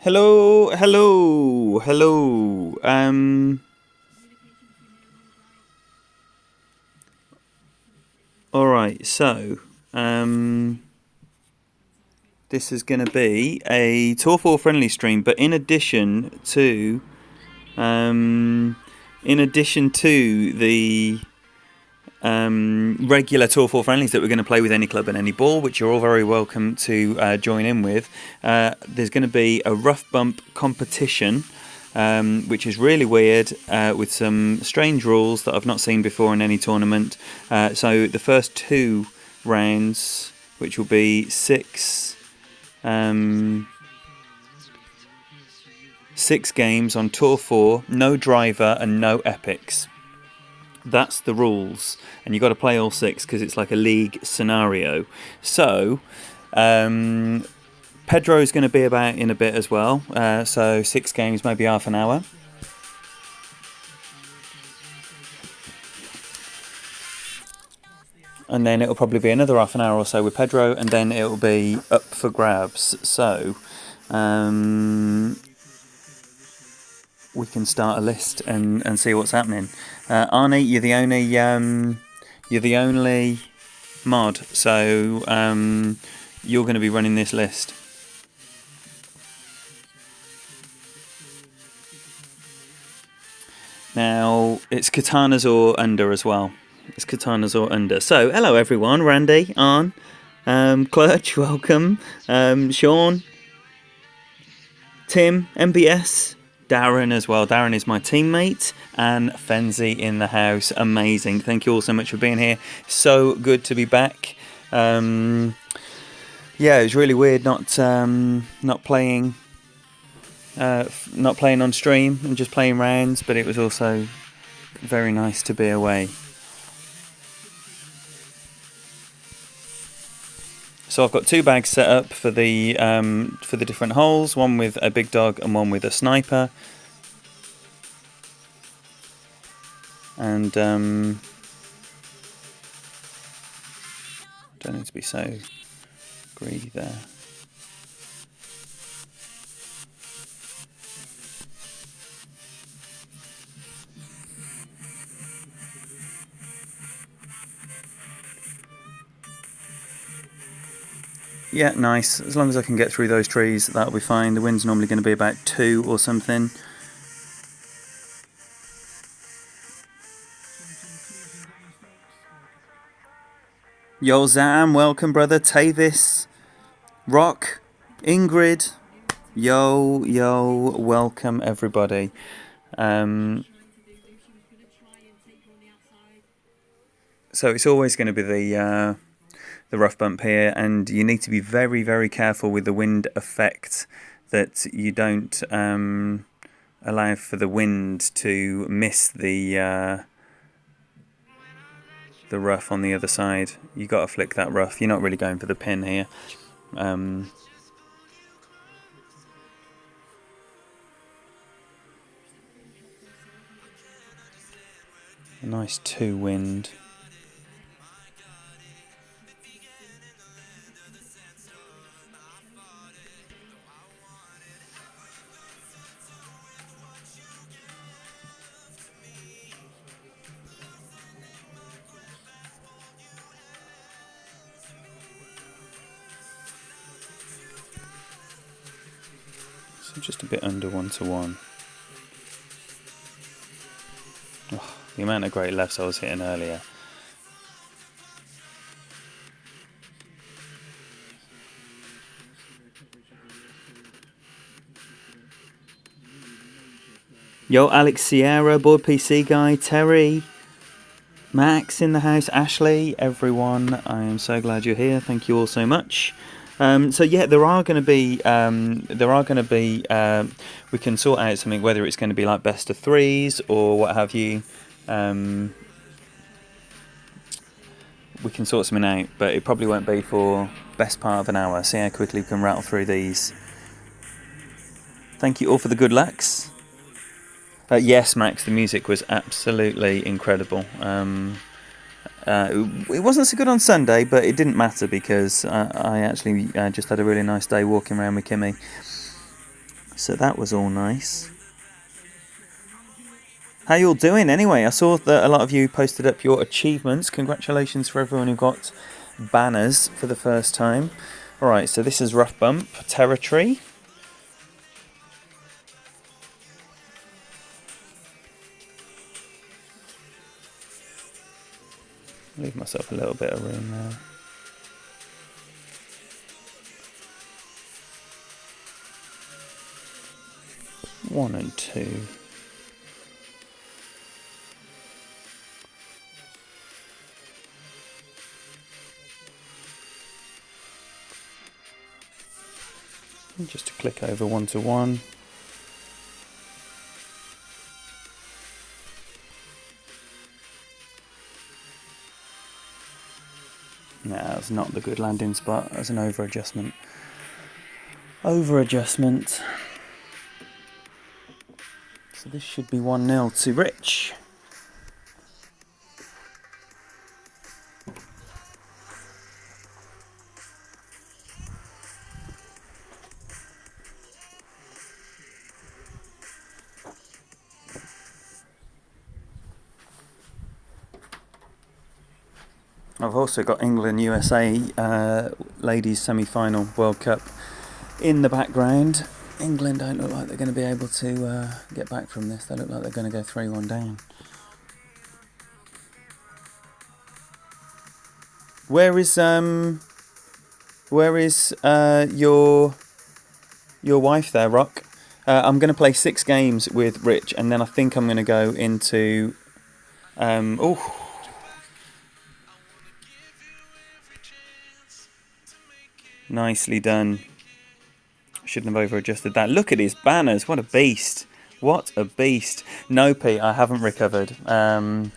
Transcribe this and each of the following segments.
Hello, hello, hello. All right. So, this is going to be a Tour 4 friendly stream, but in addition to the regular Tour 4 friendlies that we're going to play with any club and any ball, which you're all very welcome to join in with. There's going to be a rough bump competition, which is really weird, with some strange rules that I've not seen before in any tournament. So the first 2 rounds, which will be 6 games on Tour 4, no driver and no epics. That's the rules, and you've got to play all 6 because it's like a league scenario. So, Pedro's going to be about in a bit as well, so 6 games, maybe half an hour. And then it'll probably be another half an hour or so with Pedro, and then it'll be up for grabs. So, we can start a list and see what's happening. Arnie, you're the only mod, so you're going to be running this list. Now it's katanas or under as well. It's katanas or under. So hello everyone, Randy, Arn, Clutch, welcome, Sean, Tim, MBS. Darren as well. Darren is my teammate, and Fenzi in the house. Amazing. Thank you all so much for being here. So good to be back. Yeah, it was really weird not playing on stream and just playing rounds, but it was also very nice to be away. So I've got 2 bags set up for the different holes, one with a big dog and one with a sniper. And don't need to be so greedy there. Yeah, nice. As long as I can get through those trees, that'll be fine. The wind's normally going to be about 2 or something. Yo, Zam, welcome, brother. Tavis, Rock, Ingrid. Yo, welcome, everybody. So it's always going to be the rough bump here, and you need to be very, very careful with the wind effect, that you don't allow for the wind to miss the rough on the other side. You got to flick that rough. You're not really going for the pin here. A nice 2 wind. So just a bit under 1-1. Oh, the amount of great lefts I was hitting earlier. Yo, Alex Sierra, Board PC Guy, Terry, Max in the house, Ashley, everyone. I am so glad you're here. Thank you all so much. So yeah, there are going to be, we can sort out something, whether it's going to be like best of 3s or what have you. We can sort something out, but it probably won't be for best part of an hour. See how quickly we can rattle through these. Thank you all for the good lucks. Yes, Max, the music was absolutely incredible. It wasn't so good on Sunday, but it didn't matter because I actually just had a really nice day walking around with Kimmy. So that was all nice. How you all doing anyway? I saw that a lot of you posted up your achievements. Congratulations for everyone who got banners for the first time. Alright, so this is Rough Bump territory. Leave myself a little bit of room there. One and 2. And just to click over 1-1. No, that's not the good landing spot. That's an over adjustment. Over adjustment. So this should be 1-0 to Rich. I've also got England USA ladies semi-final World Cup in the background. England don't look like they're going to be able to get back from this. They look like they're going to go 3-1 down. Where is your wife there, Rock? I'm going to play 6 games with Rich, and then I think I'm going to go into nicely done. Shouldn't have over-adjusted that. Look at his banners. What a beast. What a beast. No, Pete, I haven't recovered. And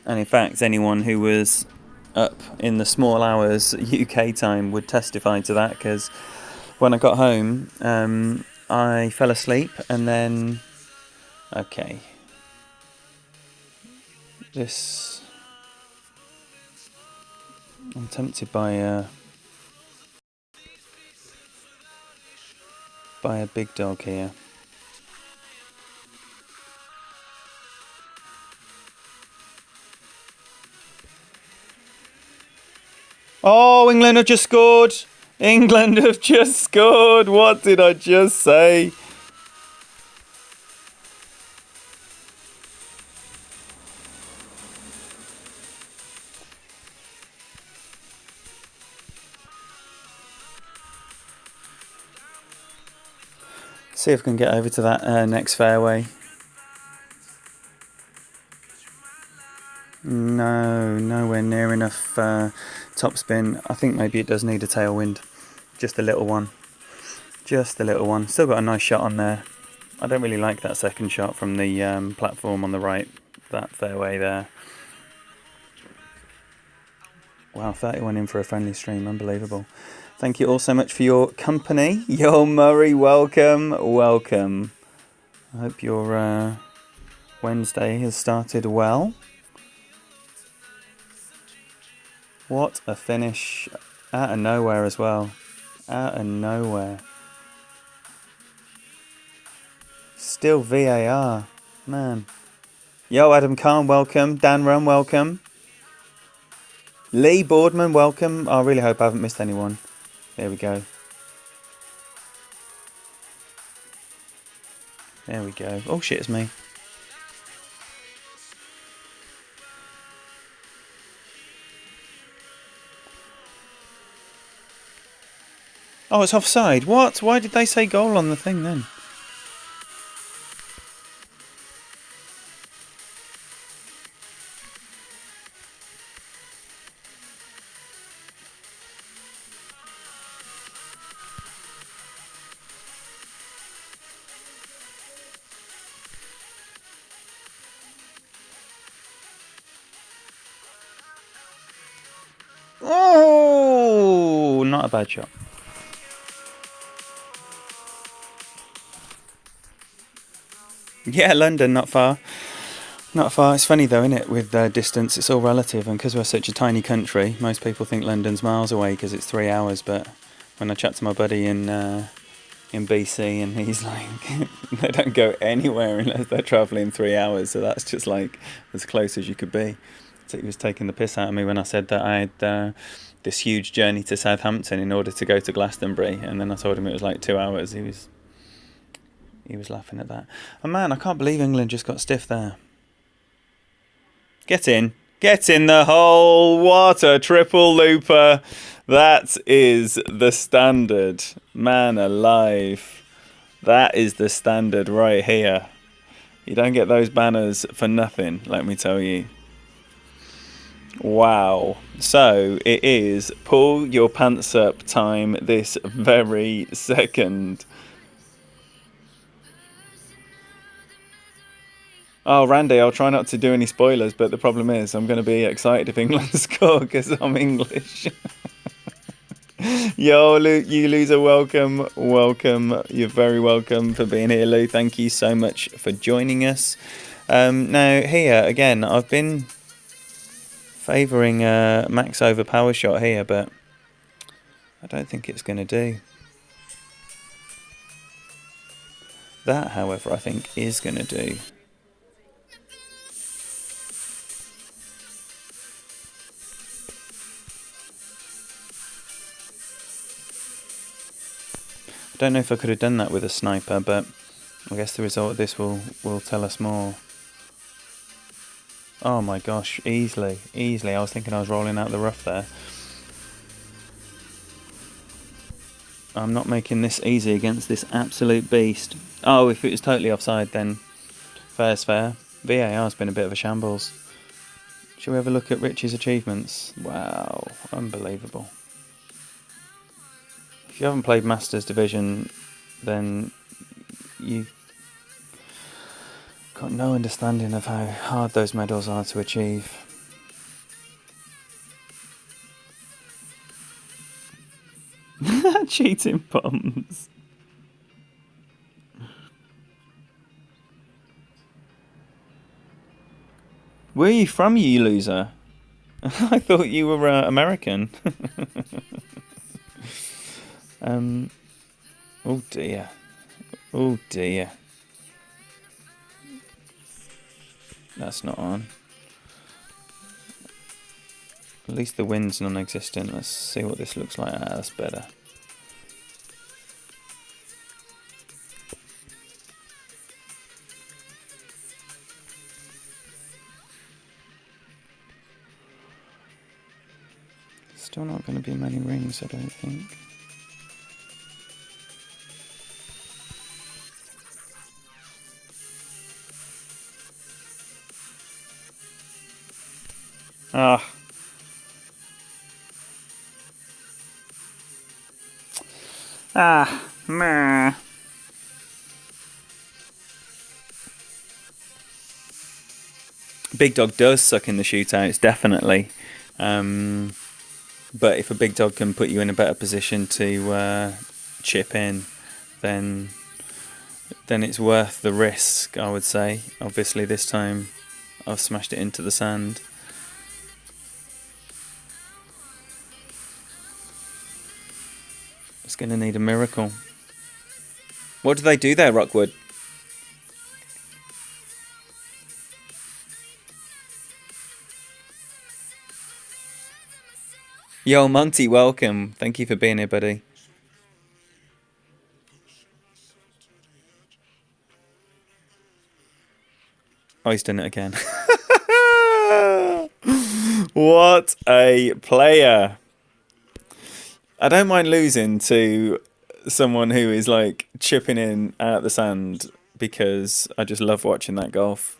in fact, anyone who was up in the small hours UK time would testify to that, because when I got home, I fell asleep and then... Okay. This... I'm tempted by a big dog here. Oh, England have just scored! England have just scored! What did I just say? See if I can get over to that next fairway. No, nowhere near enough topspin. I think maybe it does need a tailwind. Just a little one. Just a little one. Still got a nice shot on there. I don't really like that second shot from the platform on the right. That fairway there. Wow, 31 in for a friendly stream. Unbelievable. Thank you all so much for your company. Yo, Murray, welcome. Welcome. I hope your Wednesday has started well. What a finish. Out of nowhere as well. Out of nowhere. Still VAR. Man. Yo, Adam Khan, welcome. Dan Run, welcome. Lee Boardman, welcome. I really hope I haven't missed anyone. There we go. There we go. Oh shit, it's me. Oh, it's offside. What? Why did they say goal on the thing then? Oh, not a bad shot. Yeah, London, not far. Not far. It's funny though, isn't it? With distance, it's all relative, and because we're such a tiny country, most people think London's miles away because it's 3 hours. But when I chat to my buddy in BC, and he's like, they don't go anywhere unless they're travelling 3 hours. So that's just like as close as you could be. So he was taking the piss out of me when I said that I had this huge journey to Southampton in order to go to Glastonbury, and then I told him it was like 2 hours. He was laughing at that. And man, I can't believe England just got stiff there. Get in the hole. What a triple looper. That is the standard. Man alive. That is the standard right here. You don't get those banners for nothing, let me tell you. Wow. So it is pull your pants up time this very second. Oh, Randy, I'll try not to do any spoilers, but the problem is I'm going to be excited if England score because I'm English. Yo, you loser, welcome. You're very welcome for being here, Lou. Thank you so much for joining us. Now, here, again, I've been favouring Max over power shot here, but I don't think it's going to do. That, however, I think is going to do. I don't know if I could have done that with a sniper, but I guess the result of this will tell us more. Oh my gosh, easily. I was thinking I was rolling out the rough there. I'm not making this easy against this absolute beast. Oh, if it was totally offside, then fair's fair. VAR's been a bit of a shambles. Shall we have a look at Richie's achievements? Wow, unbelievable. If you haven't played Masters Division, then you've got no understanding of how hard those medals are to achieve. Cheating bombs. Where are you from, you loser? I thought you were American. Oh dear. Oh dear. That's not on. At least the wind's non-existent. Let's see what this looks like. Ah, that's better. Still not going to be many rings, I don't think. Ah. Meh. Big dog does suck in the shootouts, definitely. But if a big dog can put you in a better position to chip in, then it's worth the risk, I would say. Obviously, this time I've smashed it into the sand. It's going to need a miracle. What do they do there, Rockwood? Yo, Monty, welcome. Thank you for being here, buddy. Oh, he's done it again. What a player. I don't mind losing to someone who is like chipping in out the sand because I just love watching that golf.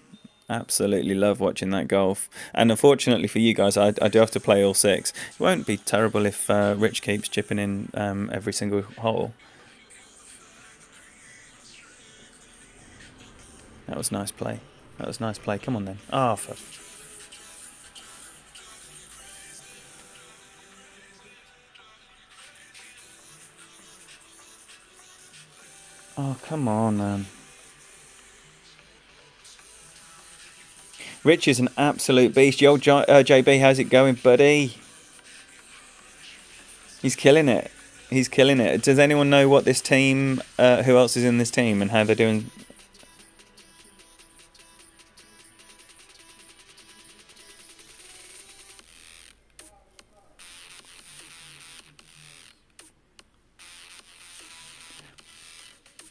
Absolutely love watching that golf. And unfortunately for you guys, I do have to play all 6. It won't be terrible if Rich keeps chipping in every single hole. That was nice play. That was nice play. Come on then. Oh, for... Oh, come on, man. Rich is an absolute beast. Yo, JB, how's it going, buddy? He's killing it. He's killing it. Does anyone know what this team, who else is in this team and how they're doing?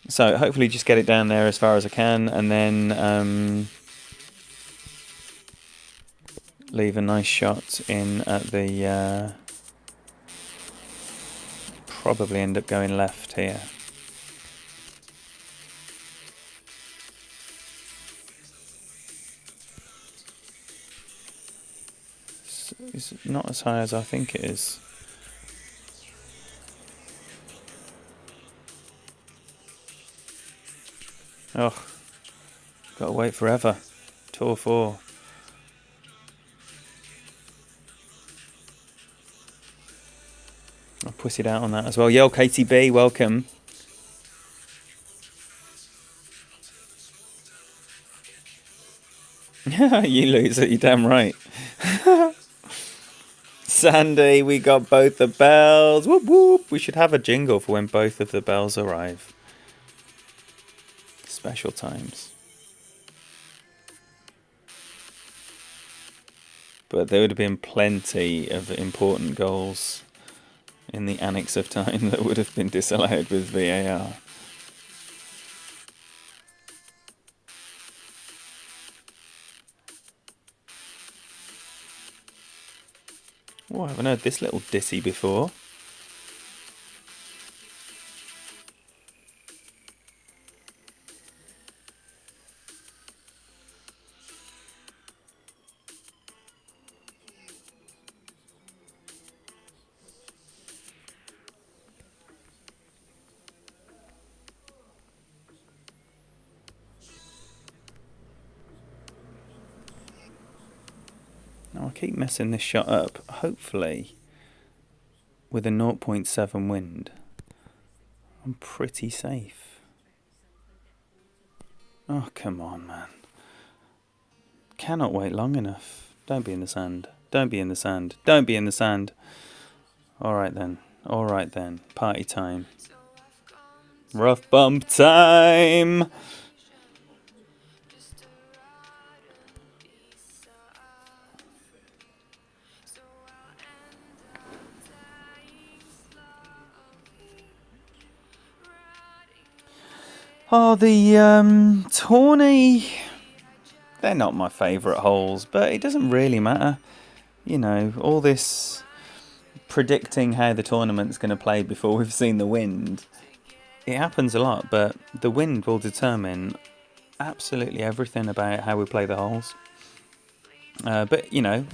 So hopefully just get it down there as far as I can and then leave a nice shot in at the... probably end up going left here. It's not as high as I think it is. Oh, gotta wait forever. Tour 4. I pussied out on that as well. Yo, KTB, welcome. You loser, you damn right. Sandy, we got both the bells. Whoop whoop. We should have a jingle for when both of the bells arrive. Special times. But there would have been plenty of important goals in the annex of time that would have been disallowed with VAR. Oh, I haven't heard this little ditty before. Now I keep messing this shot up. Hopefully, with a 0.7 wind, I'm pretty safe. Oh, come on, man. Cannot wait long enough. Don't be in the sand. Don't be in the sand. Don't be in the sand. Alright then. Alright then. Party time. Rough bump time! Oh, the tourney, they're not my favourite holes, but it doesn't really matter. You know, all this predicting how the tournament's going to play before we've seen the wind, it happens a lot, but the wind will determine absolutely everything about how we play the holes. But, you know,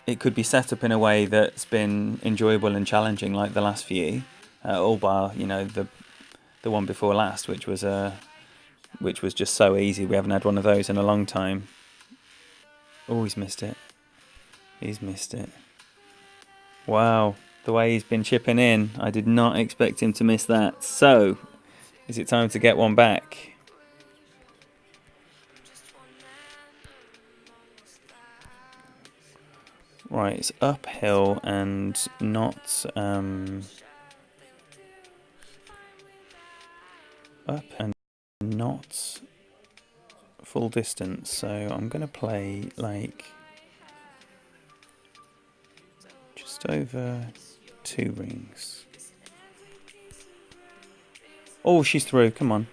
it could be set up in a way that's been enjoyable and challenging like the last few, all bar, you know, the one before last, which was just so easy. We haven't had one of those in a long time. Oh, he's missed it. He's missed it. Wow, the way he's been chipping in, I did not expect him to miss that. So, is it time to get one back? Right, it's uphill and not up and not full distance, so I'm going to play like just over 2 rings. Oh, she's through, come on.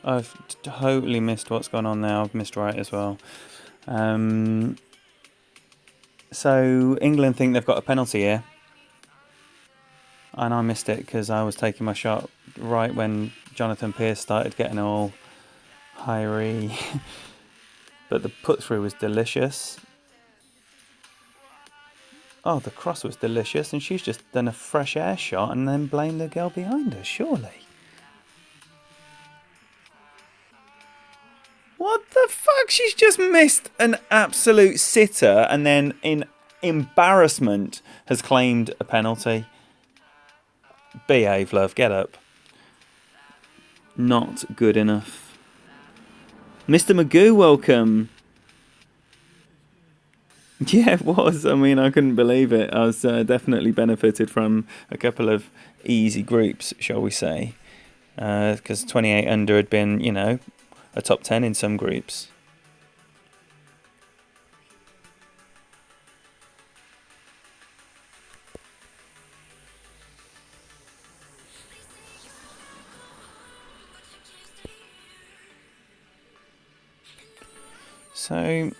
I've totally missed what's gone on there. I've missed right as well. So England think they've got a penalty here. And I missed it because I was taking my shot right when Jonathan Pearce started getting all high-y. But the put-through was delicious. Oh, the cross was delicious. And she's just done a fresh air shot and then blamed the girl behind her, surely. What the fuck? She's just missed an absolute sitter and then in embarrassment has claimed a penalty. Behave, love. Get up. Not good enough. Mr. Magoo, welcome. Yeah, it was. I mean, I couldn't believe it. I was definitely benefited from a couple of easy groups, shall we say. Because 28 under had been, you know, a top 10 in some groups. So,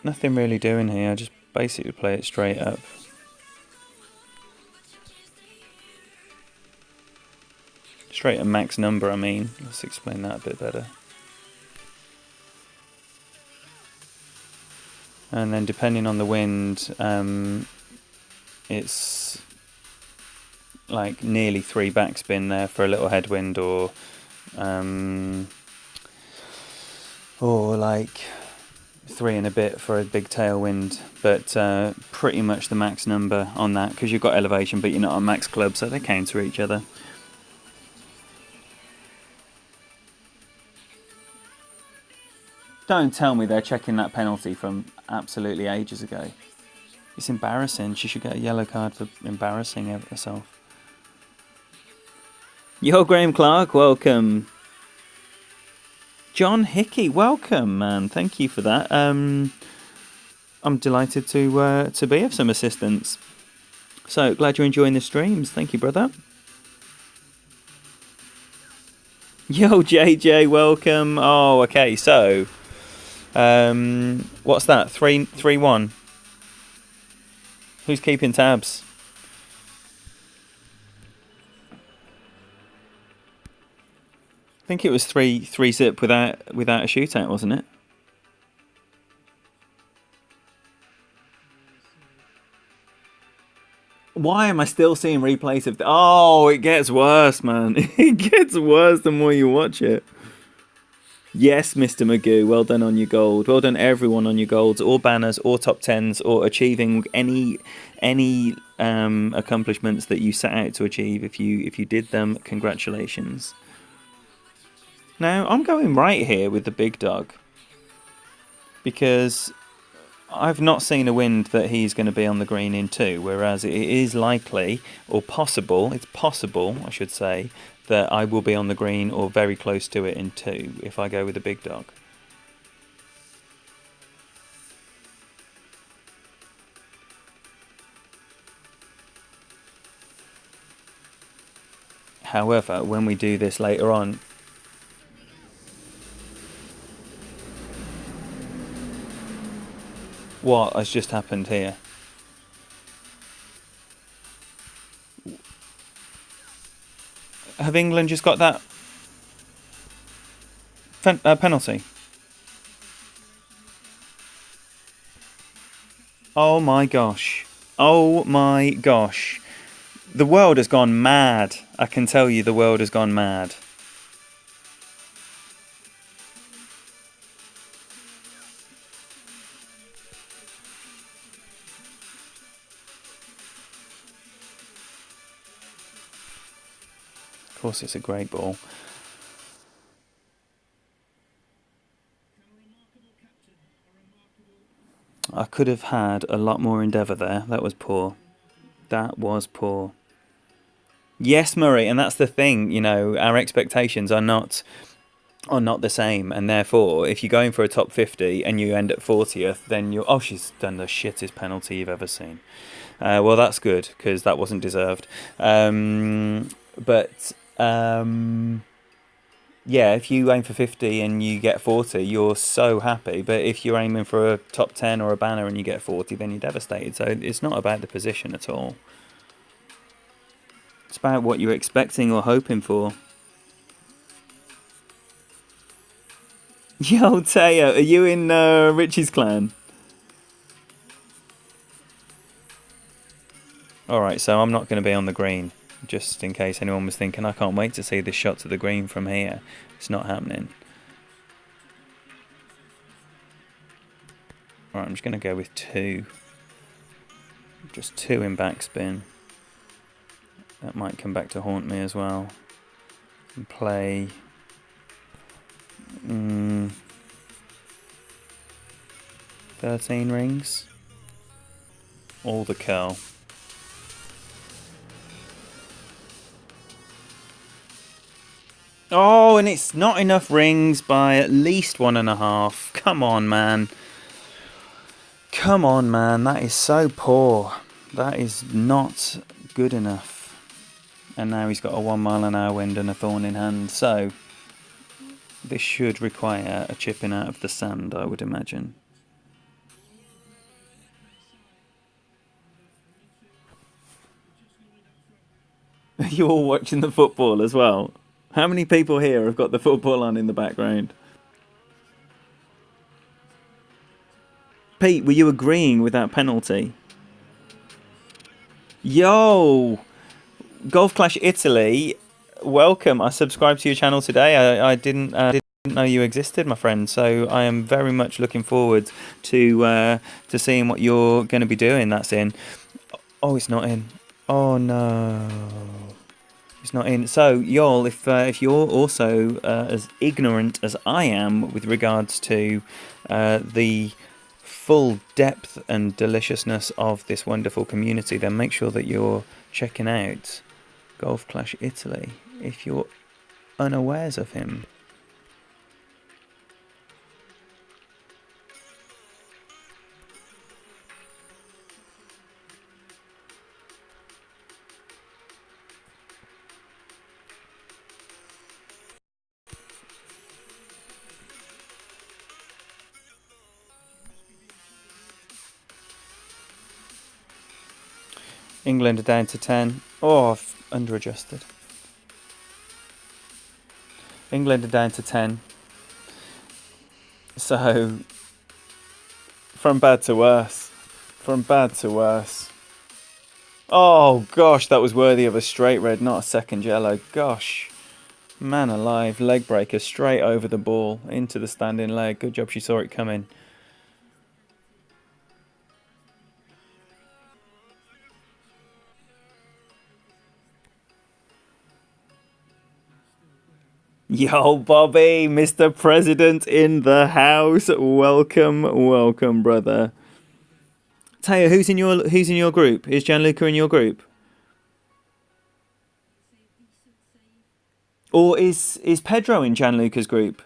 nothing really doing here. I just basically play it straight up. Straight at max number, I mean. Let's explain that a bit better. And then depending on the wind, it's like nearly 3 backspin there for a little headwind, or like 3 and a bit for a big tailwind. But pretty much the max number on that, because you've got elevation but you're not on max club, so they counter each other. Don't tell me they're checking that penalty from absolutely ages ago. It's embarrassing. She should get a yellow card for embarrassing herself. Yo, Graham Clark, welcome. John Hickey, welcome, man. Thank you for that. I'm delighted to be of some assistance. So, glad you're enjoying the streams. Thank you, brother. Yo, JJ, welcome. Oh, okay, so... what's that? 3-1. Who's keeping tabs? I think it was 3-zip without a shootout, wasn't it? Why am I still seeing replays of... Oh, it gets worse, man. It gets worse the more you watch it. Yes, Mr. Magoo, well done on your gold. Well done everyone on your golds, or banners, or top 10s, or achieving any accomplishments that you set out to achieve. If you did them, congratulations. Now, I'm going right here with the big dog, because I've not seen a wind that he's going to be on the green in 2, whereas it is likely, or possible, it's possible, I should say, that I will be on the green or very close to it in 2 if I go with the big dog. However, when we do this later on... What has just happened here? Have England just got that penalty? Oh my gosh. Oh my gosh. The world has gone mad. I can tell you the world has gone mad. Of course, it's a great ball. I could have had a lot more endeavour there. That was poor. That was poor. Yes, Murray, and that's the thing. You know, our expectations are not the same, and therefore, if you're going for a top 50 and you end at 40th, then you're she's done the shittest penalty you've ever seen. Well, that's good because that wasn't deserved. But yeah, if you aim for 50 and you get 40, you're so happy. But if you're aiming for a top 10 or a banner and you get 40, then you're devastated. So it's not about the position at all. It's about what you're expecting or hoping for. Yo, Teo, are you in Richie's clan? Alright, so I'm not going to be on the green. Just in case anyone was thinking, I can't wait to see this shot to the green from here. It's not happening. Alright, I'm just going to go with 2. Just 2 in backspin. That might come back to haunt me as well. And play... 13 rings. All the curl. Oh, and it's not enough rings by at least 1.5. Come on, man. Come on, man. That is so poor. That is not good enough. And now he's got a 1 mile an hour wind and a thorn in hand. So this should require a chipping out of the sand, I would imagine. You're all watching the football as well. How many people here have got the football on in the background? Pete, were you agreeing with that penalty? Yo! Golf Clash Italy, welcome. I subscribed to your channel today. I didn't know you existed, my friend. So I am very much looking forward to seeing what you're going to be doing. That's in. Oh, it's not in. Oh no. It's not in. So, y'all, if you're also as ignorant as I am with regards to the full depth and deliciousness of this wonderful community, then make sure that you're checking out Golf Clash Italy if you're unawares of him. England are down to 10. Oh, I've under-adjusted. England are down to 10. So, from bad to worse. From bad to worse. Oh, gosh, that was worthy of a straight red, not a second yellow. Gosh. Man alive. Leg breaker straight over the ball. Into the standing leg. Good job she saw it coming. Yo, Bobby, Mr. President in the house. Welcome, welcome, brother. Taya, who's in your group? Is Gianluca in your group? Or is Pedro in Gianluca's group?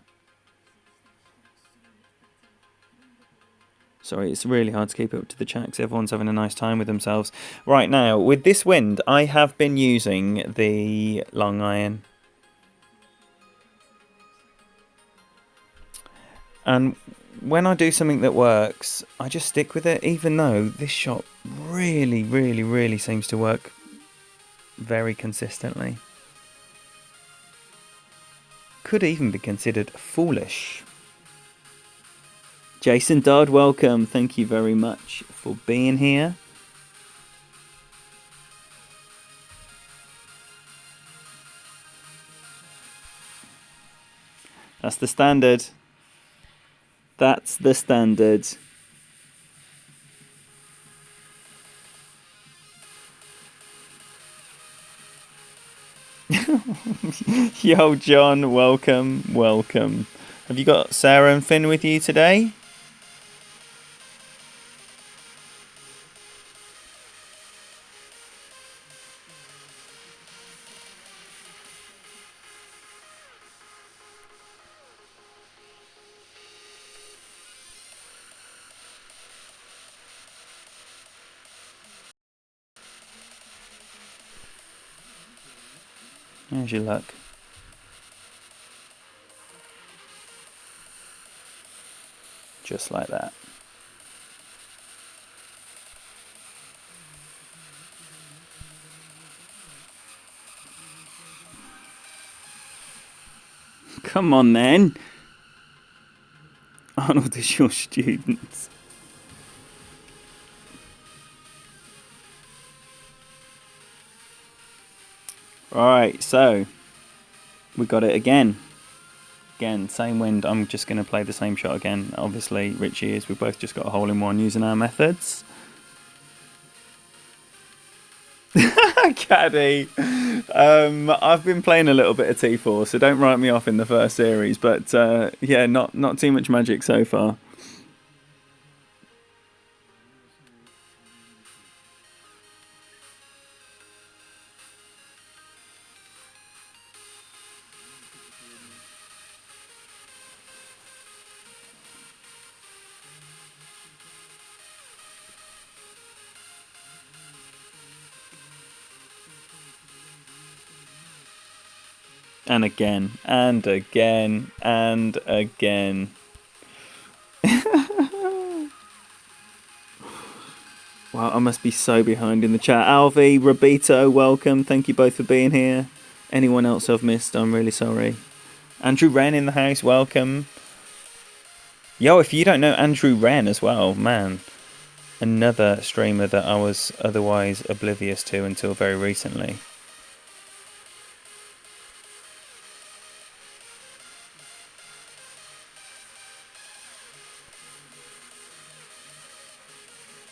Sorry, it's really hard to keep up to the chat because everyone's having a nice time with themselves. Right now, with this wind, I have been using the long iron. And when I do something that works, I just stick with it, even though this shot really, really, really seems to work very consistently. Could even be considered foolish. Jason Dodd, welcome. Thank you very much for being here. That's the standard. That's the standard. Yo, John, welcome, welcome. Have you got Sarah and Finn with you today? Here's your luck. Just like that. Come on then. Arnold is your student. Alright, so we got it again. Again, same wind. I'm just going to play the same shot again. Obviously, Richie is. We both just got a hole in one using our methods. Caddy. I've been playing a little bit of T4, so don't write me off in the first series. But yeah, not too much magic so far. And again, and again, and again. Wow, I must be so behind in the chat. Alvi, Robito, welcome. Thank you both for being here. Anyone else I've missed, I'm really sorry. Andrew Wren in the house, welcome. Yo, if you don't know Andrew Wren as well, man. Another streamer that I was otherwise oblivious to until very recently.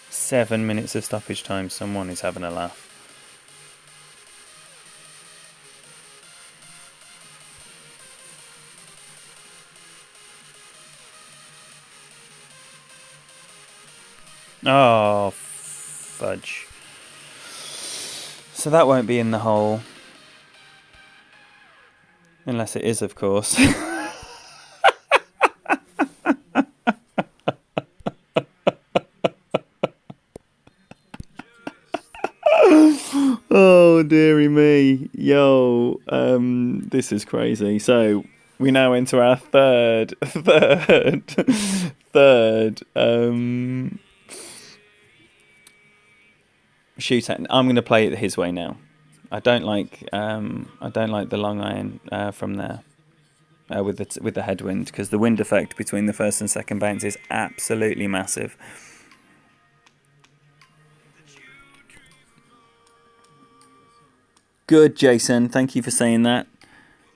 Seven minutes of stoppage time. Someone is having a laugh. Oh, fudge. So that won't be in the hole. Unless it is, of course. Oh, dearie me. Yo, this is crazy. So, we now enter our third shootout. I'm going to play it his way now. I don't like the long iron from there with the headwind, because the wind effect between the first and second bounce is absolutely massive. Good, Jason. Thank you for saying that.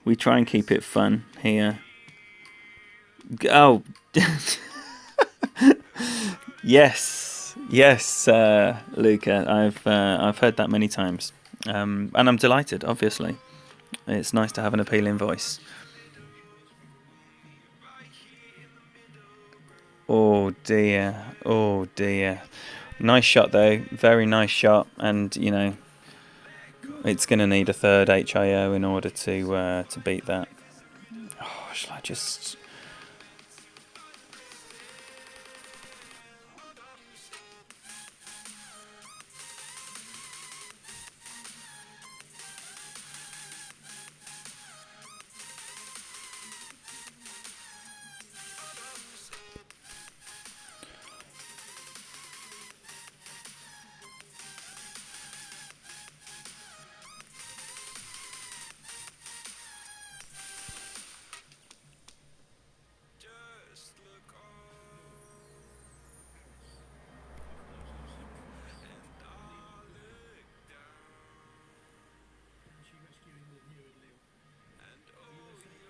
We try and keep it fun here. Oh, yes, Luca. I've heard that many times, and I'm delighted. Obviously, it's nice to have an appealing voice. Oh dear, oh dear. Nice shot though, very nice shot, and you know, it's going to need a third HIO in order to beat that. Oh, shall I just?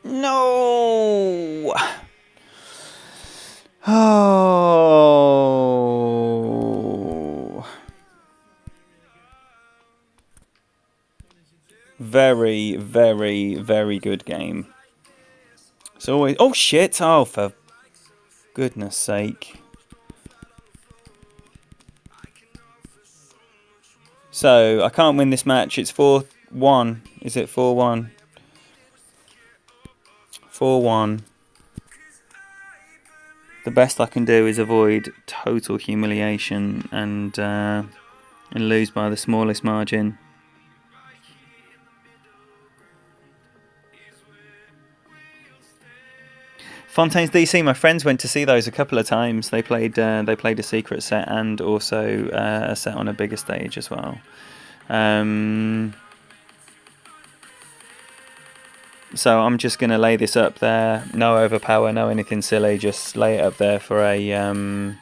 No! Oh. Very, very, very good game. It's always... Oh, shit! Oh, for goodness sake. So, I can't win this match. It's 4-1. Is it 4-1? 4-1. The best I can do is avoid total humiliation and lose by the smallest margin. Fontaine's DC. My friends went to see those a couple of times. They played a secret set and also a set on a bigger stage as well. So I'm just going to lay this up there. No overpower, no anything silly. Just lay it up there for a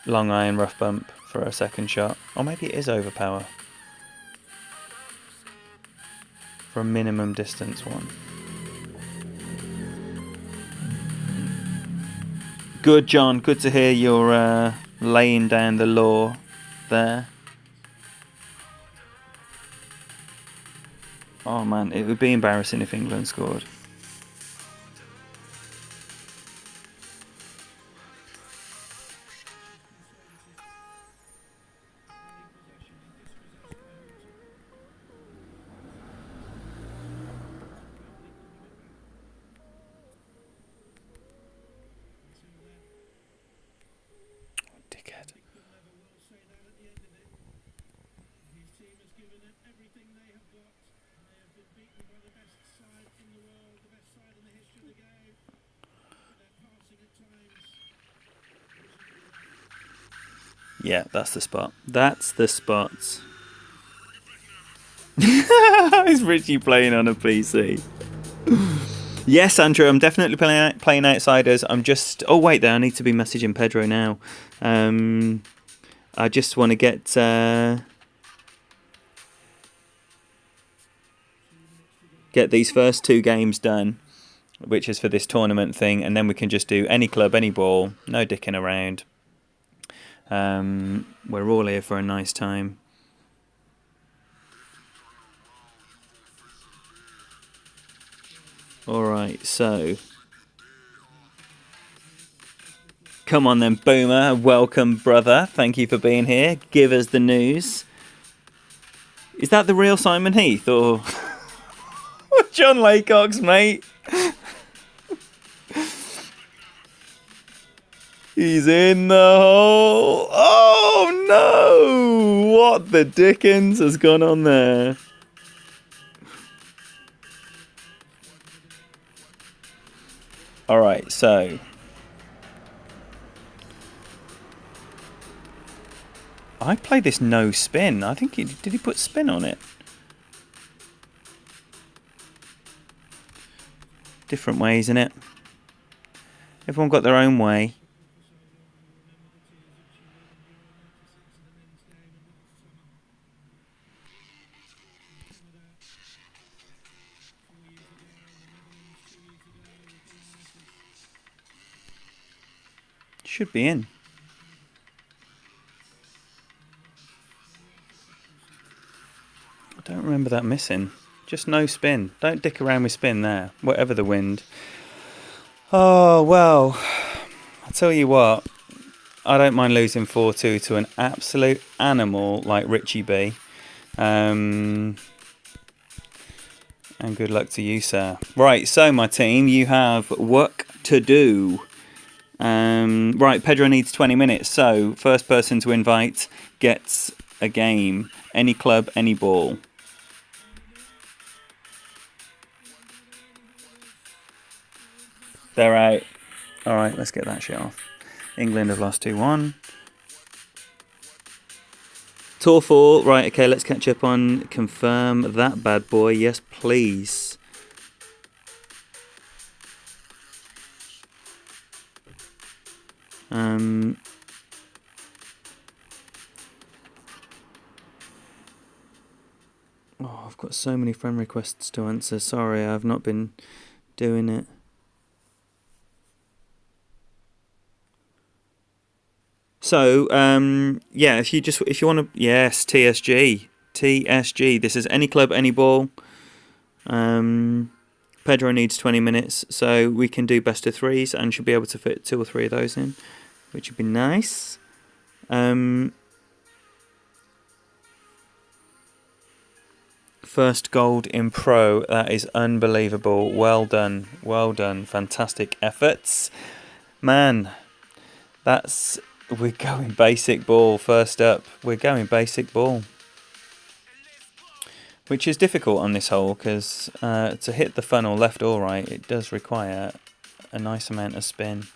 long iron rough bump for a second shot. Or maybe it is overpower. For a minimum distance one. Good, John. Good to hear you're laying down the law there. Oh man, it would be embarrassing if England scored. Dickhead. Yeah, that's the spot. That's the spot. Is Richie playing on a PC? Yes, Andrew, I'm definitely playing Outsiders. I'm just... Oh, wait there. I need to be messaging Pedro now. I just want to get these first 2 games done, which is for this tournament thing, and then we can just do any club, any ball. No dicking around. We're all here for a nice time. Alright, so... Come on then, Boomer. Welcome, brother. Thank you for being here. Give us the news. Is that the real Simon Heath, or... John Laycock's, mate? He's in the hole. Oh, no! What the dickens has gone on there? Alright, so... I played this no spin. I think did he put spin on it? Different ways, innit? Everyone got their own way. Should be in. I don't remember that missing. Just no spin. Don't dick around with spin there. Whatever the wind. Oh, well. I'll tell you what. I don't mind losing 4-2 to an absolute animal like Richie B. And good luck to you, sir. Right, so my team, you have work to do. Right, Pedro needs 20 minutes. So, first person to invite gets a game. Any club, any ball. They're out. Alright, let's get that shit off. England have lost 2-1. Tour 4. Right, okay, let's catch up on confirm that bad boy. Yes, please. Oh, I've got so many friend requests to answer. Sorry, I've not been doing it. So, yeah, if you want to, yes, TSG. This is any club, any ball. Pedro needs 20 minutes, so we can do best of 3s and should be able to fit 2 or 3 of those in, which would be nice. First gold in pro. That is unbelievable. Well done. Well done. Fantastic efforts. Man, we're going basic ball first up. We're going basic ball. which is difficult on this hole because to hit the funnel left or right, it does require a nice amount of spin.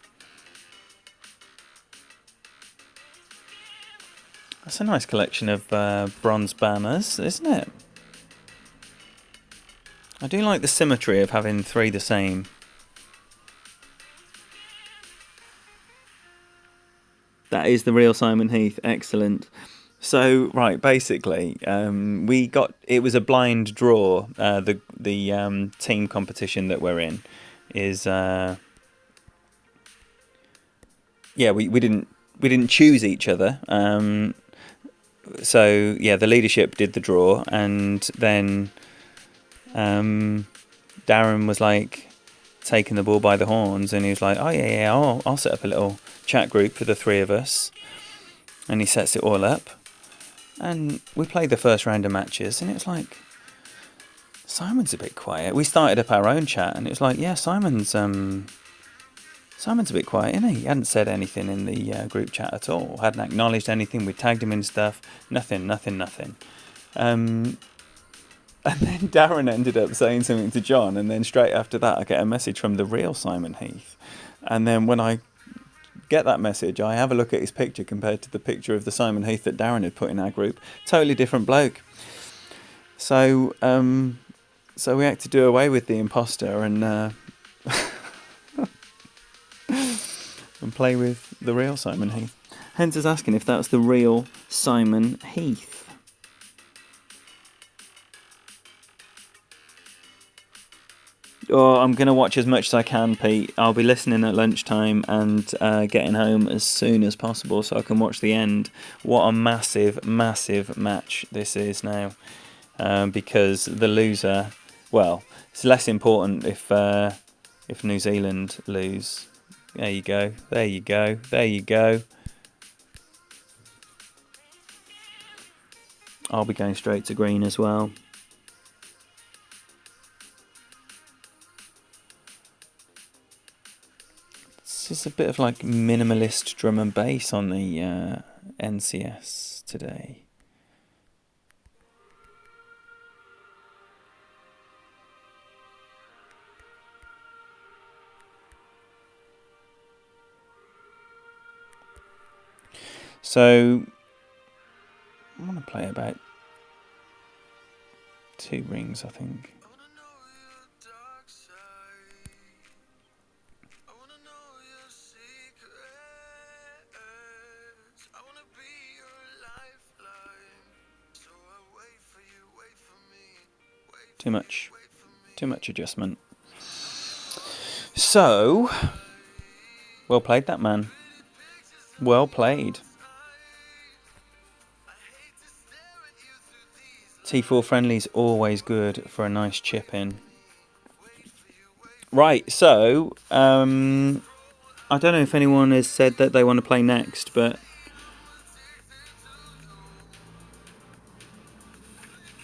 That's a nice collection of bronze banners, isn't it? I do like the symmetry of having three the same. That is the real Simon Heath. Excellent. So right, basically, it was a blind draw. The team competition that we're in is we didn't choose each other. So yeah, the leadership did the draw, and then Darren was like taking the ball by the horns, and he was like, "Oh yeah, I'll set up a little chat group for the three of us," and he sets it all up. And we played the first round of matches, and it was like, Simon's a bit quiet. We started up our own chat, and it was like, yeah, Simon's a bit quiet, isn't he? He hadn't said anything in the group chat at all. Hadn't acknowledged anything. We tagged him in stuff. Nothing. And then Darren ended up saying something to John, and then straight after that, I get a message from the real Simon Heath. And then when I get that message, I have a look at his picture compared to the picture of the Simon Heath that Darren had put in our group. Totally different bloke. So we had to do away with the imposter and and play with the real Simon Heath. Hence is asking if that's the real Simon Heath. Oh, I'm going to watch as much as I can, Pete. I'll be listening at lunchtime and getting home as soon as possible so I can watch the end. What a massive, massive match this is now. Because the loser, well, it's less important if New Zealand lose. There you go. I'll be going straight to green as well. This is a bit of like minimalist drum and bass on the NCS today. So I want to play about 2 rings, I think. Too much adjustment. So, well played, that man. Well played. T4 friendlies always good for a nice chip in. Right, so I don't know if anyone has said that they want to play next, but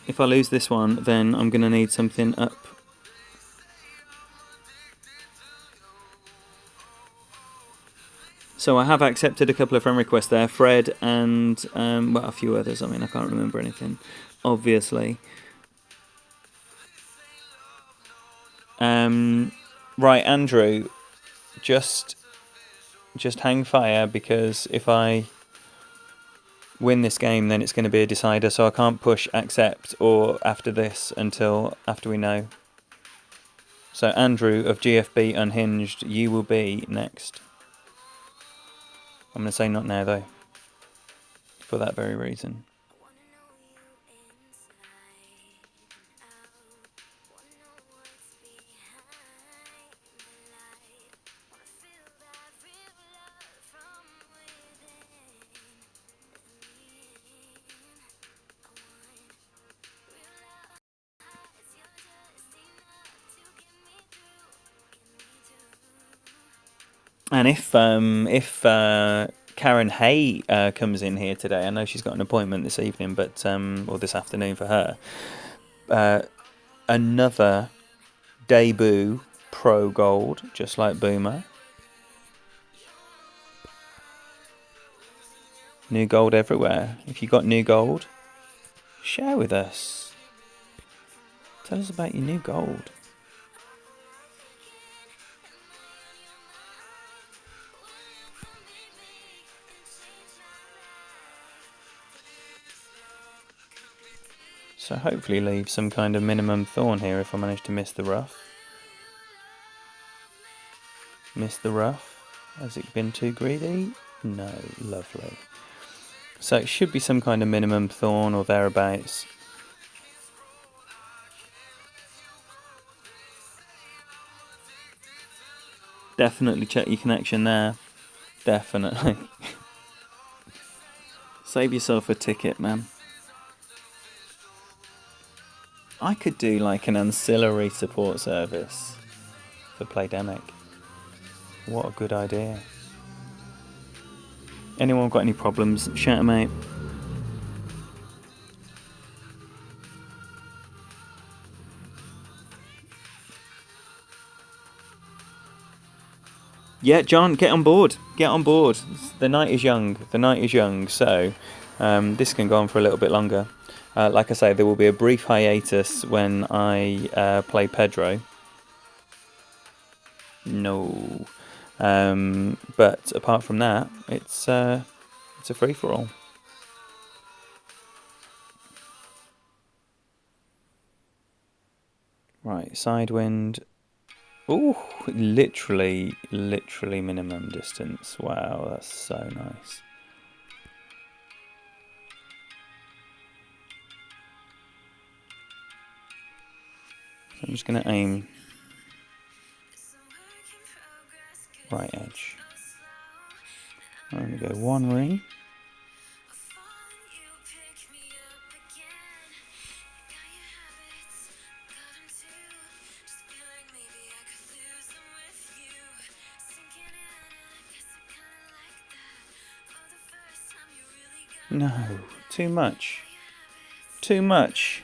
if I lose this one, then I'm going to need something up. So I have accepted a couple of friend requests there, Fred and a few others. I mean, I can't remember anything, obviously. Right, Andrew, just hang fire, because if I win this game, then it's going to be a decider, so I can't push accept or after this until after we know. So Andrew of GFB Unhinged, you will be next. I'm going to say not now, though, for that very reason. And if Karen Hay comes in here today, I know she's got an appointment this evening, but or this afternoon for her. Another debut pro gold, just like Boomer. New gold everywhere. If you got new gold, share with us. Tell us about your new gold. So hopefully leave some kind of minimum thorn here if I manage to miss the rough. Miss the rough. Has it been too greedy? No, lovely. So it should be some kind of minimum thorn or thereabouts. Definitely check your connection there. Definitely. Save yourself a ticket, man. I could do like an ancillary support service for Playdemic. What a good idea. Anyone got any problems? Shout them out. Yeah, John, get on board. Get on board. The night is young. The night is young. So this can go on for a little bit longer. Like I say, there will be a brief hiatus when I play Pedro. No. But apart from that, it's a free-for-all. Right, sidewind. Ooh, literally minimum distance. Wow, that's so nice. So I'm just going to aim right edge. I'm going to go one ring. No, too much. Too much.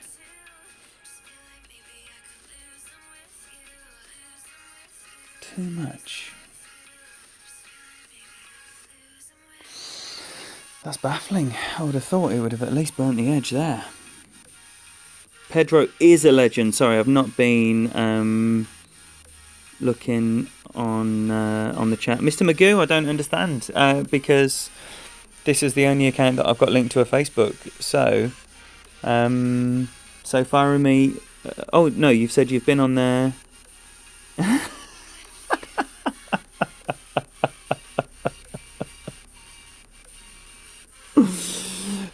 Too much. That's baffling. I would have thought it would have at least burnt the edge there. Pedro is a legend. Sorry, I've not been looking on the chat. Mr. Magoo, I don't understand because this is the only account that I've got linked to a Facebook. So, so far me. Oh no, you've said you've been on there.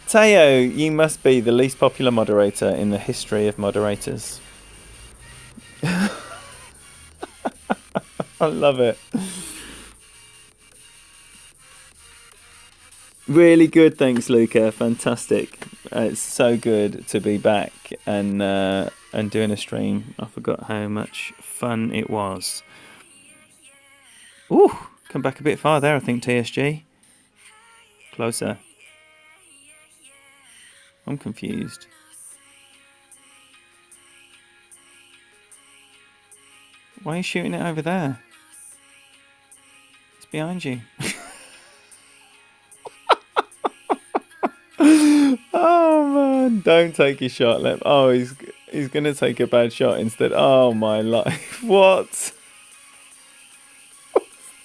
Teo, you must be the least popular moderator in the history of moderators. I love it. Really good, thanks, Luca. Fantastic. It's so good to be back and doing a stream. I forgot how much fun it was. Ooh, come back a bit far there, I think, TSG. Closer. I'm confused. Why are you shooting it over there? It's behind you. Oh man, don't take your shot, Lep. Oh, he's gonna take a bad shot instead. Oh my life. What?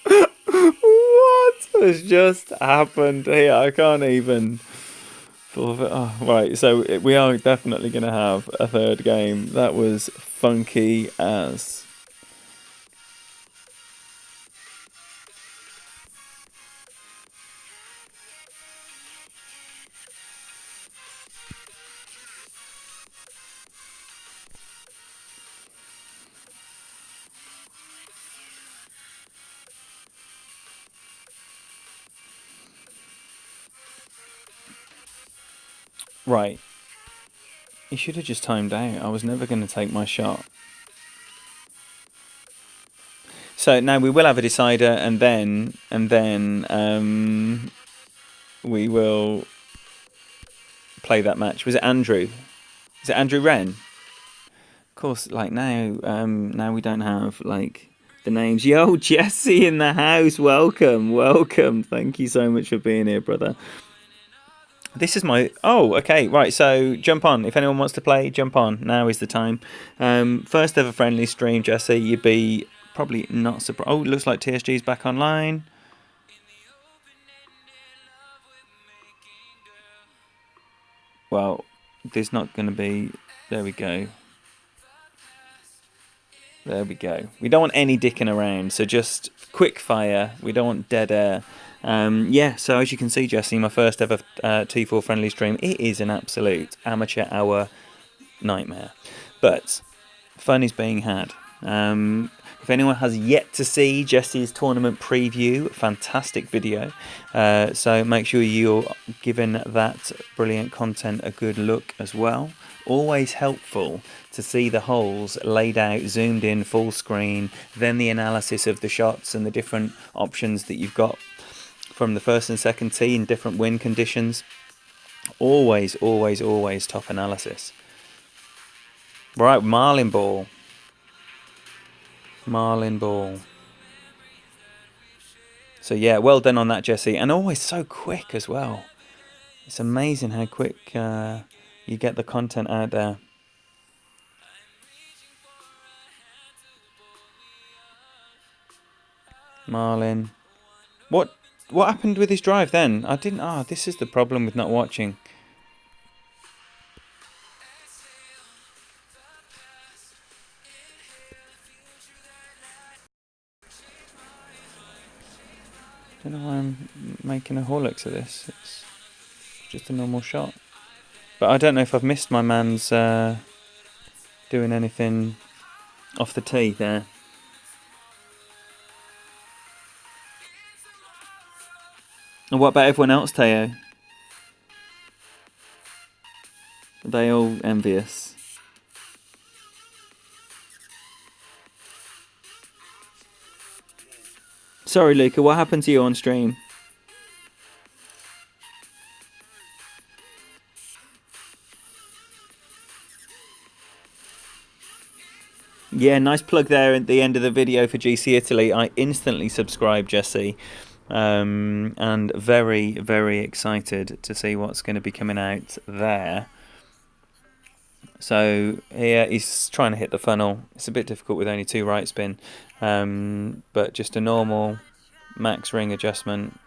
What has just happened here? I can't even. Oh, right, so we are definitely going to have a third game. That was funky as. Right. You should have just timed out. I was never going to take my shot. So now we will have a decider, and then we will play that match. Was it Andrew? Is it Andrew Wren? Of course. Like now we don't have like the names. Yo, Jesse in the house. Welcome. Thank you so much for being here, brother. This is my... Oh, okay, right, so jump on. If anyone wants to play, jump on. Now is the time. First ever friendly stream, Jesse. You'd be probably not surprised. Oh, it looks like TSG's back online. Well, there's not going to be... There we go. There we go. We don't want any dicking around, so just quick fire. We don't want dead air. Yeah, so as you can see, Jesse, my first ever T4 friendly stream, it is an absolute amateur hour nightmare. But fun is being had. If anyone has yet to see Jesse's tournament preview, fantastic video. So make sure you're giving that brilliant content a good look as well. Always helpful to see the holes laid out, zoomed in, full screen, then the analysis of the shots and the different options that you've got from the first and second tee in different wind conditions. Always, always, always top analysis. Right, Marlin ball. Marlin ball. So yeah, well done on that, Jesse. And always so quick as well. It's amazing how quick you get the content out there. Marlin. What happened with his drive then? I didn't... Ah, this is the problem with not watching. I don't know why I'm making a horlicks of this. It's just a normal shot. But I don't know if I've missed my man's doing anything off the tee there. And what about everyone else, Teo? Are they all envious? Sorry, Luca, what happened to you on stream? Yeah, nice plug there at the end of the video for GC Italy. I instantly subscribed, Jesse. And very, very excited to see what's going to be coming out there. So here he's trying to hit the funnel. It's a bit difficult with only 2 right spin, but just a normal max ring adjustment.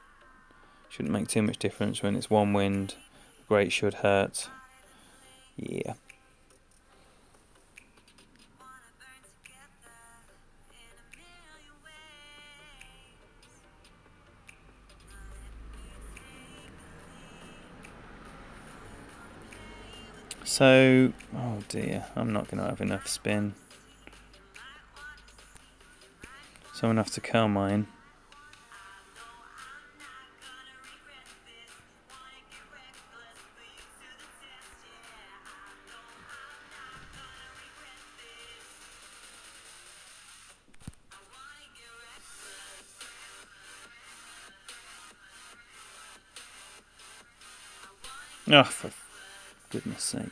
Shouldn't make too much difference when it's one wind. Great should hurt. Yeah. So, oh dear, I'm not going to have enough spin. So I'm going to have to curl mine. Oh, for goodness sake.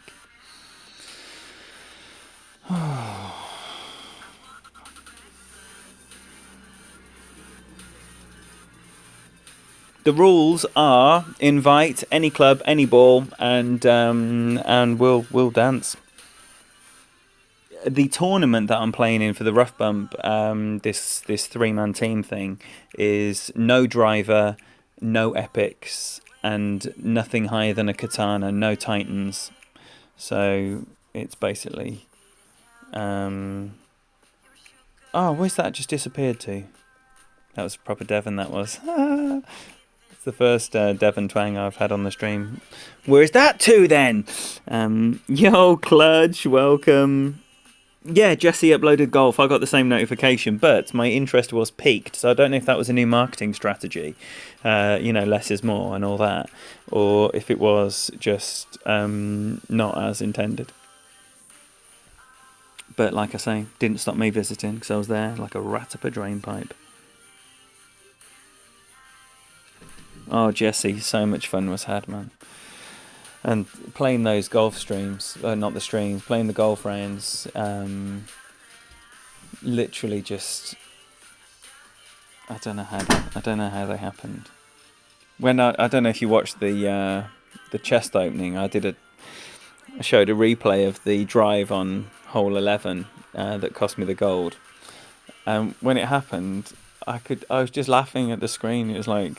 The rules are invite any club, any ball, and we'll dance. The tournament that I'm playing in for the rough bump, this 3-man team thing, is no driver, no epics, and nothing higher than a katana, no titans. So it's basically... oh, where's that just disappeared to? That was proper Devon, that was. It's the first Devon twang I've had on the stream. Where's that to then? Yo, Cludge, welcome. Yeah, Jesse uploaded golf. I got the same notification, but my interest was piqued. So I don't know if that was a new marketing strategy, less is more and all that, or if it was just not as intended. But like I say, didn't stop me visiting because I was there like a rat up a drain pipe. Oh, Jesse, so much fun was had, man. And playing those golf streams, not the streams, playing the golf rounds, literally just, I don't know how they happened. When I don't know if you watched the the chest opening, I showed a replay of the drive on hole 11 that cost me the gold. And when it happened, I was just laughing at the screen. It was like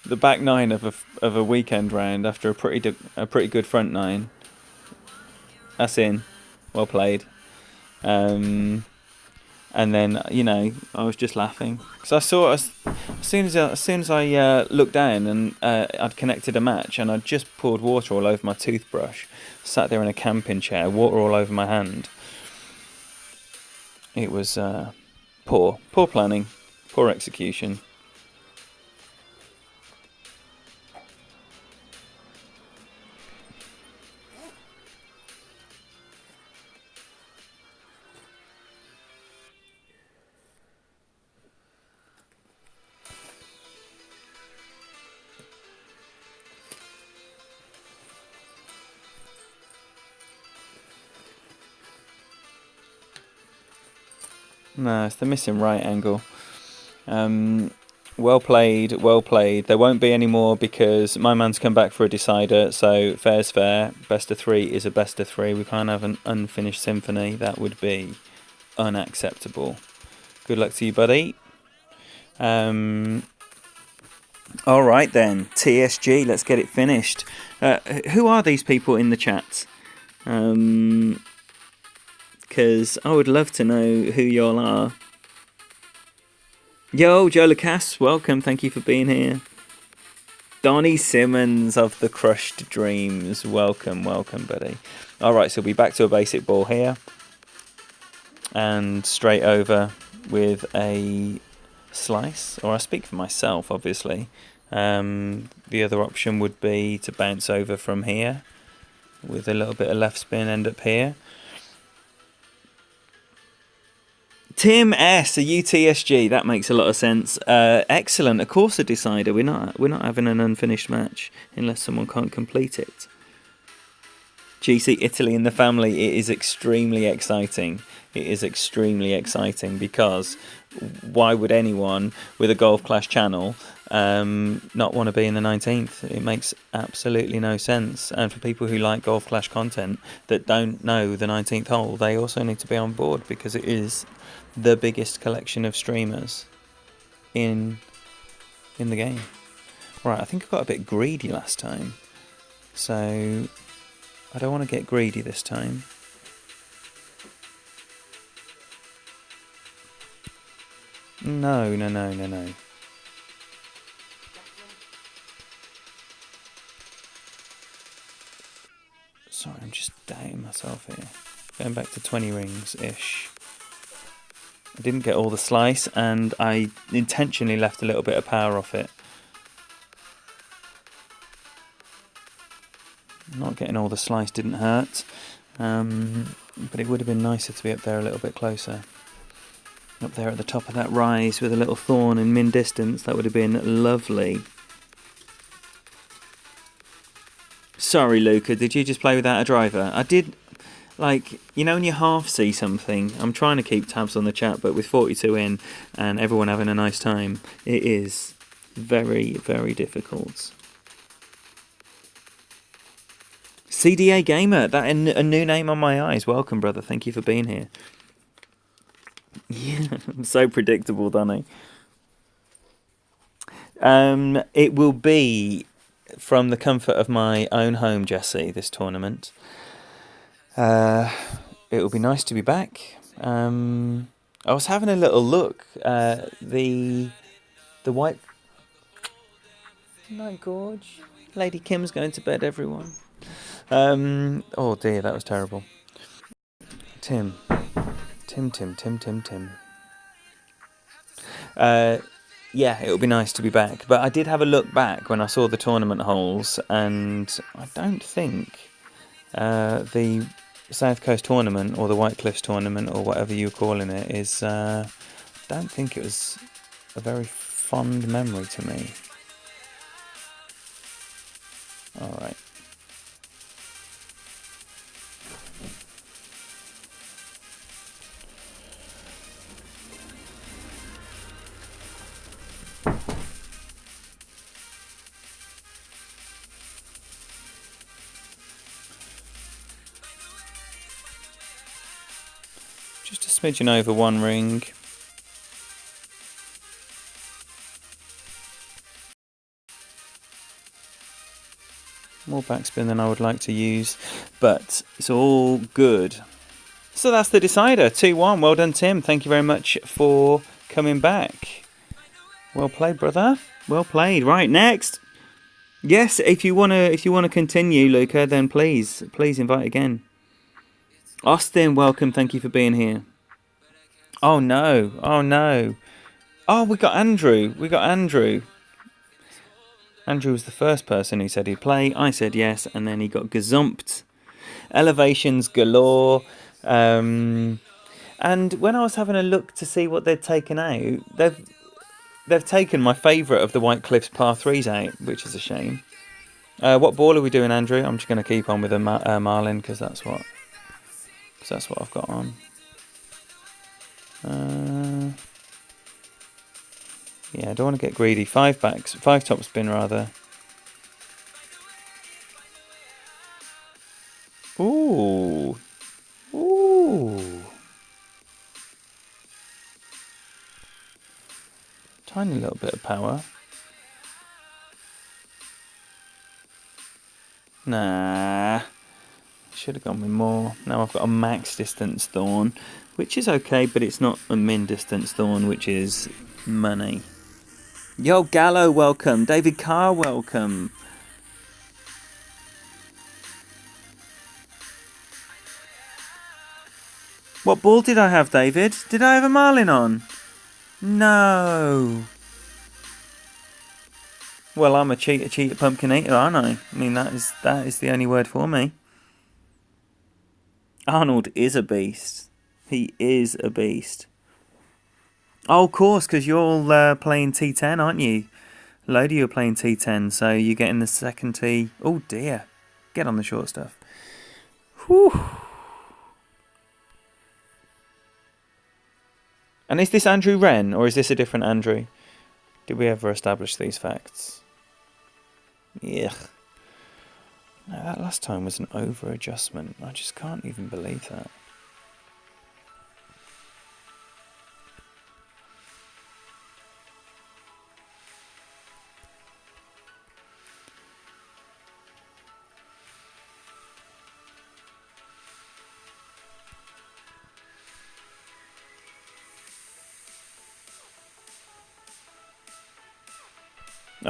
the back nine of a weekend round after a pretty good front nine. That's in, well played. And then I was just laughing because I saw as soon as I looked down and I'd connected a match and I'd just poured water all over my toothbrush, sat there in a camping chair, water all over my hand. It was poor planning, poor execution. No, it's the missing right angle. Well played. There won't be any more because my man's come back for a decider, so fair's fair. Best of 3 is a best of 3. We can't have an unfinished symphony. That would be unacceptable. Good luck to you, buddy. Alright then, TSG, let's get it finished. Who are these people in the chat? Because I would love to know who y'all are. Yo, Joe Lacasse, welcome. Thank you for being here. Donnie Simmons of the Crushed Dreams, welcome, buddy. Alright, so we'll be back to a basic ball here. And straight over with a slice. Or I speak for myself, obviously. The other option would be to bounce over from here with a little bit of left spin, end up here. Tim S, a UTSG, that makes a lot of sense. Excellent, of course a decider. We're not having an unfinished match unless someone can't complete it. GC Italy in the family, it is extremely exciting. It is extremely exciting because why would anyone with a Golf Clash channel not want to be in the 19th? It makes absolutely no sense. And for people who like Golf Clash content that don't know the 19th hole, they also need to be on board because it is the biggest collection of streamers in the game. Right, I think I got a bit greedy last time, so I don't want to get greedy this time. No. Sorry, I'm just doubting myself here. Going back to 20 rings-ish. I didn't get all the slice, and I intentionally left a little bit of power off it. Not getting all the slice didn't hurt, but it would have been nicer to be up there a little bit closer. Up there at the top of that rise with a little thorn in min-distance, that would have been lovely. Sorry, Luca, did you just play without a driver? I did, like, you know when you half see something, I'm trying to keep tabs on the chat, but with 42 in and everyone having a nice time, it is very, very difficult. CDA Gamer, that a new name on my eyes. Welcome, brother. Thank you for being here. Yeah, I'm so predictable, Donny. It will be from the comfort of my own home, Jesse, this tournament. It will be nice to be back. I was having a little look. The white... Night Gorge. Lady Kim's going to bed, everyone. Oh dear, that was terrible. Tim. Yeah, it would be nice to be back. But I did have a look back when I saw the tournament holes, and I don't think the South Coast tournament or the White Cliffs tournament or whatever you're calling it is... I don't think it was a very fond memory to me. Alright. smidgen over 1 ring. More backspin than I would like to use, but it's all good. So that's the decider, 2-1. Well done, Tim. Thank you very much for coming back. Well played, brother. Well played. Right, next. Yes, if you wanna continue, Luca, then please invite again. Austin, welcome. Thank you for being here. Oh no. Oh, we got Andrew. Andrew was the first person who said he'd play. I said yes, and then he got gazumped. Elevations galore. And when I was having a look to see what they'd taken out, they've taken my favourite of the White Cliffs par 3s out, which is a shame. What ball are we doing, Andrew? I'm just going to keep on with a Marlin because that's what I've got on. Yeah, I don't want to get greedy. 5 top spin rather. Ooh. Tiny little bit of power. Nah. Should have gone with more. Now I've got a max distance thorn, which is okay, but it's not a min distance thorn, which is money. Yo, Gallo, welcome. David Carr, welcome. What ball did I have, David? Did I have a Marlin on? No. Well, I'm a cheater pumpkin eater, aren't I? I mean, that is the only word for me. Arnold is a beast. He is a beast. Oh, of course, because you're all playing T10, aren't you? A load of you are playing T10, so you're getting the second tee. Oh, dear. Get on the short stuff. Whew. And is this Andrew Wren, or is this a different Andrew? Did we ever establish these facts? Yuck. No, that last time was an over-adjustment. I just can't even believe that.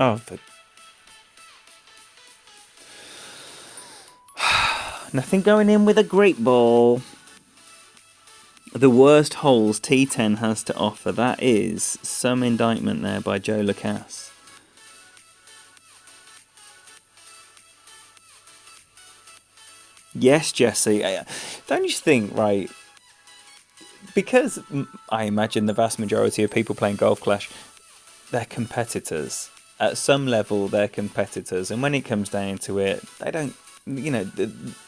Oh, nothing going in with a great ball. The worst holes T10 has to offer. That is some indictment there by Joe Lacasse. Yes, Jesse. Don't you think, right? Because I imagine the vast majority of people playing Golf Clash, they're competitors. At some level, they're competitors. And when it comes down to it, they don't,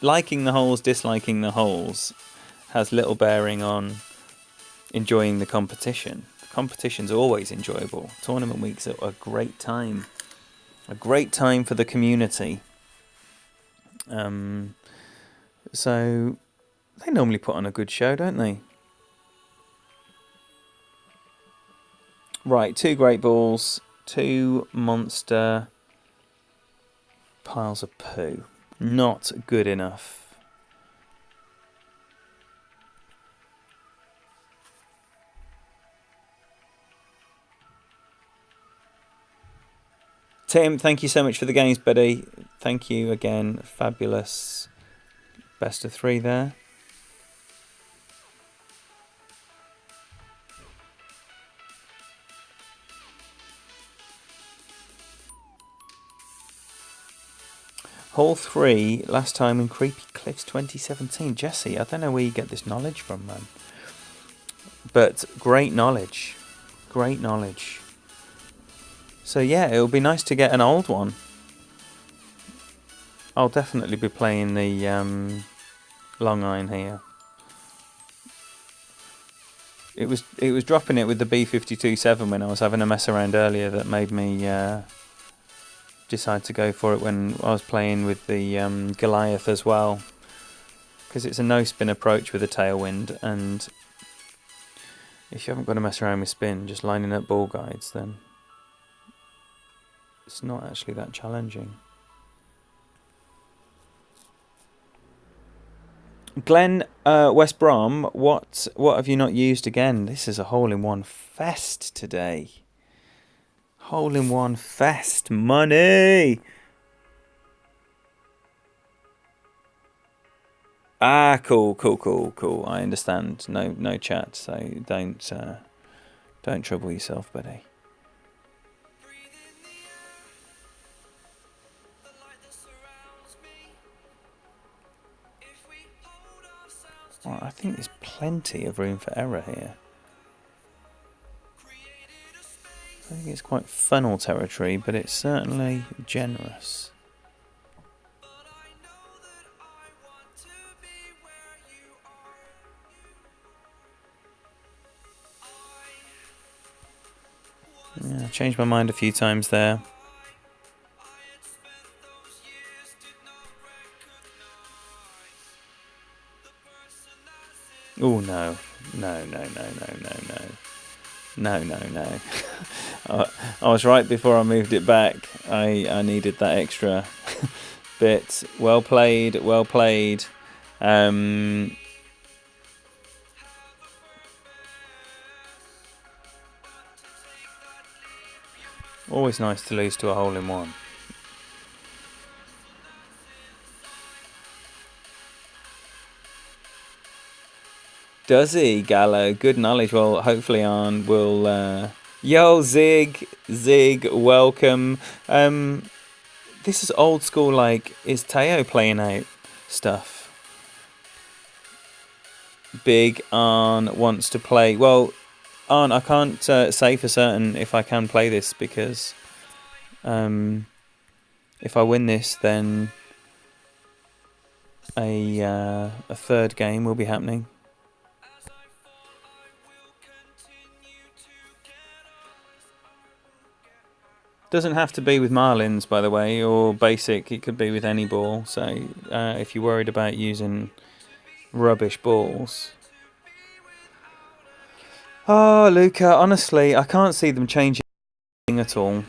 liking the holes, disliking the holes has little bearing on enjoying the competition. The competition's always enjoyable. Tournament weeks are a great time. A great time for the community. So they normally put on a good show, don't they? Right, 2 great balls, 2 monster piles of poo. Not good enough. Tim, thank you so much for the games, buddy. Thank you again. Fabulous. Best of 3 there. Hole 3, last time in Creepy Cliffs 2017. Jesse, I don't know where you get this knowledge from, man. But great knowledge. Great knowledge. So yeah, it'll be nice to get an old one. I'll definitely be playing the long iron here. It was dropping it with the B52-7 when I was having a mess around earlier that made me decide to go for it when I was playing with the Goliath as well, because it's a no spin approach with a tailwind, and If you haven't got to mess around with spin, just lining up ball guides, then it's not actually that challenging. Glenn, West Brom, what have you not used again? This is a hole-in-one fest today. Hole-in-one fest. Money! Ah, cool. I understand. No chat, so don't trouble yourself, buddy. Well, I think there's plenty of room for error here. I think it's quite funnel territory, but it's certainly generous. Yeah, I changed my mind a few times there. Oh, no. No. I was right before I moved it back. I needed that extra bit. Well played. Always nice to lose to a hole-in-one. Does he, Gallo? Good knowledge. Well, hopefully Arn will... Yo, Zig, welcome. This is old school, like, is Teo playing out stuff? Big Arn wants to play... Well, Arn, I can't say for certain if I can play this, because if I win this, then a third game will be happening. Doesn't have to be with Marlins, by the way, or basic. It could be with any ball. So if you're worried about using rubbish balls. Oh, Luca, honestly, I can't see them changing at all.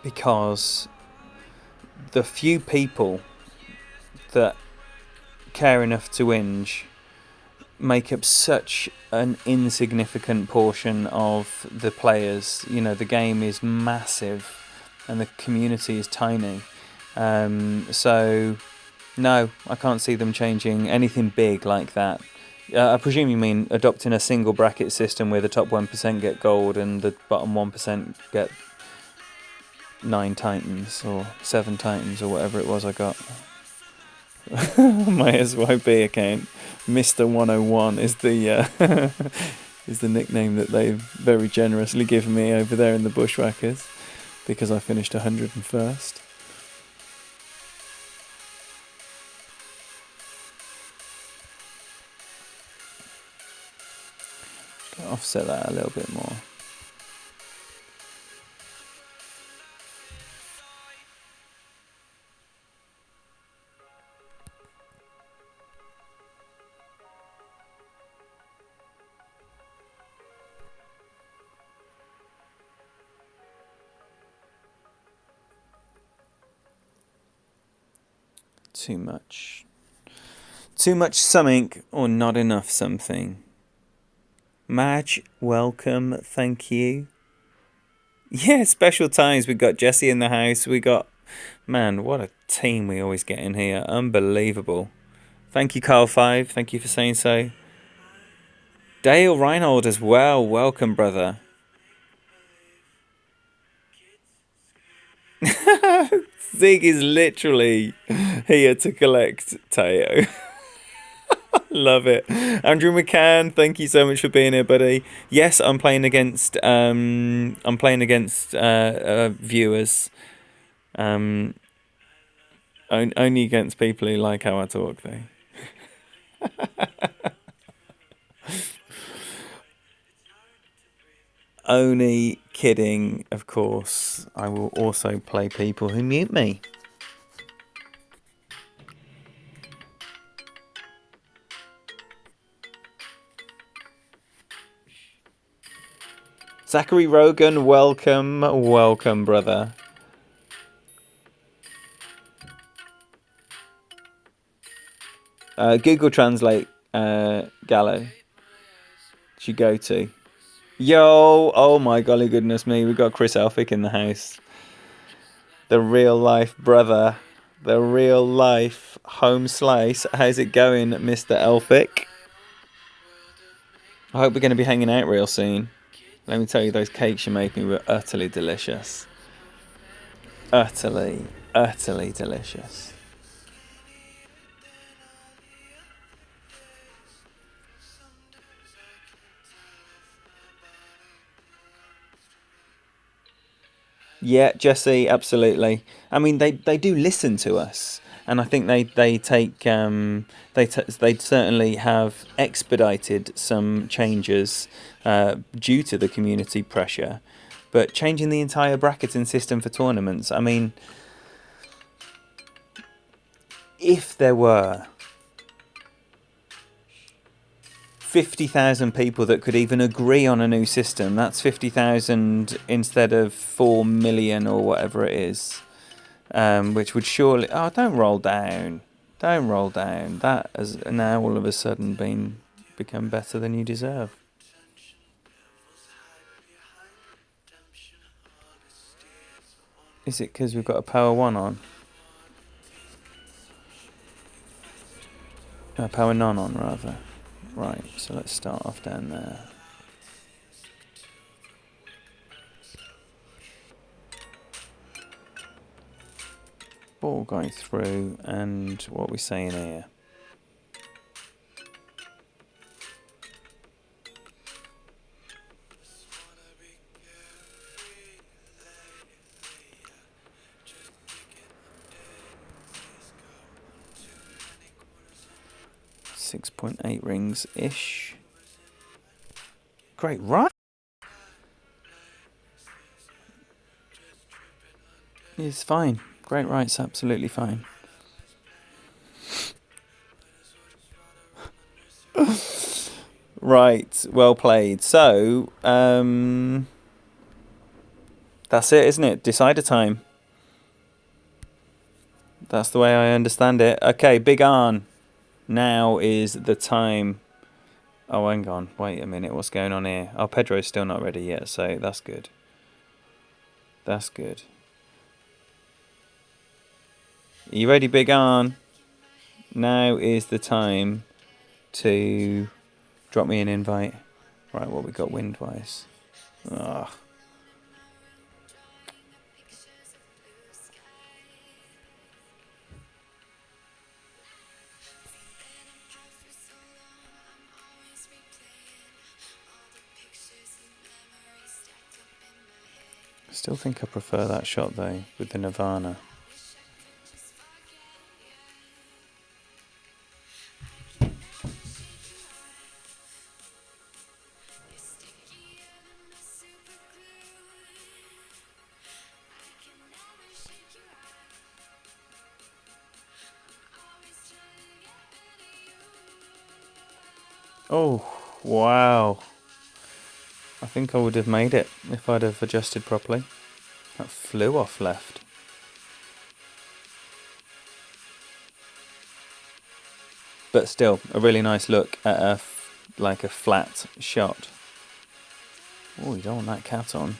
Because the few people that care enough to whinge make up such an insignificant portion of the players. You know, the game is massive and the community is tiny. So, no, I can't see them changing anything big like that. I presume you mean adopting a single bracket system where the top 1% get gold and the bottom 1% get 9 titans or 7 titans or whatever it was I got. My SYB account, Mr. 101 is the is the nickname that they've very generously given me over there in the Bushwhackers, because I finished 101st. Offset that a little bit more. Too much something or not enough something. Madge, welcome, thank you. Yeah, special times. We got Jesse in the house. We got... Man, what a team we always get in here. Unbelievable. Thank you, Carl5. Thank you for saying so. Dale Reinhold as well. Welcome, brother. Zig is literally here to collect Teo. Love it. Andrew McCann, thank you so much for being here, buddy. Yes, I'm playing against viewers. Only against people who like how I talk, though. Only kidding, of course. I will also play people who mute me. Zachary Rogan, welcome, brother. Google Translate, Gallo. Should go to. Yo, oh my golly goodness me, we've got Chris Elphick in the house. The real life brother. The real life home slice. How's it going, Mr. Elphick? I hope we're going to be hanging out real soon. Let me tell you, those cakes you made me were utterly delicious. Utterly delicious. Yeah, Jesse, absolutely. I mean, they do listen to us, and I think they take they certainly have expedited some changes due to the community pressure, but changing the entire bracketing system for tournaments. I mean, if there were 50,000 people that could even agree on a new system, that's 50,000 instead of 4 million or whatever it is, which would surely... Oh, don't roll down. Don't roll down. That has now all of a sudden become better than you deserve. Is it because we've got a power 1 on? Power none on, rather. Right, so let's start off down there. Ball going through, and what are we saying here? .8 rings-ish. Great, right? It's fine. Great right's absolutely fine. Right, well played. So, that's it, isn't it? Decider time. That's the way I understand it. Okay, Big Arn. Now is the time. Oh, hang on. Wait a minute. What's going on here? Oh, Pedro's still not ready yet, so that's good. That's good. Are you ready, Big Arn? Now is the time to drop me an invite. Right, what we got wind-wise? Ugh. Still think I prefer that shot though, with the Nirvana. Oh, wow. I think I would have made it if I'd have adjusted properly. That flew off left. But still, a really nice look at a flat shot. Oh, you don't want that cat on.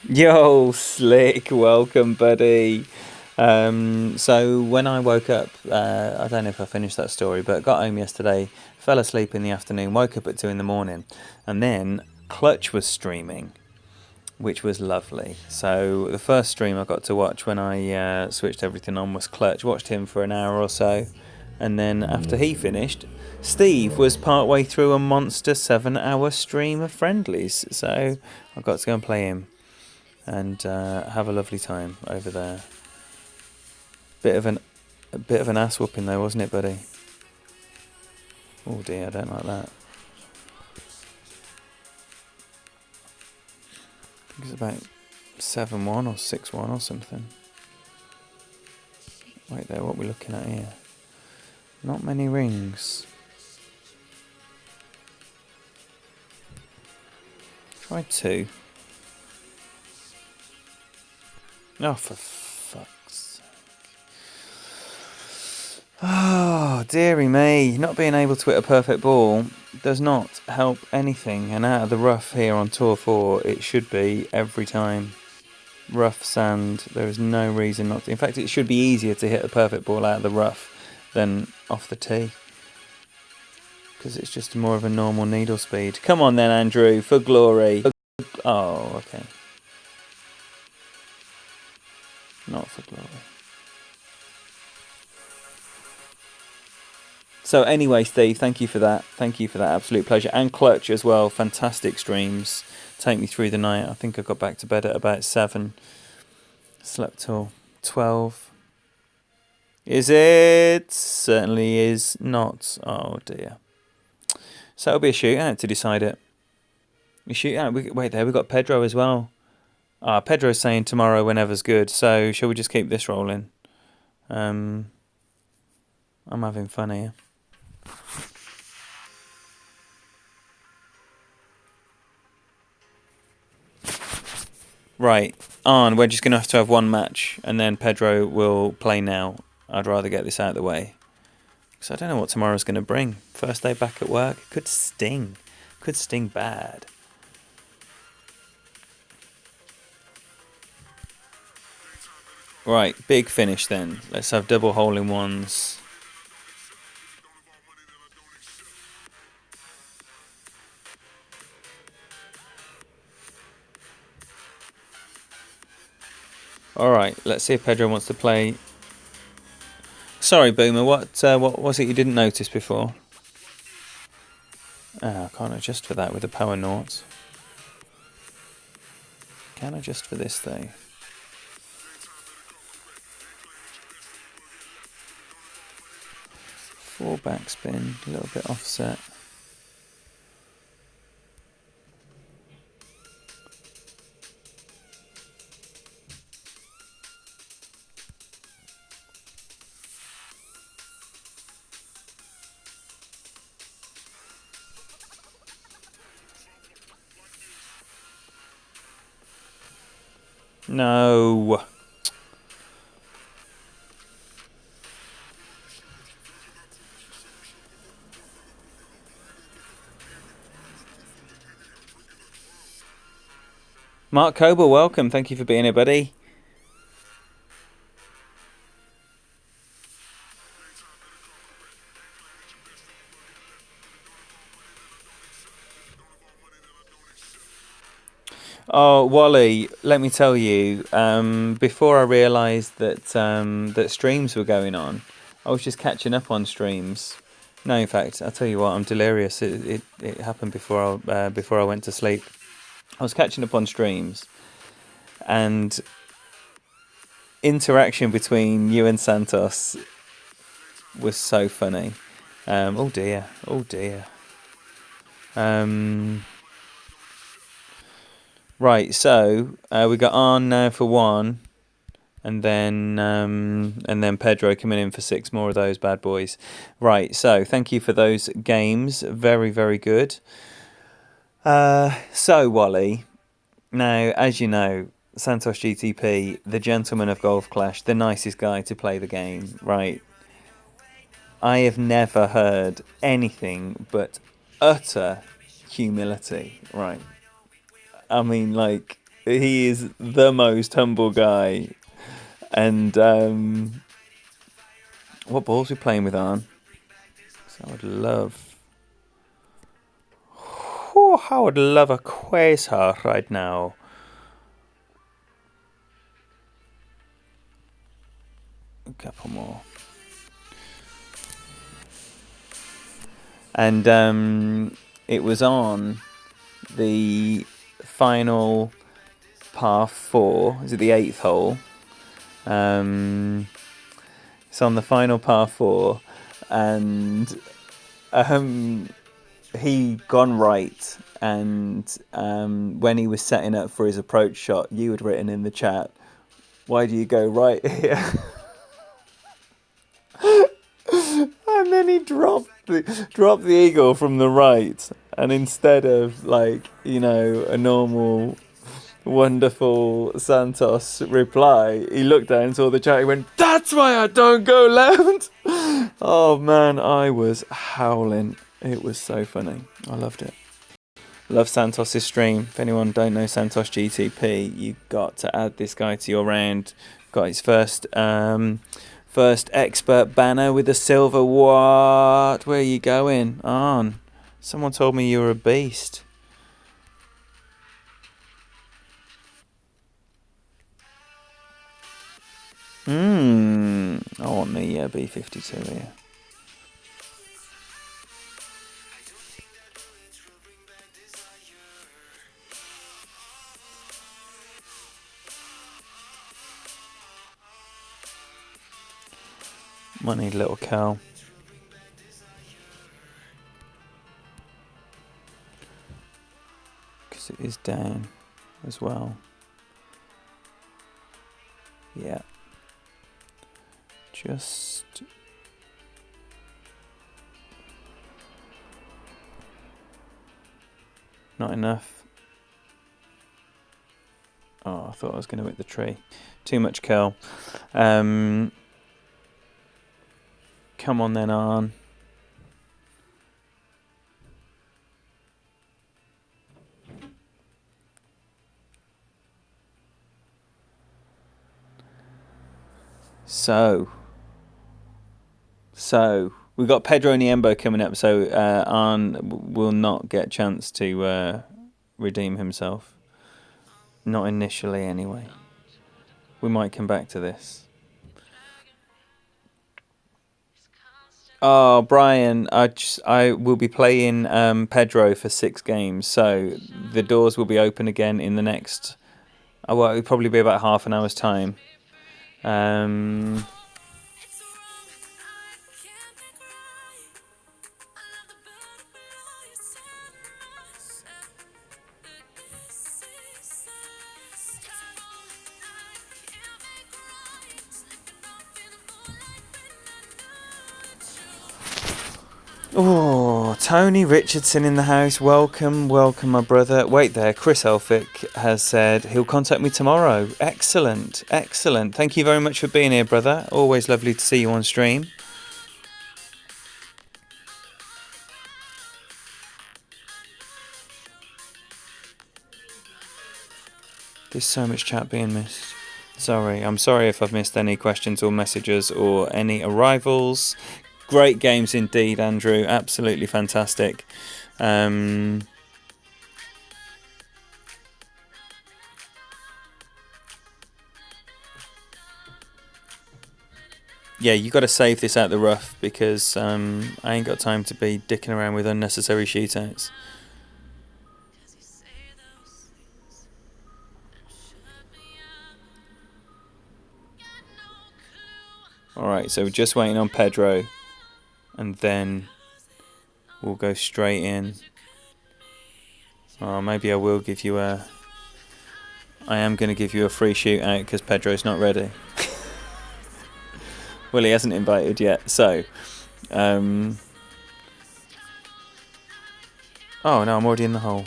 Yo, Slick, welcome, buddy. So when I woke up, I don't know if I finished that story, but got home yesterday, fell asleep in the afternoon, woke up at 2 a.m, and then Clutch was streaming, which was lovely. So the first stream I got to watch when I switched everything on was Clutch. Watched him for an hour or so, and then after he finished, Steve was partway through a monster 7-hour stream of Friendlies. So I got to go and play him and have a lovely time over there. Bit of an ass whooping though, wasn't it, buddy? Oh dear, I don't like that. I think it's about 7-1 or 6-1 or something. Wait there, what are we looking at here? Not many rings. Try 2. Oh, for fuck's sake. Oh, dearie me. Not being able to hit a perfect ball does not help anything. And out of the rough here on Tour 4, it should be every time. Rough sand, there is no reason not to. In fact, it should be easier to hit a perfect ball out of the rough than off the tee, because it's just more of a normal needle speed. Come on then, Andrew, for glory. Oh, okay. Not for glory. So anyway, Steve, thank you for that. Thank you for that. Absolute pleasure. And Clutch as well. Fantastic streams. Take me through the night. I think I got back to bed at about 7. Slept till 12. Is it? Certainly is not. Oh dear. So it'll be a shootout to decide it. A shootout. Wait there, we've got Pedro as well. Pedro's saying tomorrow whenever's good. So shall we just keep this rolling? I'm having fun here. Right, we're just going to have one match, and then Pedro will play now. I'd rather get this out of the way. Because I don't know what tomorrow's going to bring. First day back at work. Could sting. Could sting bad. Right, big finish then. Let's have double hole-in-ones. Alright, let's see if Pedro wants to play. Sorry, Boomer, what was it you didn't notice before? I can't adjust for that with the power noughts. Can adjust for this though. Full backspin, a little bit offset. No. Mark Coble, welcome. Thank you for being here, buddy. Oh, Wally, let me tell you, before I realised that streams were going on, I was just catching up on streams. No, in fact, I'll tell you what, I'm delirious. It happened before I went to sleep. I was catching up on streams, and interaction between you and Santos was so funny. Oh dear. Right, so we got on now for 1, and then Pedro coming in for 6 more of those bad boys. Right, so thank you for those games. Very, very good. So Wally, now as you know, Santos GTP, the gentleman of Golf Clash, the nicest guy to play the game. Right, I have never heard anything but utter humility. Right. I mean, like, he is the most humble guy. And what balls we playing with, Arn? I would love... Oh, I would love a Quasar right now. A couple more. And it was on the final par 4. Is it the 8th hole? It's on the final par 4, and he gone right, and when he was setting up for his approach shot, you had written in the chat, "Why do you go right here?" And then he dropped the eagle from the right, and instead of a normal wonderful Santos reply, he looked down and saw the chat. He went, "That's why I don't go left." Oh man, I was howling. It was so funny. I loved it. Love Santos' stream. If anyone don't know Santos GTP, you got to add this guy to your round. Got his first expert banner with a silver. What? Where are you going? On. Someone told me you were a beast. I want the B52 here. Might need a little cow. Because it is down as well. Yeah. Just... not enough. Oh, I thought I was going to hit the tree. Too much curl. Come on then, on. So we've got Pedro Niembo coming up, so Arn will not get a chance to redeem himself. Not initially, anyway. We might come back to this. Oh, Brian, I will be playing Pedro for 6 games, so the doors will be open again in the next... well, it'll probably be about half an hour's time. Oh, Tony Richardson in the house. Welcome, my brother. Wait there, Chris Elphick has said he'll contact me tomorrow. Excellent. Thank you very much for being here, brother. Always lovely to see you on stream. There's so much chat being missed. I'm sorry if I've missed any questions or messages or any arrivals. Great games indeed, Andrew. Absolutely fantastic. Yeah, you got to save this out the rough because I ain't got time to be dicking around with unnecessary shootouts. Alright, so we're just waiting on Pedro. And then we'll go straight in. Oh, maybe I will give you a... I am going to give you a free shootout because Pedro's not ready. Well, he hasn't invited yet, so... Oh, no, I'm already in the hole.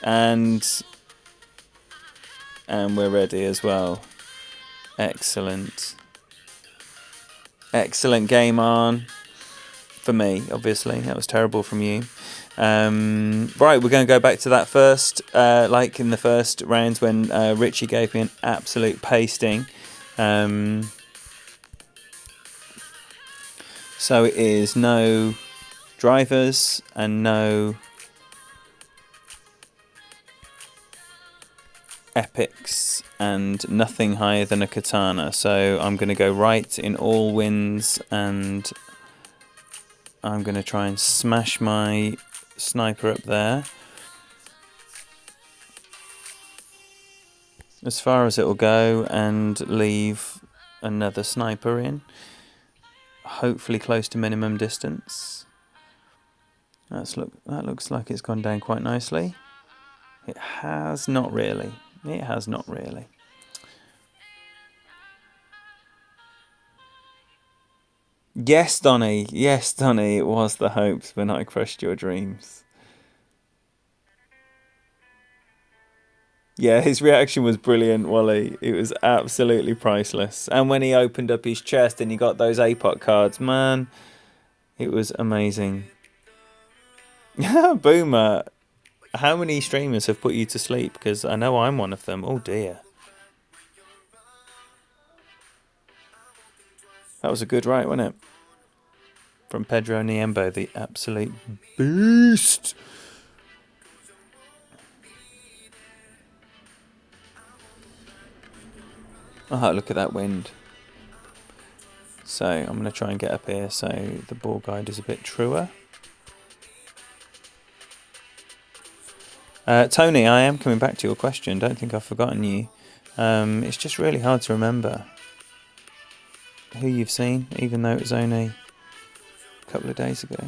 And we're ready as well. Excellent. Excellent game on. For me, obviously. That was terrible from you. Right, we're going to go back to that first, like in the first rounds when Richie gave me an absolute pasting. So it is no drivers and no epics and nothing higher than a katana. So I'm going to go right in all wins and I'm going to try and smash my sniper up there. As far as it'll go and leave another sniper in. Hopefully close to minimum distance. That looks like it's gone down quite nicely. It has not really. It has not really. Yes, Donny. Yes, Donny. It was the hopes when I crushed your dreams. Yeah, his reaction was brilliant, Wally. It was absolutely priceless. And when he opened up his chest and he got those APOC cards, man, it was amazing. Boomer, how many streamers have put you to sleep? Because I know I'm one of them. Oh dear. That was a good right, wasn't it? From Pedro Niembo, the absolute beast. Oh, look at that wind. So I'm going to try and get up here so the ball guide is a bit truer. Tony, I am coming back to your question. Don't think I've forgotten you. It's just really hard to remember who you've seen, even though it was only a couple of days ago.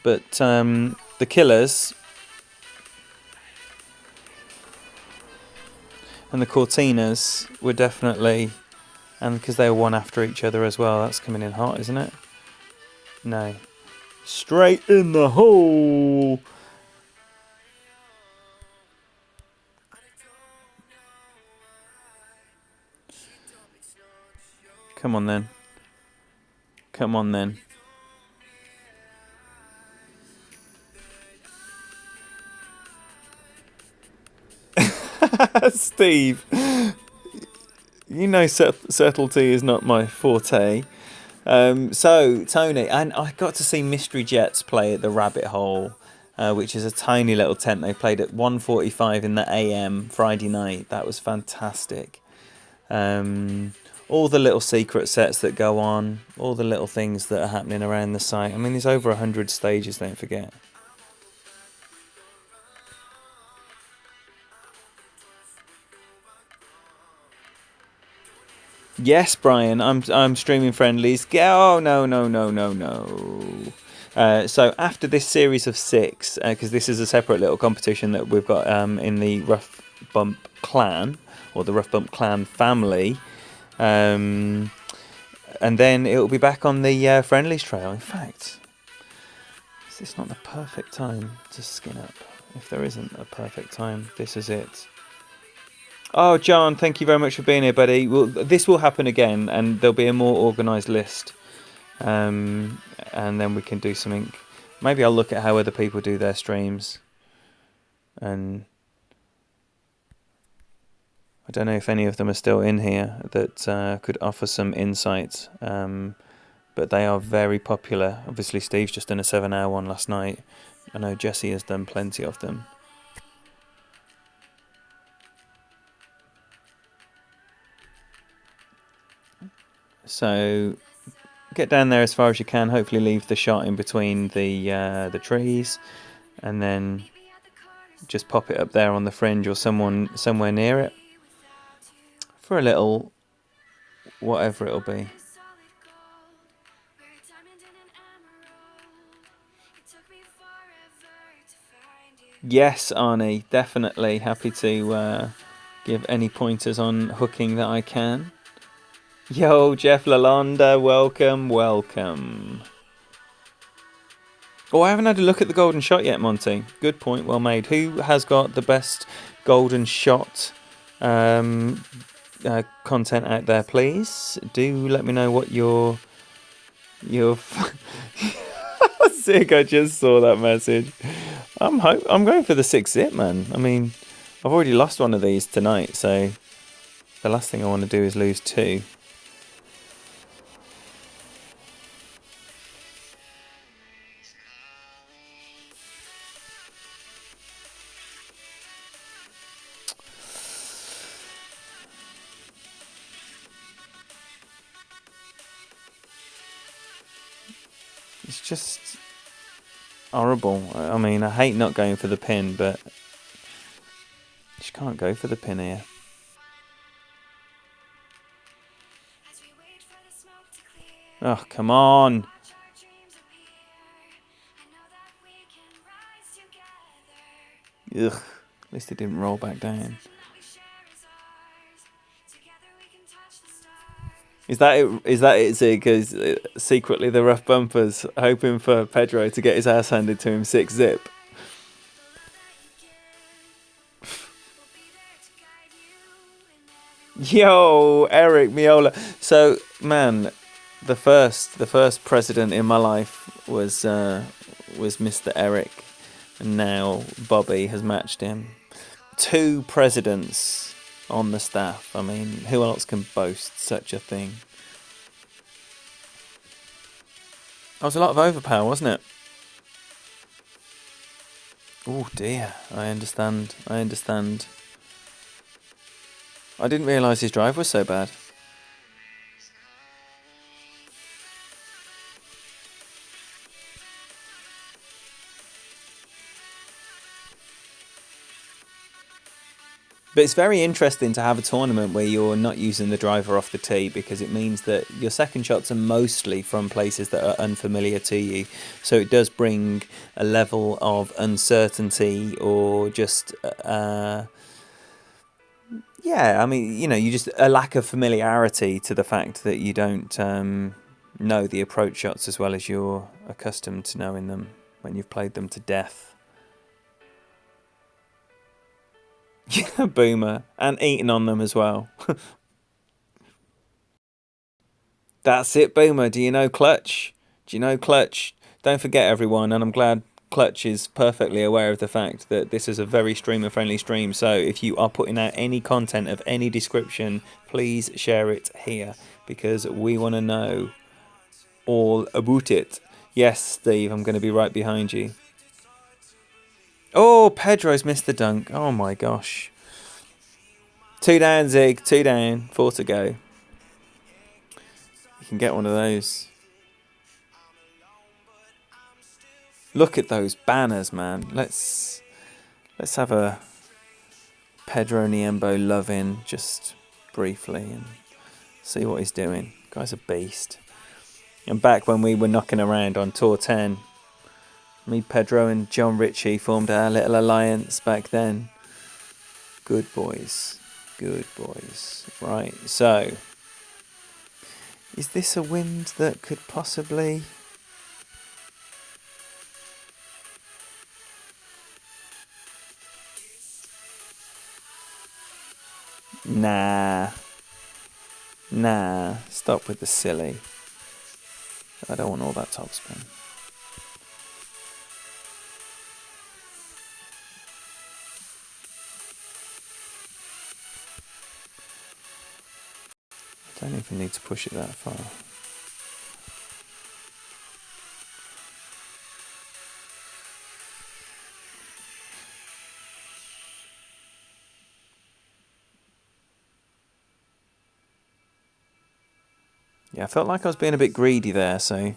But the Killers and the Cortinas were definitely, and because they were one after each other as well, that's coming in hot, isn't it? No. Straight in the hole! Come on then. Come on then. Steve, you know subtlety is not my forte. So, Tony, and I got to see Mystery Jets play at the Rabbit Hole, which is a tiny little tent. They played at 1:45 in the AM Friday night. That was fantastic. All the little secret sets that go on, all the little things that are happening around the site. I mean, there's over 100 stages, don't forget. Yes, Brian, I'm streaming Friendlies. Oh no. So after this series of 6, because this is a separate little competition that we've got in the Rough Bump Clan, or the Rough Bump Clan family, and then it'll be back on the Friendlies trail. In fact, is this not the perfect time to skin up? If there isn't a perfect time, this is it. Oh, John, thank you very much for being here, buddy. Well, this will happen again, and there'll be a more organised list. And then we can do something. Maybe I'll look at how other people do their streams. And I don't know if any of them are still in here that could offer some insights. But they are very popular. Obviously, Steve's just done a 7-hour one last night. I know Jesse has done plenty of them. So get down there as far as you can. Hopefully leave the shot in between the trees, and then just pop it up there on the fringe or somewhere near it for a little whatever it'll be. Yes, Arnie, definitely happy to give any pointers on hooking that I can. Yo, Jeff Lalonde, welcome. Oh, I haven't had a look at the golden shot yet, Monty. Good point, well made. Who has got the best golden shot content out there, please? Do let me know what your Sick, I just saw that message. I'm going for the 6-zip, man. I mean, I've already lost one of these tonight, so the last thing I want to do is lose 2. It's just horrible. I mean, I hate not going for the pin, but you just can't go for the pin here. Oh, come on. Ugh, at least it didn't roll back down. Is that it, Zig? Is secretly the rough bumpers hoping for Pedro to get his ass handed to him 6-zip? Yo, Eric Miola. So, man, the first president in my life was Mr. Eric, and now Bobby has matched him. 2 presidents on the staff. I mean, who else can boast such a thing? That was a lot of overpower, wasn't it? Oh dear, I understand. I didn't realise his drive was so bad. But it's very interesting to have a tournament where you're not using the driver off the tee, because it means that your second shots are mostly from places that are unfamiliar to you. So it does bring a level of uncertainty, or just, yeah, I mean, you just a lack of familiarity to the fact that you don't know the approach shots as well as you're accustomed to knowing them when you've played them to death. Yeah, boomer, and eating on them as well. That's it, boomer. Do you know Clutch? Do you know Clutch? Don't forget, everyone, and I'm glad Clutch is perfectly aware of the fact that this is a very streamer-friendly stream. So if you are putting out any content of any description, please share it here, because we want to know all about it. Yes, Steve, I'm going to be right behind you. Oh, Pedro's missed the dunk. Oh my gosh. 2 down, Zig. 2 down. 4 to go. You can get one of those. Look at those banners, man. Let's have a Pedro Niembo love-in just briefly and see what he's doing. Guy's a beast. And back when we were knocking around on Tour 10, me, Pedro and John Ritchie formed our little alliance back then. Good boys. Good boys. Right, so is this a wind that could possibly... Nah, stop with the silly. I don't want all that topspin. I don't even need to push it that far. Yeah, I felt like I was being a bit greedy there, so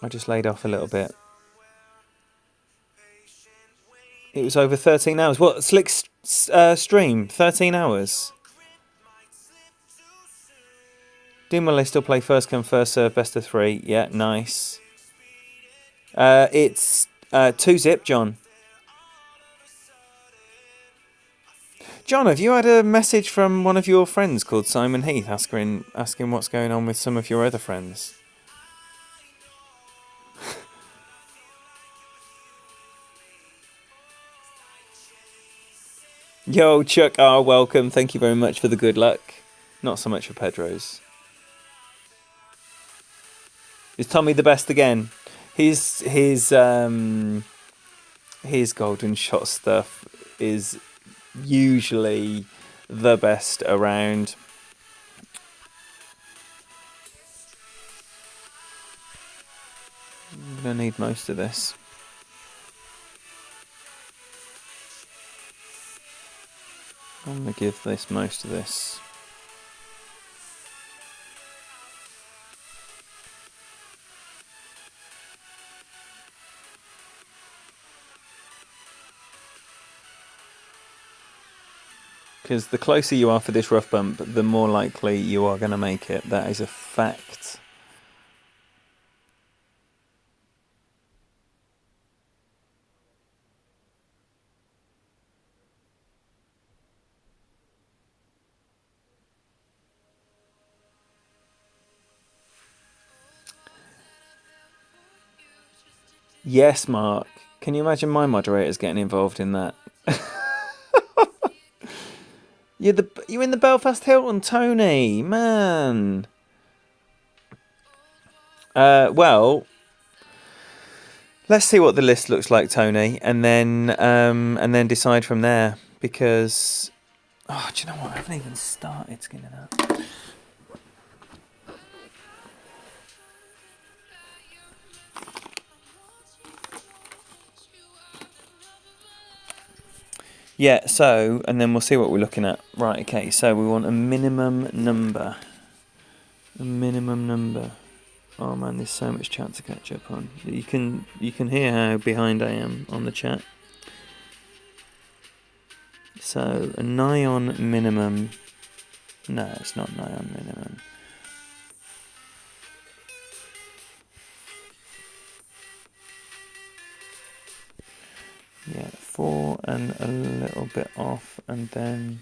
I just laid off a little bit. It was over 13 hours. What? Slick stream? 13 hours? Doom will they still play first come, first serve, best of 3? Yeah, nice. It's 2-zip, John. John, have you had a message from one of your friends called Simon Heath asking what's going on with some of your other friends? Yo, Chuck R, welcome. Thank you very much for the good luck. Not so much for Pedro's. Is Tommy the best again? His golden shot stuff is usually the best around. I'm going to need most of this. I'm going to give this most of this. Because the closer you are for this rough bump, the more likely you are going to make it. That is a fact. Yes, Mark. Can you imagine my moderators getting involved in that? You're in the Belfast Hilton, Tony, man. Well, let's see what the list looks like, Tony, and then decide from there. Because, oh, do you know what? I haven't even started skinning up. Yeah, so, and then we'll see what we're looking at. Right, okay, so we want a minimum number. A minimum number. Oh man, there's so much chat to catch up on. You can hear how behind I am on the chat. So, a nigh on minimum. No, it's not nigh on minimum. Yeah, 4 and a little bit off, and then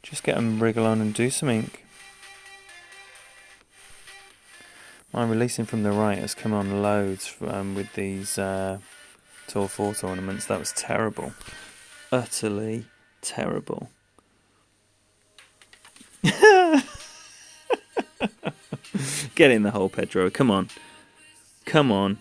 just get them wriggle on and do something. My releasing from the right has come on loads with these Tour 4 tournaments. That was terrible. Utterly terrible. Get in the hole, Pedro. Come on. Come on.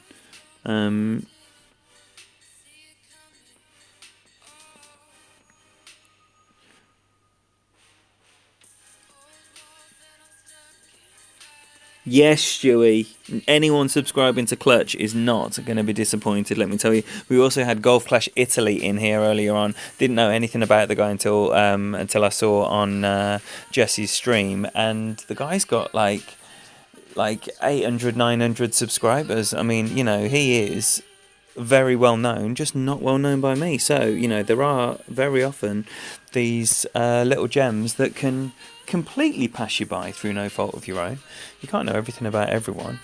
Yes, Stewie. Anyone subscribing to Clutch is not going to be disappointed, let me tell you. We also had Golf Clash Italy in here earlier on. Didn't know anything about the guy until I saw on Jesse's stream. And the guy's got like 800, 900 subscribers. I mean, you know, he is very well known, just not well known by me. So, you know, there are very often these little gems that can completely pass you by through no fault of your own. You can't know everything about everyone.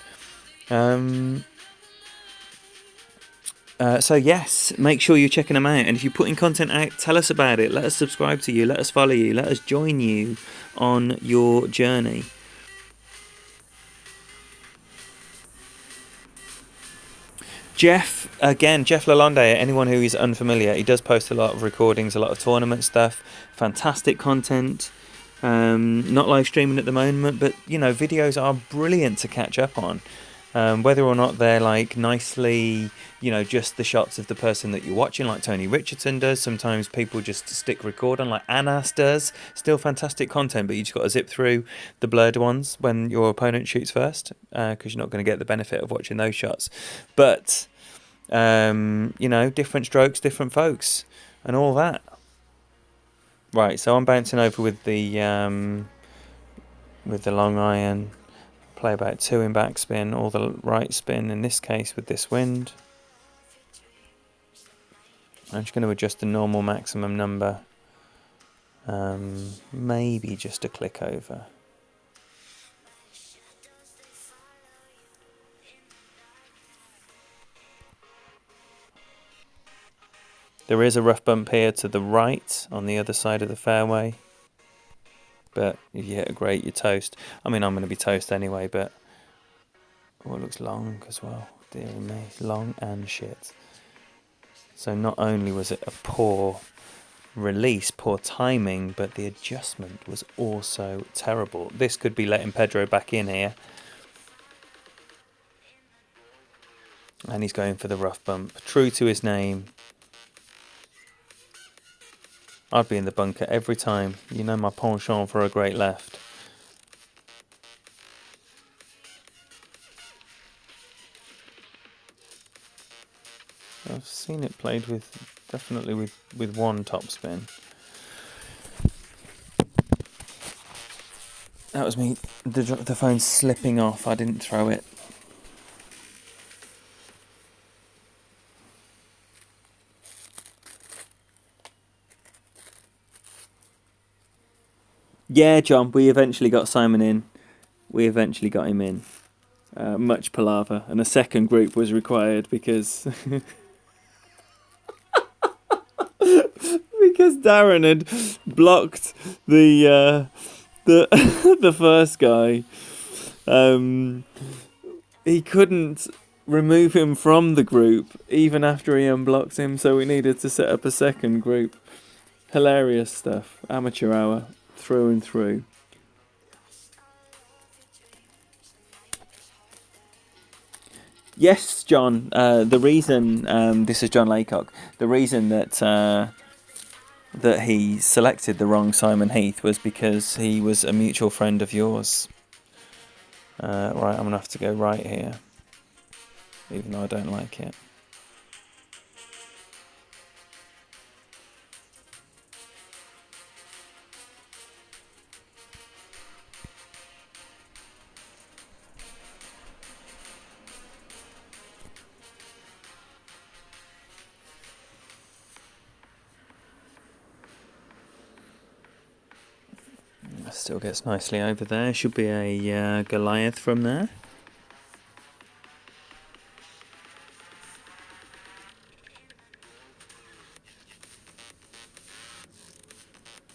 So yes, make sure you're checking them out, and if you're putting content out, tell us about it. Let us subscribe to you, let us follow you, let us join you on your journey. Jeff Lalonde, anyone who is unfamiliar, he does post a lot of recordings, a lot of tournament stuff, fantastic content. Not live streaming at the moment, but you know, videos are brilliant to catch up on. Whether or not they're like nicely, you know, just the shots of the person that you're watching, like Tony Richardson does. Sometimes people just stick record on, like Anas does. Still fantastic content, but you just got to zip through the blurred ones when your opponent shoots first, because you're not going to get the benefit of watching those shots. But you know, different strokes, different folks, and all that. Right, so I'm bouncing over with the long iron. Play about 2 in backspin, or the right spin in this case with this wind. I'm just going to adjust the normal maximum number. Maybe just a click over. There is a rough bump here to the right on the other side of the fairway. But if you hit a great, you're toast. I mean, I'm going to be toast anyway, but... Oh, it looks long as well. Dear me, long and shit. So not only was it a poor release, poor timing, but the adjustment was also terrible. This could be letting Pedro back in here. And he's going for the rough bump. True to his name. I'd be in the bunker every time. You know my penchant for a great left. I've seen it played with, definitely with one topspin. That was me, the phone slipping off. I didn't throw it. Yeah, John, we eventually got Simon in. We eventually got him in. Much palaver, and a second group was required because because Darren had blocked the the the first guy, he couldn't remove him from the group even after he unblocked him, so we needed to set up a second group. Hilarious stuff. Amateur hour through and through. Yes, John. The reason this is John Laycock. The reason that he selected the wrong Simon Heath was because he was a mutual friend of yours. Right, I'm gonna have to go right here, even though I don't like it. Still gets nicely over there. Should be a Goliath from there.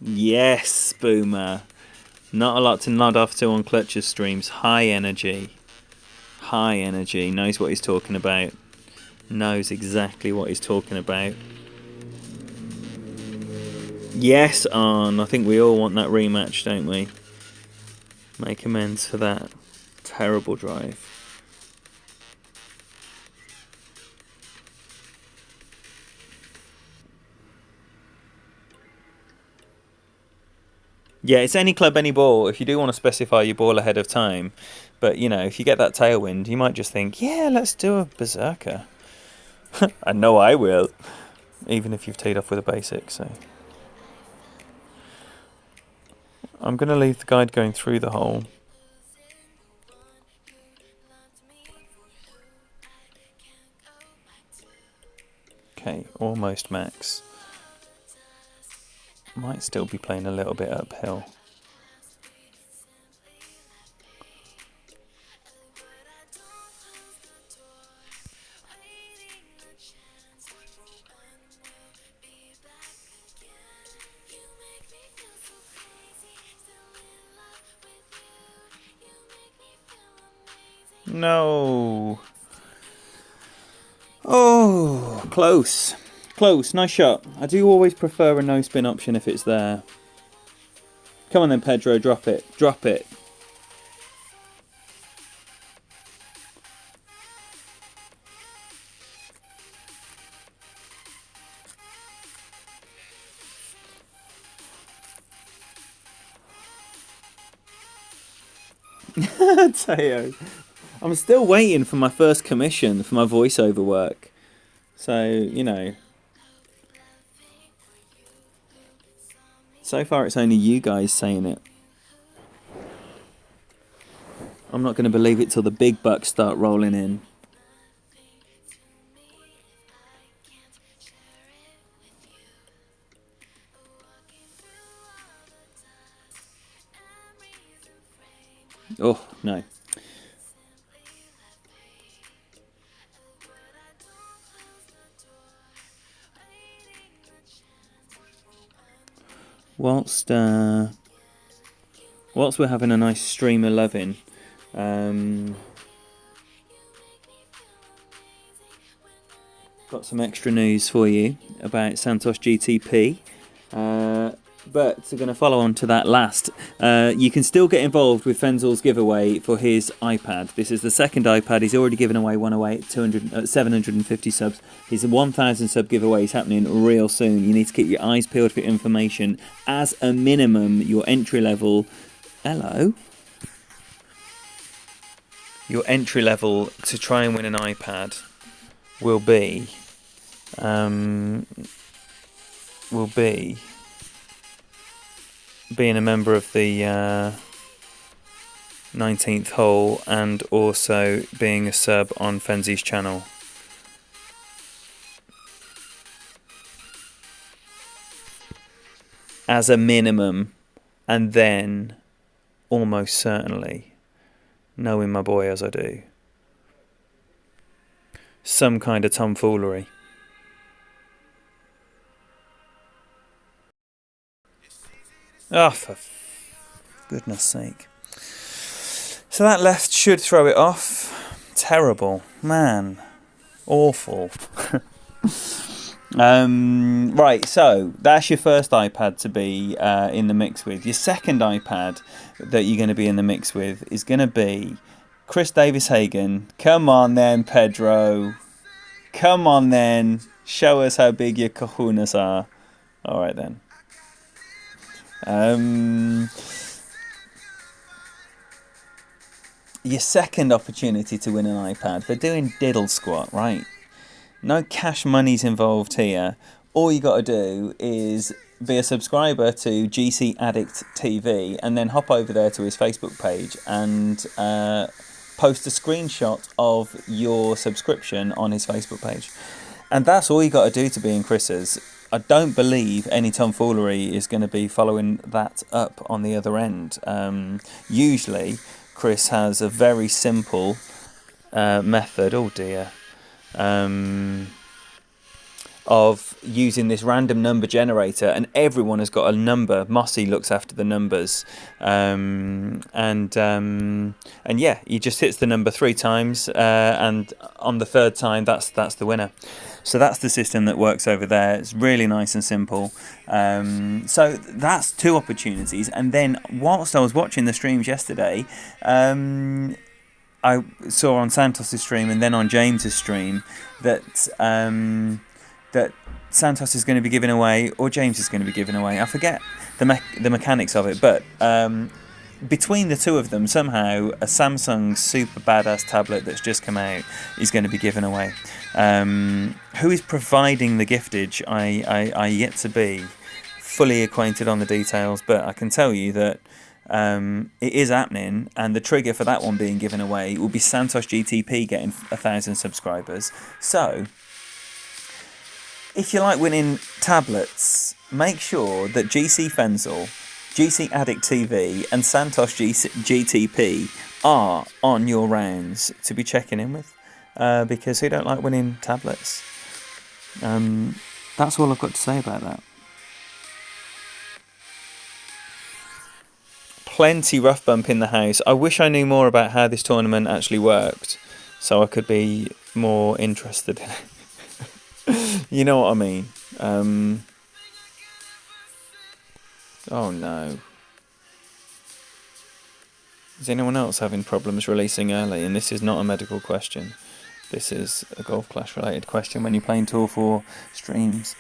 Yes, Boomer. Not a lot to nod off to on Clutch's streams. High energy. High energy. Knows what he's talking about. Knows exactly what he's talking about. Yes, Arn. I think we all want that rematch, don't we? Make amends for that terrible drive. Yeah, it's any club, any ball. If you do want to specify your ball ahead of time, but you know, if you get that tailwind, you might just think, yeah, let's do a berserker. I know I will, even if you've teed off with a basic. So I'm going to leave the guide going through the hole. Okay, almost max. Might still be playing a little bit uphill. No. Oh, close. Close. Nice shot. I do always prefer a no spin option if it's there. Come on then, Pedro. Drop it. Drop it. Teo. I'm still waiting for my first commission for my voiceover work. So, you know. So far it's only you guys saying it. I'm not going to believe it till the big bucks start rolling in. Oh, no. Whilst we're having a nice stream of loving, got some extra news for you about Santos GTP. But we're going to follow on to that last. You can still get involved with Fenzel's giveaway for his iPad. This is the second iPad. He's already given away one away at 750 subs. His 1,000 sub giveaway is happening real soon. You need to keep your eyes peeled for information. As a minimum, your entry level... Hello? Your entry level to try and win an iPad will be... being a member of the 19th hole and also being a sub on Fenzi's channel. As a minimum, and then almost certainly, knowing my boy as I do, some kind of tomfoolery. Oh, Goodness sake. So that left should throw it off. Terrible. Man. Awful. Right, so that's your first iPad to be in the mix with. Your second iPad that you're going to be in the mix with is going to be Chris Davis-Hagen. Come on then, Pedro. Come on then. Show us how big your cojones are. All right then. Your second opportunity to win an iPad. They're doing diddle squat, right? No cash money's involved here. All you got to do is be a subscriber to GC Addict TV and then hop over there to his Facebook page and post a screenshot of your subscription on his Facebook page. And that's all you got to do to be in Chris's. I don't believe any tomfoolery is going to be following that up on the other end. Usually, Chris has a very simple method. Oh dear. Of using this random number generator, and everyone has got a number. Mossy looks after the numbers, and yeah, he just hits the number 3 times, and on the 3rd time, that's the winner. So that's the system that works over there. It's really nice and simple. So that's 2 opportunities, and then whilst I was watching the streams yesterday, I saw on Santos' stream and then on James's stream that that Santos is going to be giving away, or James is going to be giving away. I forget the mechanics of it, but between the 2 of them, somehow a Samsung super badass tablet that's just come out is going to be given away. Who is providing the giftage? I yet to be fully acquainted on the details, but I can tell you that it is happening, and the trigger for that one being given away will be Santos GTP getting 1,000 subscribers. So if you like winning tablets, make sure that GC Fenzel, GC Addict TV and Santos GTP are on your rounds to be checking in with, because who don't like winning tablets? That's all I've got to say about that. Plenty rough bump in the house. I wish I knew more about how this tournament actually worked, so I could be more interested in it. You know what I mean? Oh no. Is anyone else having problems releasing early? And this is not a medical question. This is a Golf Clash related question when you're playing Tour 4 streams.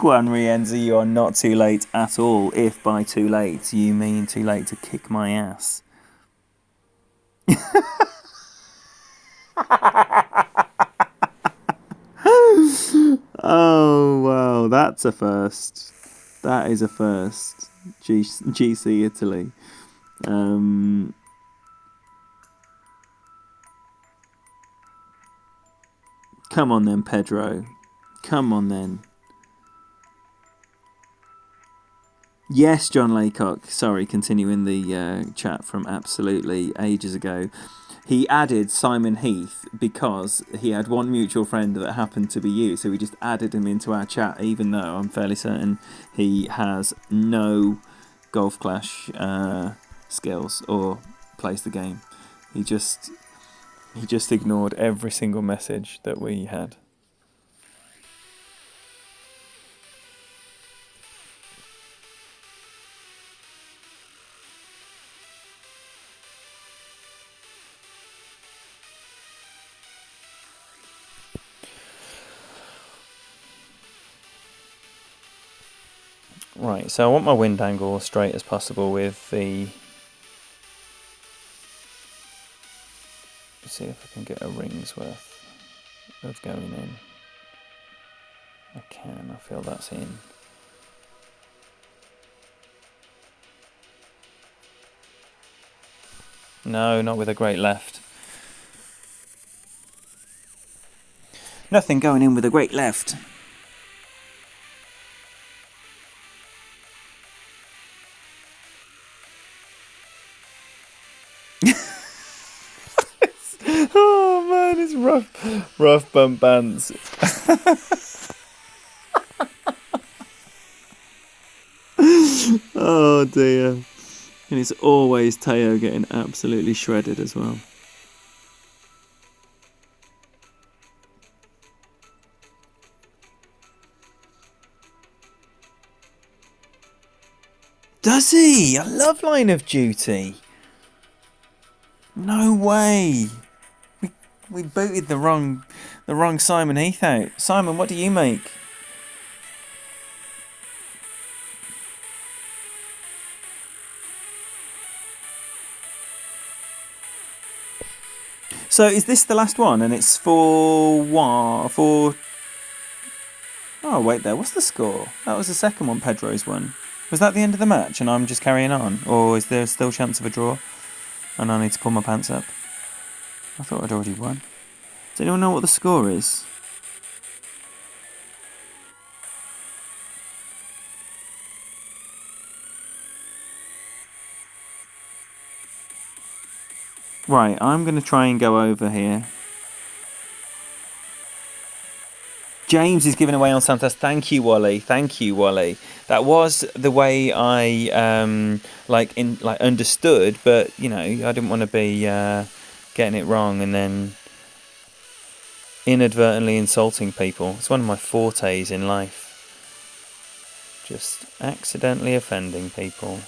Juan Rienzi, you are not too late at all. If by too late you mean too late to kick my ass. Oh wow, that's a first. That is a first. GC Italy. Come on then, Pedro. Come on then. Yes, John Laycock. Sorry, continuing the chat from absolutely ages ago. He added Simon Heath because he had one mutual friend that happened to be you, so we just added him into our chat, even though I'm fairly certain he has no Golf Clash skills or plays the game. He just ignored every single message that we had. Right, so I want my wind angle as straight as possible with the... Let's see if I can get a ring's worth of going in. I can, I feel that's in. No, not with a great left. Nothing going in with a great left. Oh man, it's rough bump bands. Oh dear. And it's always Teo getting absolutely shredded as well. Does he? I love Line of Duty. No way. We booted the wrong Simon Heath out. Simon, what do you make? So is this the last one? And it's for what? For... Oh, wait there. What's the score? That was the second one Pedro's won. Was that the end of the match and I'm just carrying on? Or is there still chance of a draw? And I need to pull my pants up? I thought I'd already won. Does anyone know what the score is? Right, I'm going to try and go over here. James is giving away on Santos. Thank you, Wally. Thank you, Wally. That was the way I understood, but you know, I didn't want to be getting it wrong and then inadvertently insulting people. It's one of my fortes in life. Just accidentally offending people.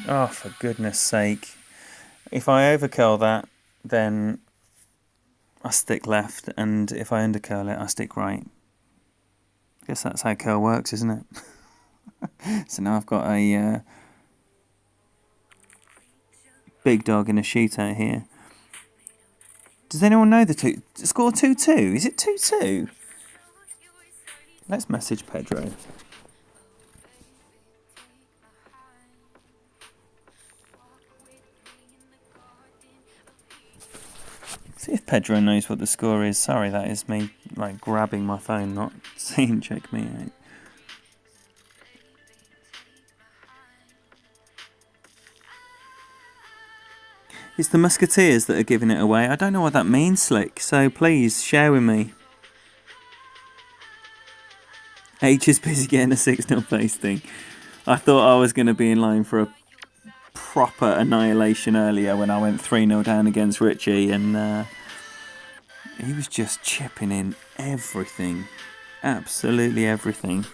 Oh, for goodness sake. If I overcurl that, then I stick left, and if I undercurl it, I stick right. I guess that's how curl works, isn't it? So now I've got a big dog in a shootout here. Does anyone know the score 2-2? Is it 2-2? Let's message Pedro. See if Pedro knows what the score is. Sorry, that is me grabbing my phone, not seeing check me out. It's the Musketeers that are giving it away. I don't know what that means, Slick, so please share with me. H is busy getting a 6-0 pasting. I thought I was going to be in line for a proper annihilation earlier when I went 3-0 down against Richie, and he was just chipping in everything. Absolutely everything.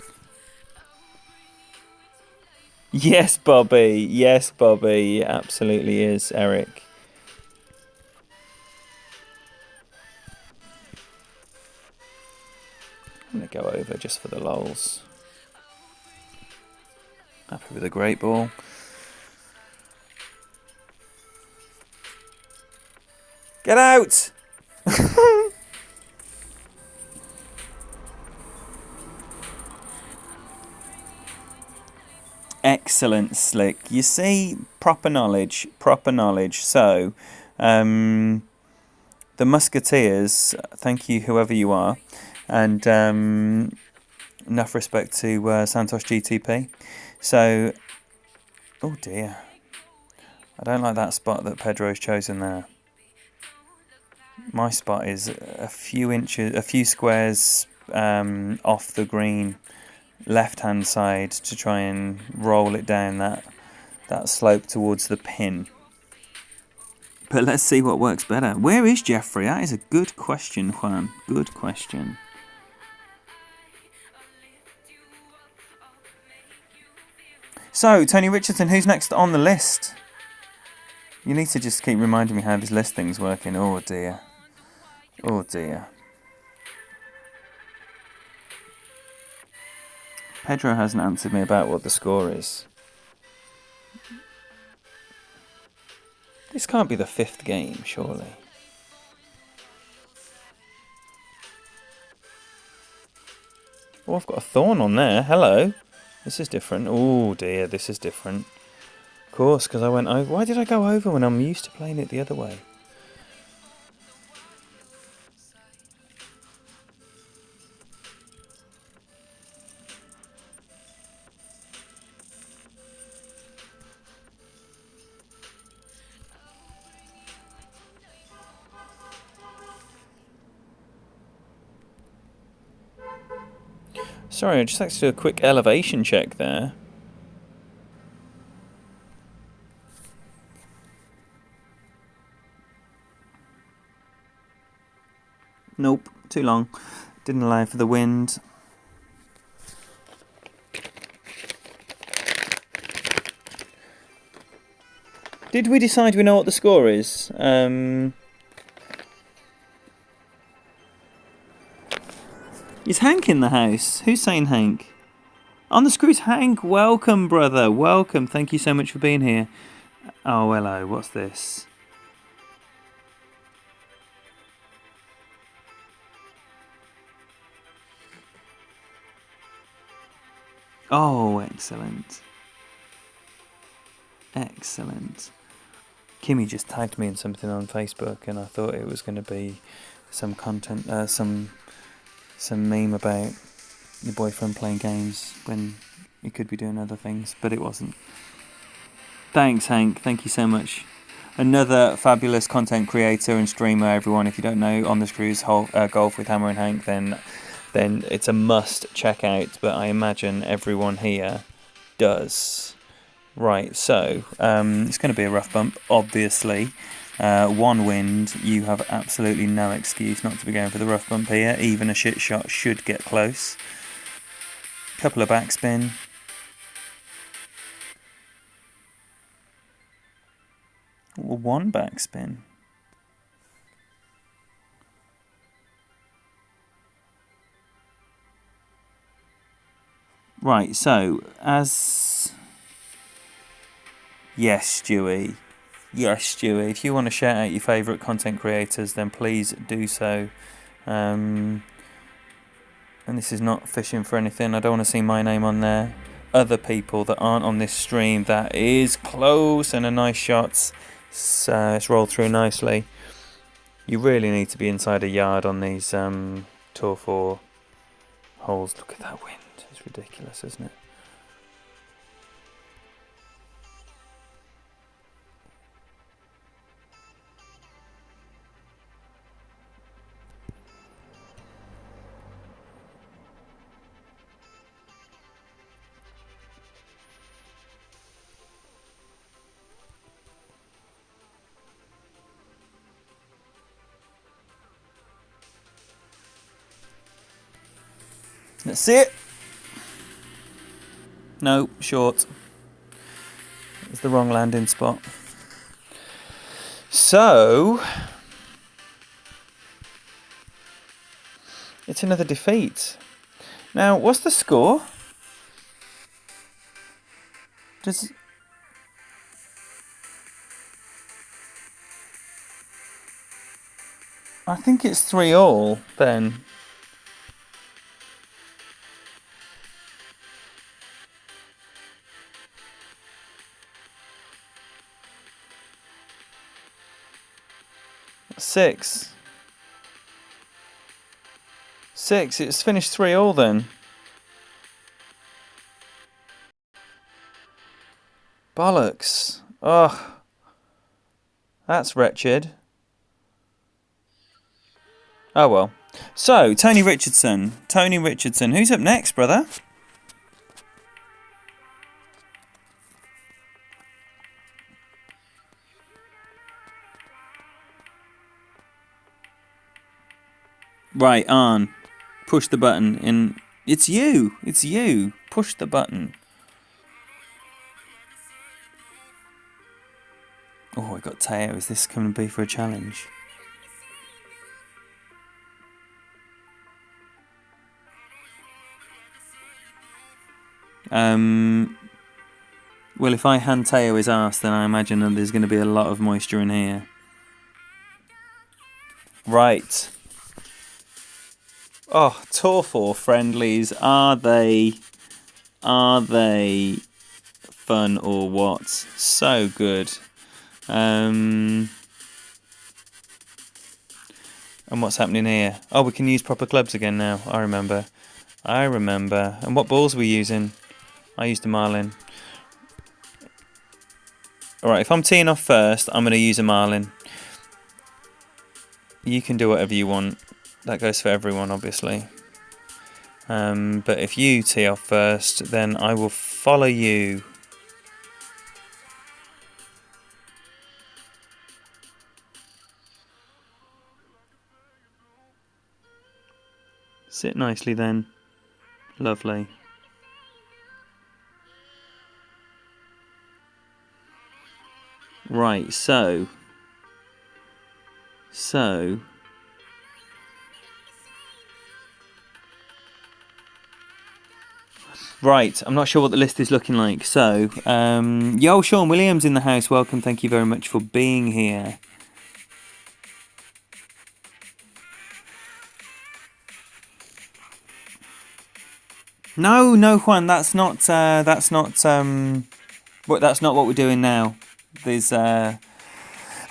Yes, Bobby. Yes, Bobby. Absolutely is, Eric. I'm going to go over just for the lols. Happy with a great ball. Get out! Excellent, Slick. You see, proper knowledge. So, the Musketeers, thank you whoever you are, and enough respect to Santos GTP. So, oh dear. I don't like that spot that Pedro's chosen there. My spot is a few squares off the green, left-hand side, to try and roll it down that slope towards the pin. But let's see what works better. Where is Jeffrey? That is a good question, Juan. Good question. So, Tony Richardson, who's next on the list? You need to just keep reminding me how this list thing's working. Oh dear. Oh dear. Pedro hasn't answered me about what the score is. This can't be the 5th game, surely. Oh, I've got a thorn on there. Hello. This is different. Oh dear, this is different. course, because I went over. Why did I go over when I'm used to playing it the other way? Sorry, I just like to do a quick elevation check there. Nope, too long. Didn't allow for the wind. Did we decide we know what the score is? Is Hank in the house? Who's saying Hank? On the screws, Hank. Welcome, brother. Welcome. Thank you so much for being here. Oh, hello. What's this? Oh, excellent. Excellent. Kimmy just tagged me in something on Facebook, and I thought it was going to be some content, some meme about your boyfriend playing games when you could be doing other things, but it wasn't. Thanks, Hank. Thank you so much. Another fabulous content creator and streamer, everyone. If you don't know On the Screws Golf with Hammer and Hank, then it's a must check out, but I imagine everyone here does. Right, so it's going to be a rough bump, obviously. One wind, you have absolutely no excuse not to be going for the rough bump here. Even a shit shot should get close. Couple of backspin. One backspin. Right, so as... Yes, Stewie. Yes, Stewie. If you want to shout out your favourite content creators, then please do so. And this is not fishing for anything. I don't want to see my name on there. Other people that aren't on this stream. That is close and a nice shot. So it's rolled through nicely. You really need to be inside a yard on these Tour 4 holes. Look at that wind. It's ridiculous, isn't it? Let's see it. No, short. It's the wrong landing spot. So, it's another defeat. Now, what's the score? I think it's 3-all then. Six. It's finished 3-all then. Bollocks. Oh, that's wretched. Oh well. So, Tony Richardson. Who's up next, brother? Right, on. Push the button. It's you. Push the button. Oh, I got Teo. Is this going to be for a challenge? Well, if I hand Teo his arse, then I imagine that there's going to be a lot of moisture in here. Right. Oh, Tour 4 friendlies. Are they fun or what? So good. And what's happening here? Oh, we can use proper clubs again now. I remember. And what balls are we using? I used a marlin. Alright, if I'm teeing off first, I'm going to use a marlin. You can do whatever you want. That goes for everyone, obviously. But if you tee off first, then I will follow you. Sit nicely then. Lovely. Right, so... Right, I'm not sure what the list is looking like. So, yo, Sean Williams in the house. Welcome, thank you very much for being here. No, Juan, that's not what we're doing now. There's, I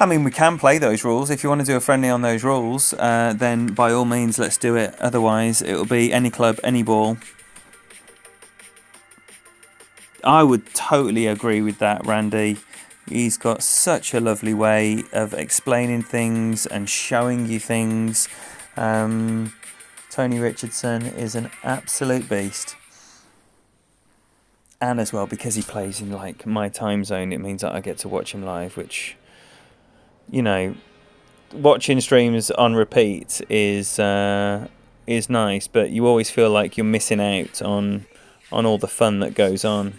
mean, we can play those rules. If you want to do a friendly on those rules, then by all means, let's do it. Otherwise, it'll be any club, any ball. I would totally agree with that, Randy. He's got such a lovely way of explaining things and showing you things. Tony Richardson is an absolute beast. And as well, because he plays in like my time zone, it means that I get to watch him live, which, you know, watching streams on repeat is nice, but you always feel like you're missing out on all the fun that goes on.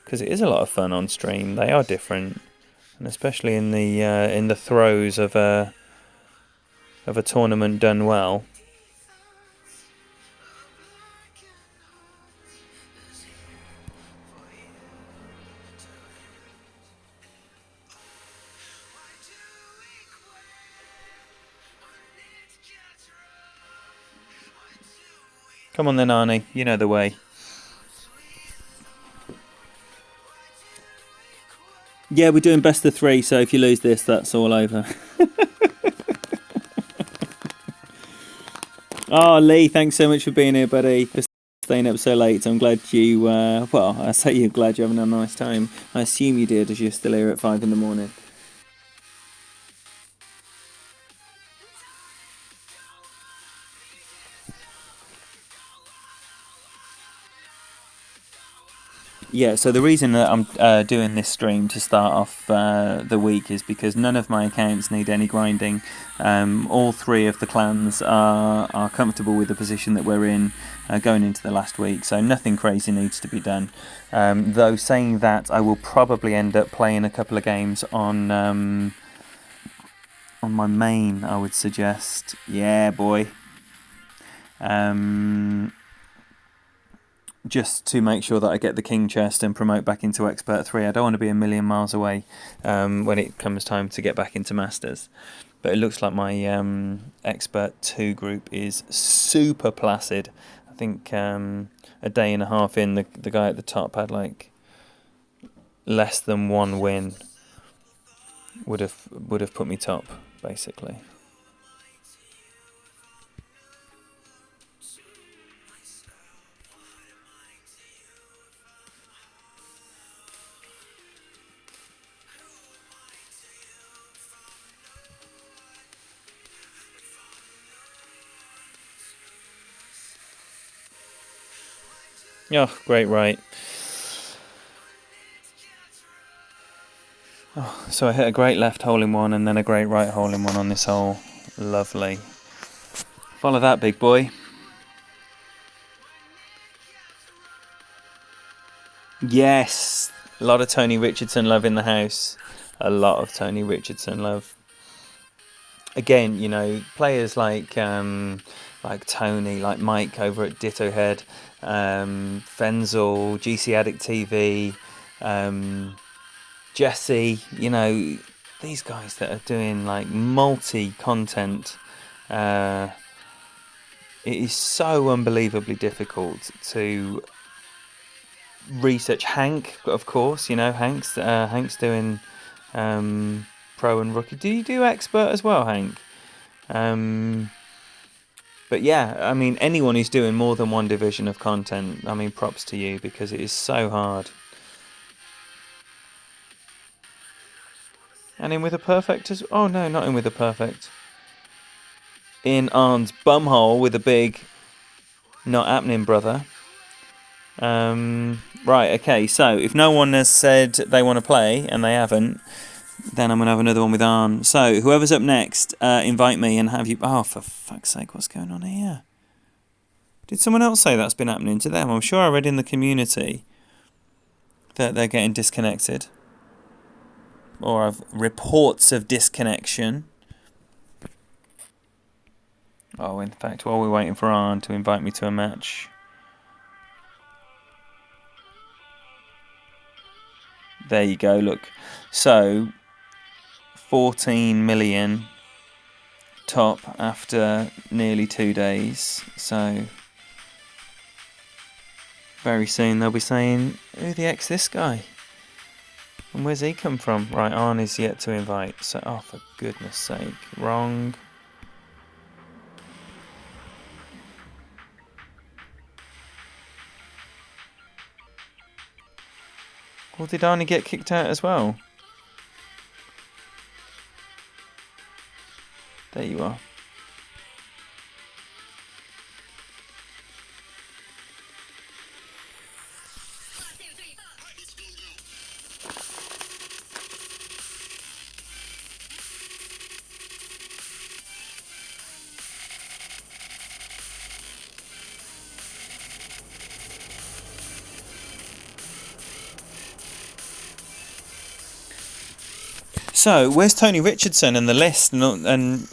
Because it is a lot of fun on stream. They are different, and especially in the throes of a tournament done well. Come on then, Arnie. You know the way. Yeah, we're doing best of 3, so if you lose this, that's all over. Oh, Lee, thanks so much for being here, buddy. For staying up so late. I'm glad you, well, I say you're glad you're having a nice time. I assume you did, as you're still here at 5 in the morning. Yeah, so the reason that I'm doing this stream to start off the week is because none of my accounts need any grinding. All 3 of the clans are comfortable with the position that we're in going into the last week, so nothing crazy needs to be done. Though saying that, I will probably end up playing a couple of games on my main, I would suggest. Yeah, boy. Just to make sure that I get the King chest and promote back into Expert 3. I don't want to be a million miles away when it comes time to get back into Masters. But it looks like my Expert 2 group is super placid. I think a day and a half in, the guy at the top had like less than 1 win. Would have put me top, basically. Oh, great right. Oh, so I hit a great left hole-in-one and then a great right hole-in-one on this hole. Lovely. Follow that, big boy. Yes! A lot of Tony Richardson love in the house. A lot of Tony Richardson love. Again, you know, players like Tony, like Mike over at Ditto Head, Fenzel, GC Addict TV, Jesse, you know, these guys that are doing like multi-content. It is so unbelievably difficult to research. Hank, of course, Hank's doing pro and rookie. Do you do expert as well, Hank? But yeah, I mean, anyone who's doing more than one division of content, I mean, props to you, because it is so hard. And in with a perfect as... Oh, no, not in with a perfect. In Arn's bumhole with a big... Not happening, brother. Right, okay, so if no one has said they want to play, and they haven't, then I'm going to have another one with Arn. So, whoever's up next, invite me and have you... Oh, for fuck's sake, what's going on here? Did someone else say that's been happening to them? I'm sure I read in the community that they're getting disconnected. Or of reports of disconnection. Oh, in fact, while we're waiting for Arn to invite me to a match... There you go, look. So, 14 million top after nearly 2 days. So, very soon they'll be saying, who the heck's this guy? And where's he come from? Right, Arn is yet to invite. So, oh, for goodness sake. Wrong. Well, did Arnie get kicked out as well? There you are. So, where's Tony Richardson in the list? And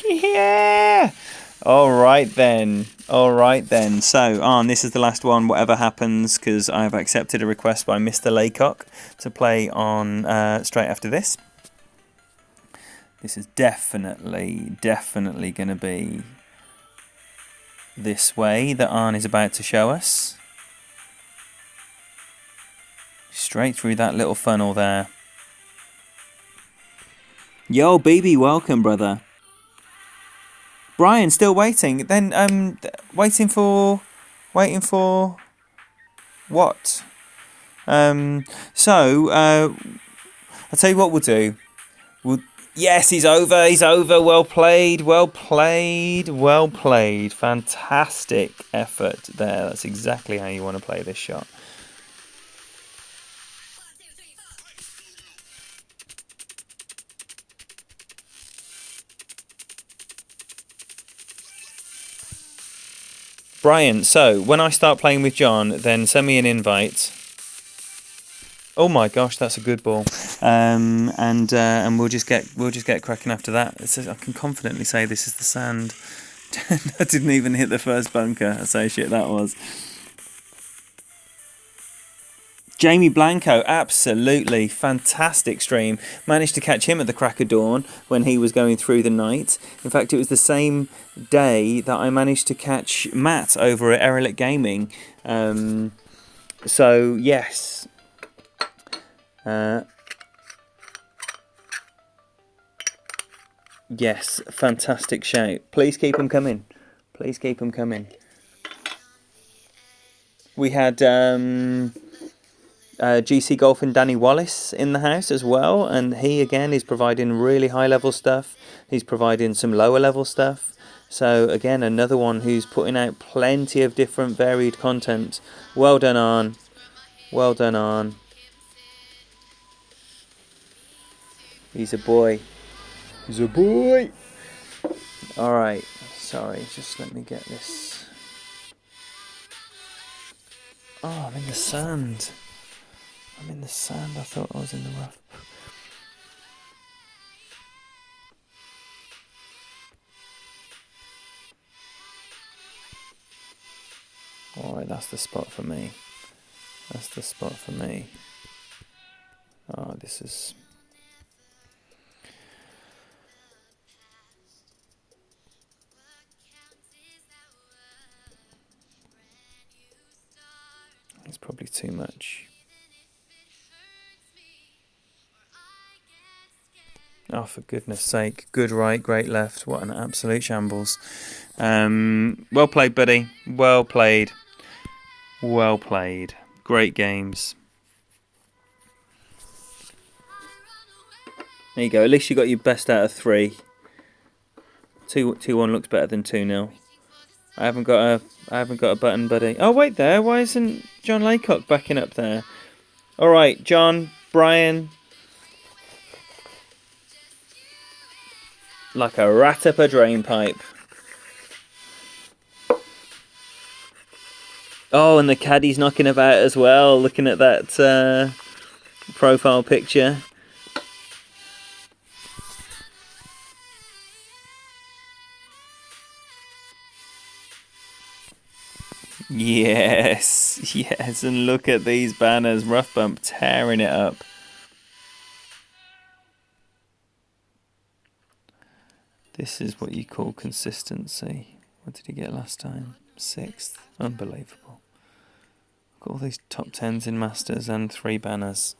yeah! Alright then. So, Arn, this is the last one, whatever happens, because I have accepted a request by Mr. Laycock to play on straight after this. This is definitely going to be this way that Arn is about to show us. Straight through that little funnel there. Yo, baby, welcome, brother. Brian, still waiting. Then, waiting for what? So, I'll tell you what we'll do. Yes, he's over. Well played. Fantastic effort there. That's exactly how you want to play this shot. Brian, so when I start playing with John, then send me an invite. Oh my gosh, that's a good ball. And we'll just get cracking after that. I can confidently say this is the sand. I didn't even hit the first bunker. That's how shit that was. Jamie Blanco, absolutely fantastic stream. Managed to catch him at the crack of dawn when he was going through the night. In fact, it was the same day that I managed to catch Matt over at Eric Gaming. So, yes. Yes, fantastic shout. Please keep them coming. We had... GC Golf and Danny Wallace in the house as well, and he again is providing really high level stuff. He's providing some lower level stuff. So again, another one who's putting out plenty of different varied content. Well done, Arn. He's a boy. Alright, sorry, just let me get this. Oh, I'm in the sand. I thought I was in the rough. Alright, that's the spot for me. Oh, this is... It's probably too much. Oh, for goodness sake. Good right, great left. What an absolute shambles. Well played, buddy. Well played. Well played. Great games. There you go. At least you got your best out of 3. 2-1 looks better than 2-0. I haven't got a button, buddy. Oh, wait there. Why isn't John Laycock backing up there? All right, John, Brian. Like a rat up a drain pipe. Oh, and the caddy's knocking about as well, looking at that profile picture. Yes, yes, and look at these banners. Rough Bump tearing it up. This is what you call consistency. What did he get last time? 6th. Unbelievable. Got all these top 10s in Masters and 3 banners.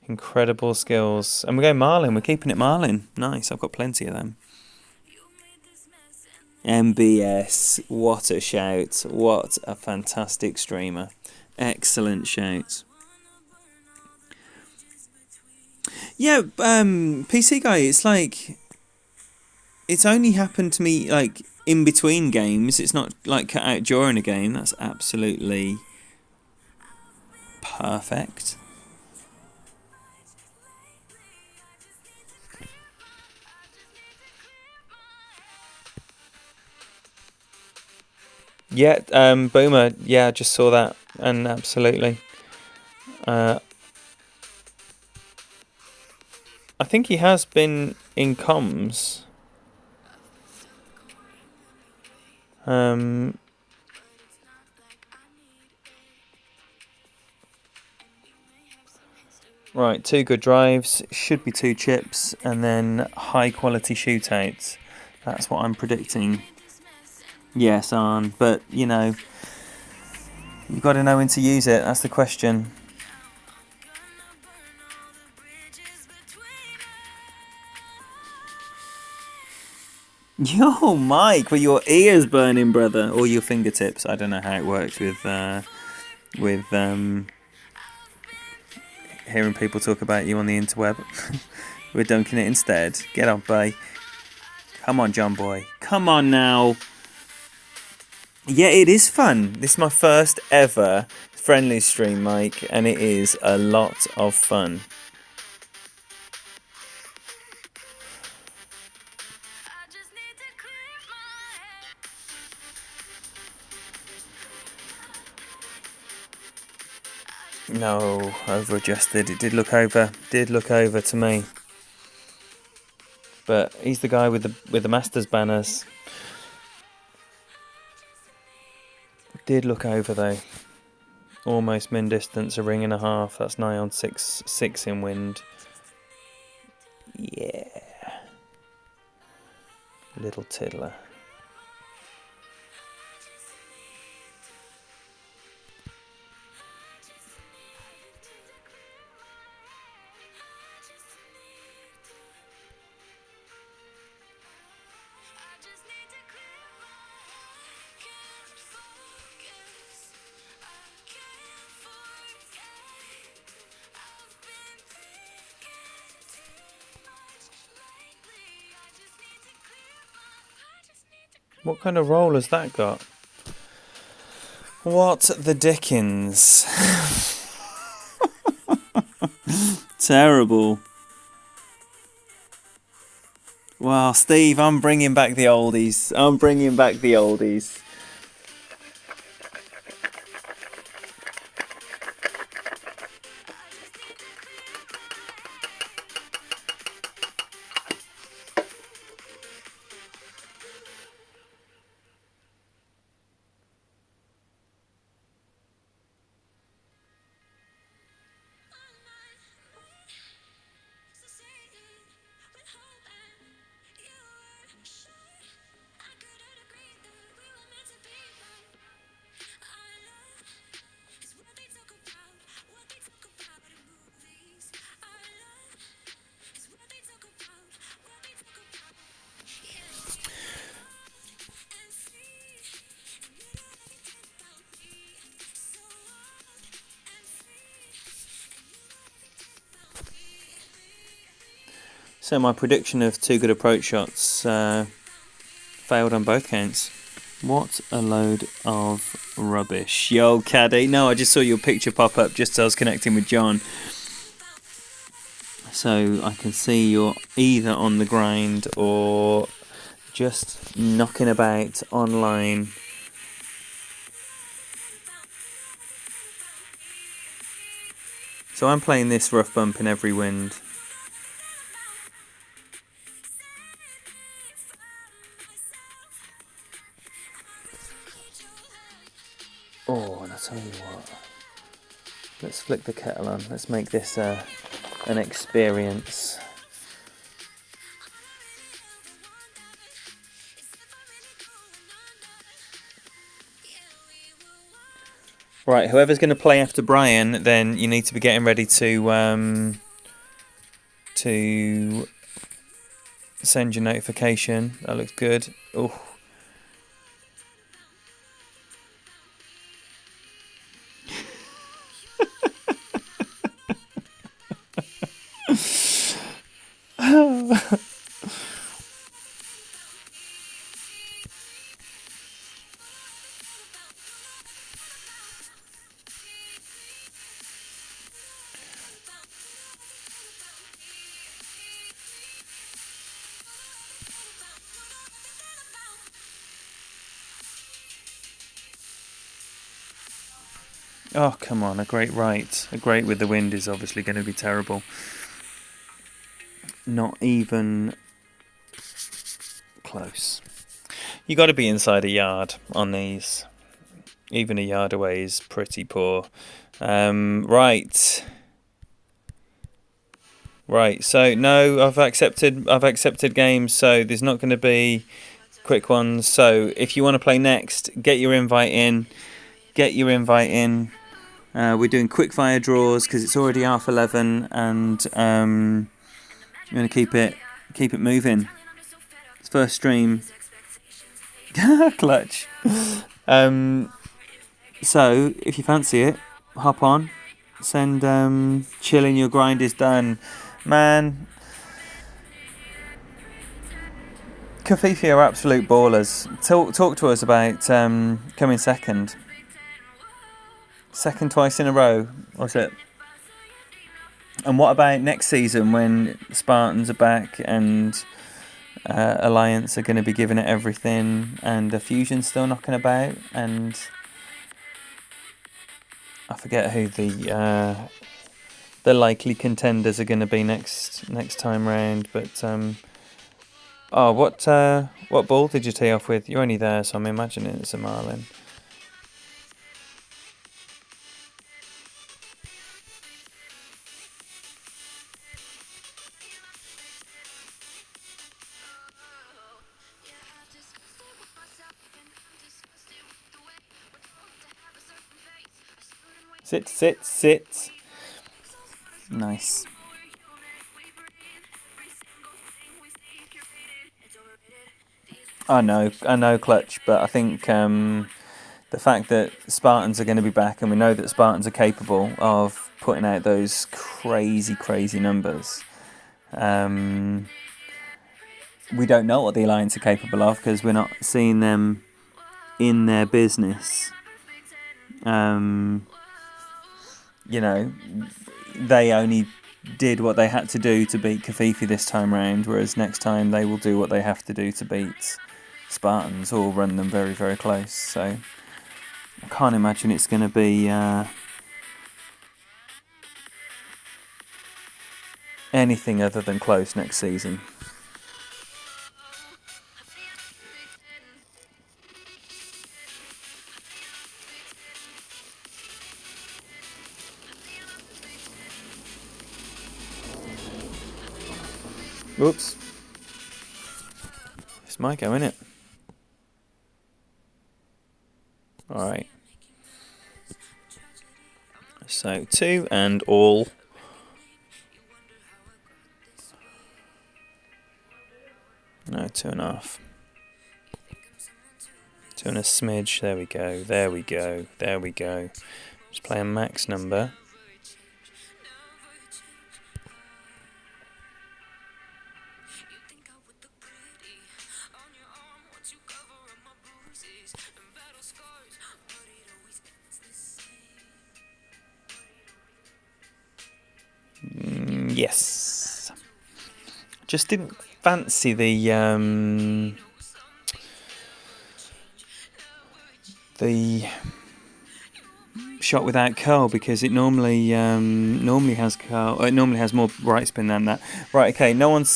Incredible skills. And we're going Marlin. We're keeping it Marlin. Nice. I've got plenty of them. MBS. What a shout. What a fantastic streamer. Excellent shout. Yeah, PC guy, it's like... It's only happened to me, like, in between games. It's not, like, cut out during a game. That's absolutely perfect. Yeah, Boomer. Yeah, I just saw that. And absolutely. I think he has been in comms. Right, 2 good drives, should be 2 chips, and then high quality shootouts. That's what I'm predicting. Yes, Arn, but you know, you've got to know when to use it. That's the question. Yo, Mike, were your ears burning, brother, or your fingertips? I don't know how it works with hearing people talk about you on the interweb. We're dunking it instead. Get on, bay. Come on, John boy. Come on now. Yeah, it is fun. This is my first ever Friendlies stream, Mike, and it is a lot of fun. No, over-adjusted. It did look over to me. But he's the guy with the Masters banners. Did look over though. Almost min distance, a ring and a half. That's nigh on 6 in wind. Yeah. Little tiddler. What kind of role has that got? What the dickens? Terrible. Wow, Steve, I'm bringing back the oldies. I'm bringing back the oldies. So my prediction of 2 good approach shots failed on both counts. What a load of rubbish. Yo, caddy. No, I just saw your picture pop up just as I was connecting with John. So I can see you're either on the grind or just knocking about online. So I'm playing this rough bump in every wind. Oh, and I'll tell you what. Let's flick the kettle on. Let's make this an experience. Right, whoever's going to play after Brian, then you need to be getting ready to send your notification. That looks good. Oh. Oh, come on, a great right. A great with the wind is obviously going to be terrible. Not even close. You got to be inside a yard on these. Even a yard away is pretty poor. Right. So no, I've accepted games. So there's not going to be quick ones. So if you want to play next, get your invite in. We're doing quick fire draws because it's already 11:30, and I'm going to keep it moving. It's first stream. Clutch. So if you fancy it, hop on. Send chilling. Your grind is done, man. Kafifi are absolute ballers. Talk to us about coming second. Second twice in a row. What's it? And what about next season when Spartans are back and Alliance are going to be giving it everything, and Fusion's still knocking about, and I forget who the likely contenders are going to be next time round. But what ball did you tee off with? You're only there, so I'm imagining it's a Marlin. Sit. Nice. I know, Clutch, but I think the fact that Spartans are going to be back, and we know that Spartans are capable of putting out those crazy numbers. We don't know what the Alliance are capable of because we're not seeing them in their business. They only did what they had to do to beat Kafifi this time round, whereas next time they will do what they have to do to beat Spartans or run them very, very close. So I can't imagine it's going to be anything other than close next season. Oops. It's my go, isn't it? Alright. So 2 and all. No, 2.5. 2 and a smidge. There we go. Just play a max number. Yes. Just didn't fancy the shot without curl, because it normally has curl. It normally has more right spin than that. Right. Okay. No one's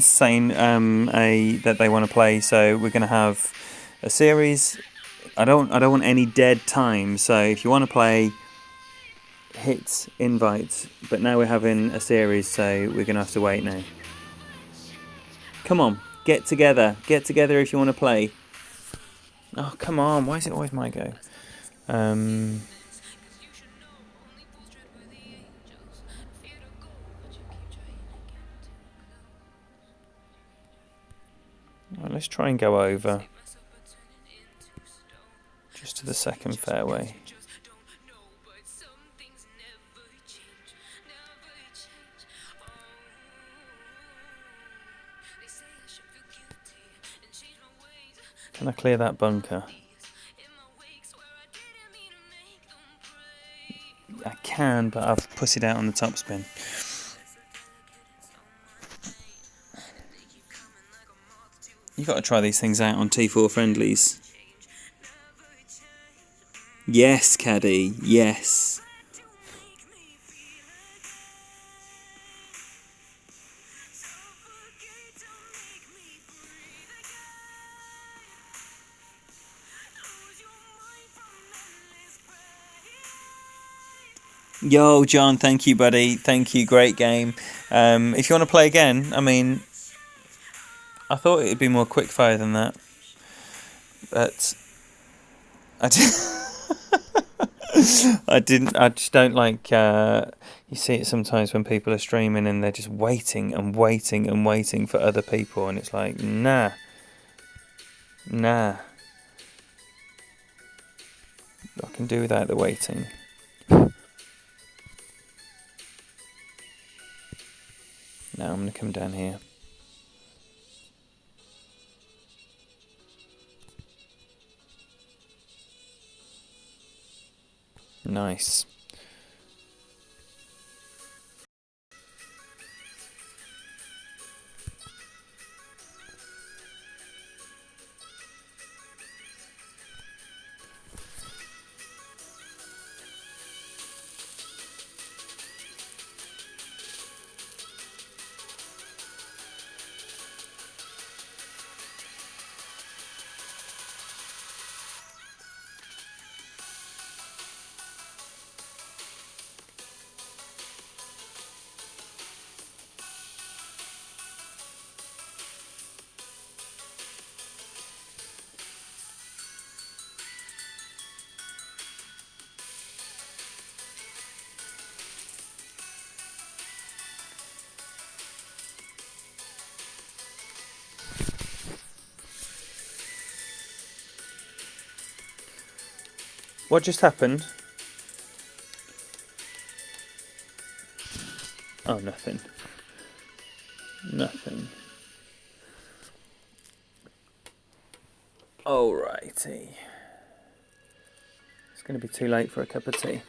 saying that they want to play, so we're going to have a series. I don't want any dead time. So if you want to play, hit invite. But now we're having a series, so we're going to have to wait now. Come on, get together if you want to play. Oh, come on, why is it always my go? Right, let's try and go over just to the second fairway. Can I clear that bunker? I can, but I've pussied out on the topspin. You've got to try these things out on T4 Friendlies. Yes, Caddy, yes. Yo, John, thank you, buddy. Thank you, great game. If you want to play again, I mean, I thought it'd be more quickfire than that, but I didn't. I just don't like. You see it sometimes when people are streaming and they're just waiting and waiting and waiting for other people, and it's like, nah. I can do without the waiting. Now I'm going to come down here. Nice. What just happened? Oh, nothing. Nothing. Alrighty. It's going to be too late for a cup of tea.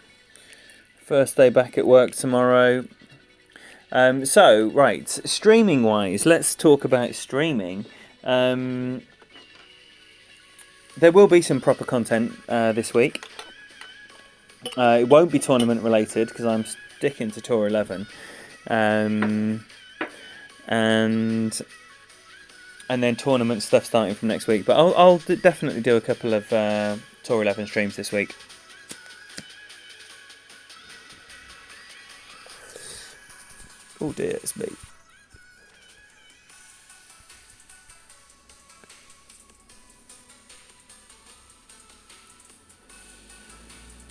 First day back at work tomorrow. So, right, streaming-wise, let's talk about streaming. There will be some proper content this week. It won't be tournament-related because I'm sticking to Tour 11. And then tournament stuff starting from next week. But I'll definitely do a couple of Tour 11 streams this week. Oh dear, it's me.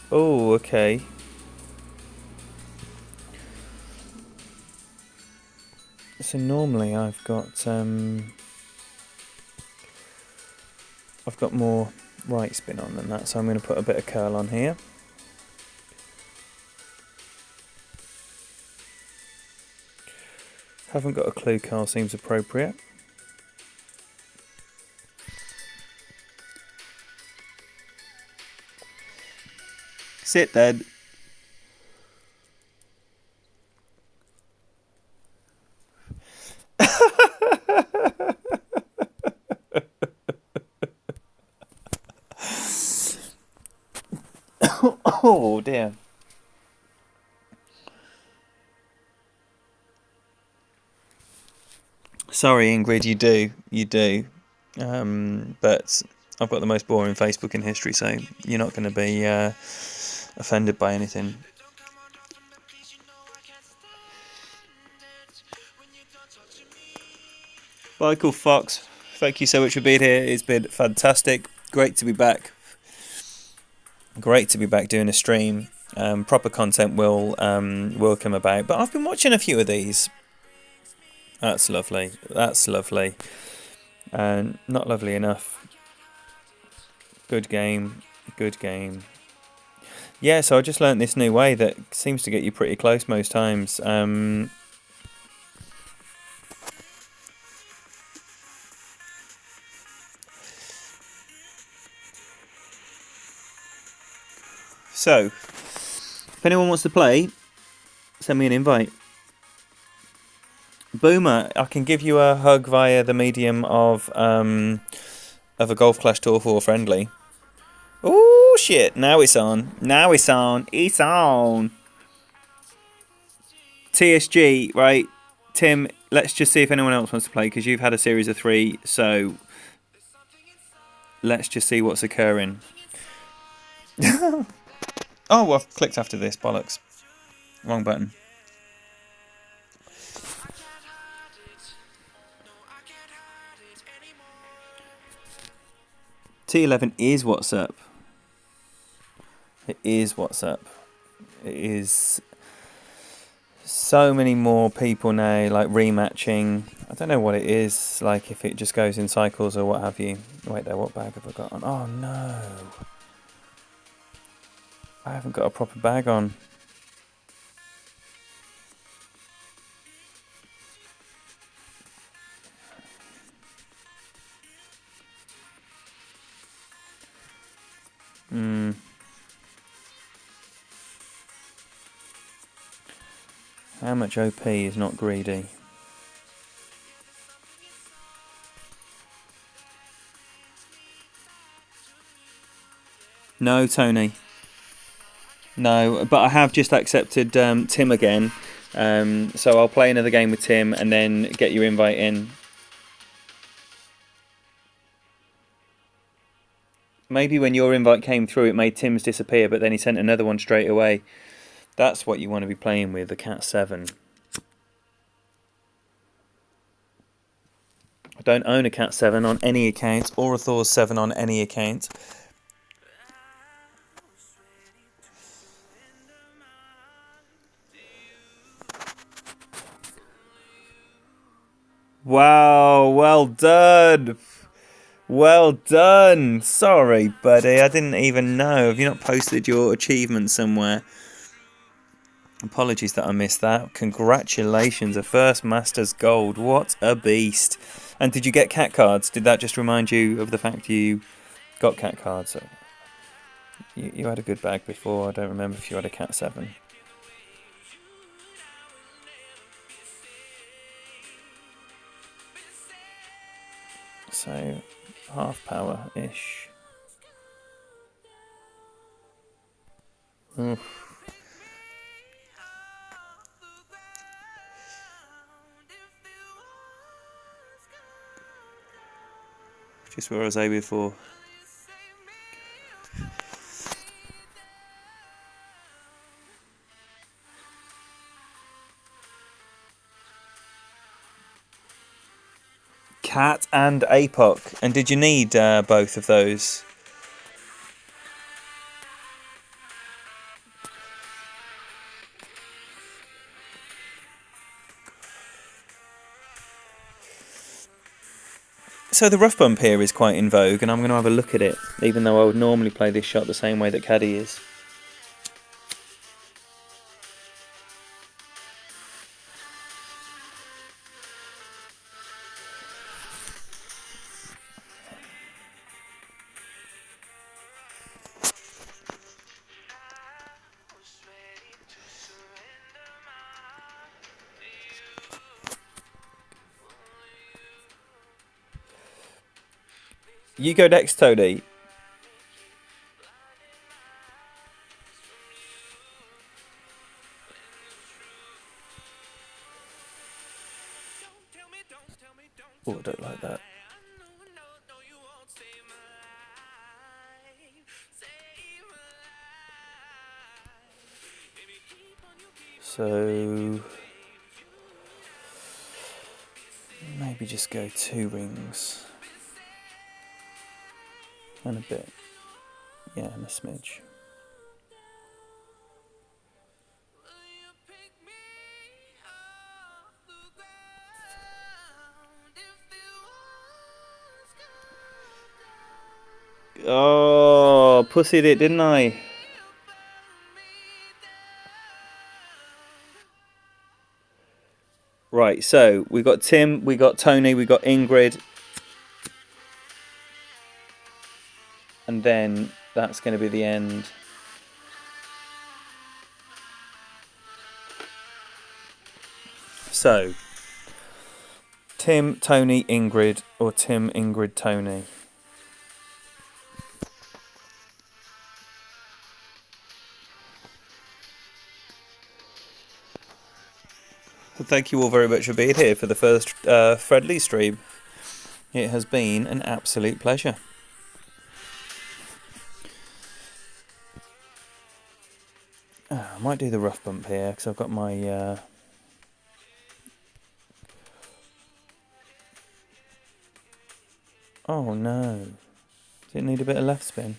Oh, okay. So normally I've got more right spin on than that, so I'm going to put a bit of curl on here. Haven't got a clue. Curl seems appropriate. Sit then. dear. Sorry, Ingrid, you do. But I've got the most boring Facebook in history, so you're not going to be offended by anything. Michael Fox, thank you so much for being here. It's been fantastic. Great to be back. Great to be back doing a stream. Proper content will come about. But I've been watching a few of these. That's lovely. That's lovely. Not lovely enough. Good game. Good game. Yeah, so I just learnt this new way that seems to get you pretty close most times. So, if anyone wants to play, send me an invite. Boomer, I can give you a hug via the medium of a Golf Clash Tour 4 friendly. Oh shit! Now it's on. Now it's on. It's on. TSG, right? Tim, let's just see if anyone else wants to play because you've had a series of 3. So let's just see what's occurring. Oh, I've clicked after this. Bollocks. Wrong button. T11 is what's up. It is what's up. It is so many more people now, like rematching. I don't know what it is, like if it just goes in cycles or what have you. Wait there, what bag have I got on? Oh no. I haven't got a proper bag on. How much OP is not greedy? No, Tony. No, but I have just accepted Tim again. So I'll play another game with Tim and then get your invite in. Maybe when your invite came through, it made Tim's disappear, but then he sent another one straight away. That's what you want to be playing with, the Cat 7. I don't own a Cat 7 on any account, or a Thor 7 on any account. Wow, well done. Well done. Sorry, buddy, I didn't even know. Have you not posted your achievement somewhere? Apologies that I missed that. Congratulations, a first Masters Gold. What a beast. And did you get cat cards? Did that just remind you of the fact you got cat cards? You had a good bag before. I don't remember if you had a Cat 7. So, half power-ish. Oof. Just where I was aiming for. Cat and APOC. And did you need both of those? So the rough bump here is quite in vogue, and I'm going to have a look at it, even though I would normally play this shot the same way that Caddy is. You go next, Tony. Oh, I don't like that. So maybe just go 2 rings and a bit. Yeah, and a smidge. Oh, pussied it, didn't I? Right, so we got Tim, we got Tony, we got Ingrid. And then that's going to be the end. So, Tim, Tony, Ingrid, or Tim, Ingrid, Tony? Well, thank you all very much for being here for the first Friendlies stream. It has been an absolute pleasure. I might do the rough bump here because I've got my... Oh no. Does it need a bit of left spin?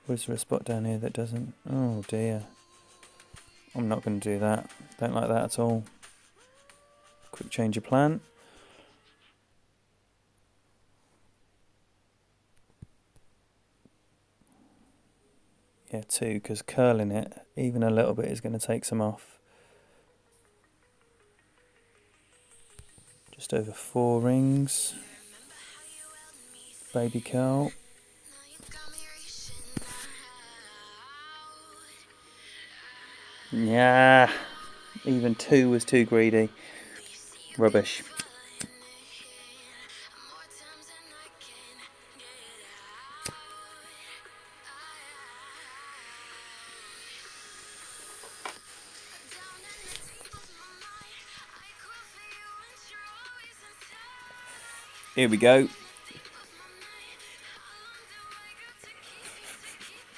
Or is there a spot down here that doesn't? Oh dear. I'm not going to do that. Don't like that at all. Quick change of plan. Yeah, 2, because curling it even a little bit is going to take some off. Just over 4 rings. Baby curl. Yeah, even 2 was too greedy. Rubbish. Here we go.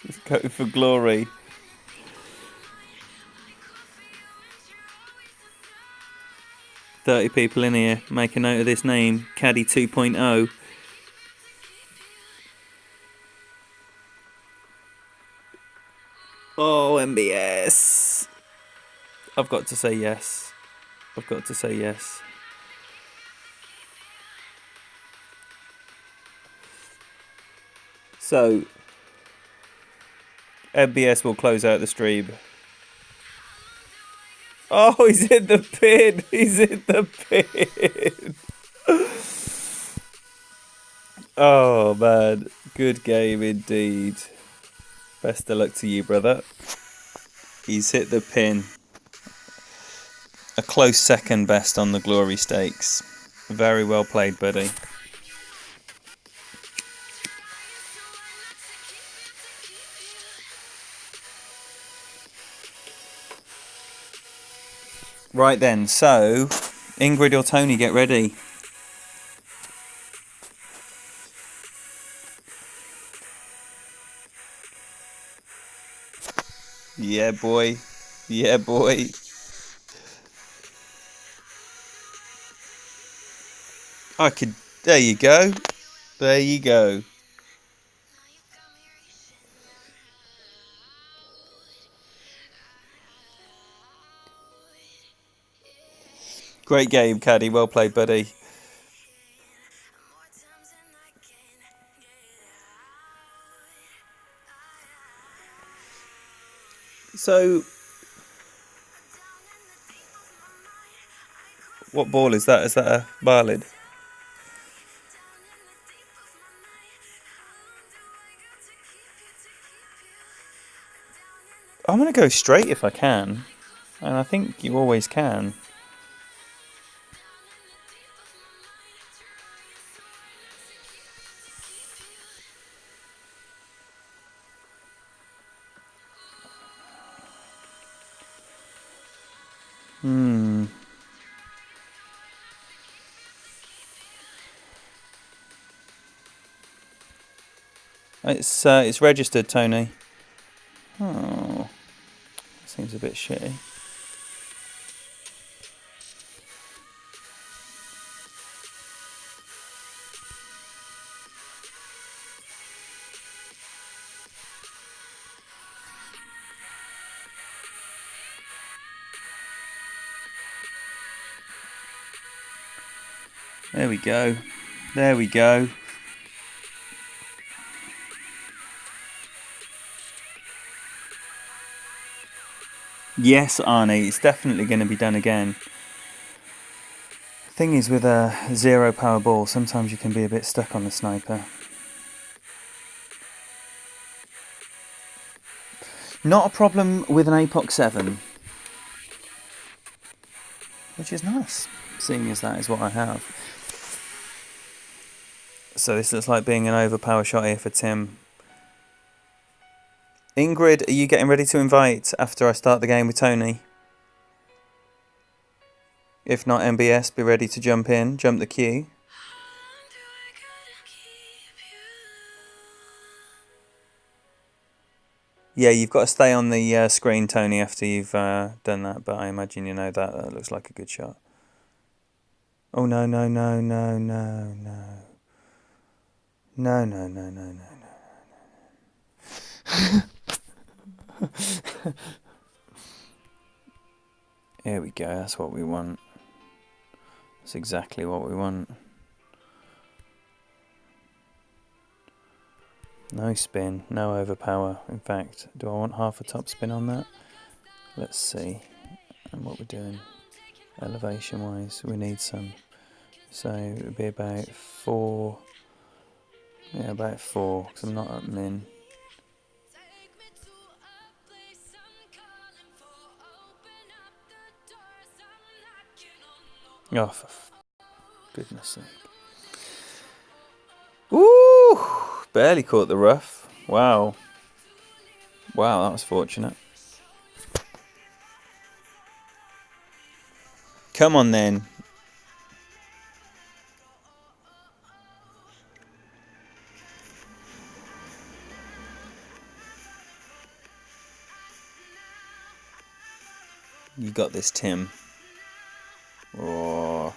Let's go for glory. $30 people in here. Make a note of this name. Caddy 2.0. Oh, MBS. I've got to say yes. I've got to say yes. So, MBS will close out the stream. Oh, he's hit the pin. He's hit the pin. Oh, man. Good game indeed. Best of luck to you, brother. He's hit the pin. A close second best on the Glory Stakes. Very well played, buddy. Right then, so Ingrid or Tony, get ready. Yeah, boy. Yeah, boy. I could... There you go. There you go. Great game, Caddy. Well played, buddy. So, what ball is that? Is that a marlin? I'm going to go straight if I can. And I think you always can. It's registered, Tony. Oh, seems a bit shitty. There we go. There we go. Yes, Arnie, it's definitely going to be done again. The thing is, with a 0 power ball, sometimes you can be a bit stuck on the sniper. Not a problem with an APOC 7, which is nice, seeing as that is what I have. So this looks like being an overpower shot here for Tim. Ingrid, are you getting ready to invite after I start the game with Tony? If not, MBS, be ready to jump in, jump the queue. Yeah, you've got to stay on the screen, Tony, after you've done that, but I imagine you know that. That looks like a good shot. Oh, no, no, no, no, no, no. No, no, no, no, no, no. Here we go, that's what we want. That's exactly what we want. No spin, no overpower. In fact, do I want half a top spin on that? Let's see. And what we're doing elevation wise, we need some. So it would be about 4. Yeah, about 4, because I'm not at min. Oh, for goodness sake. Ooh! Barely caught the rough. Wow. Wow, that was fortunate. Come on then. You got this, Tim. Oh.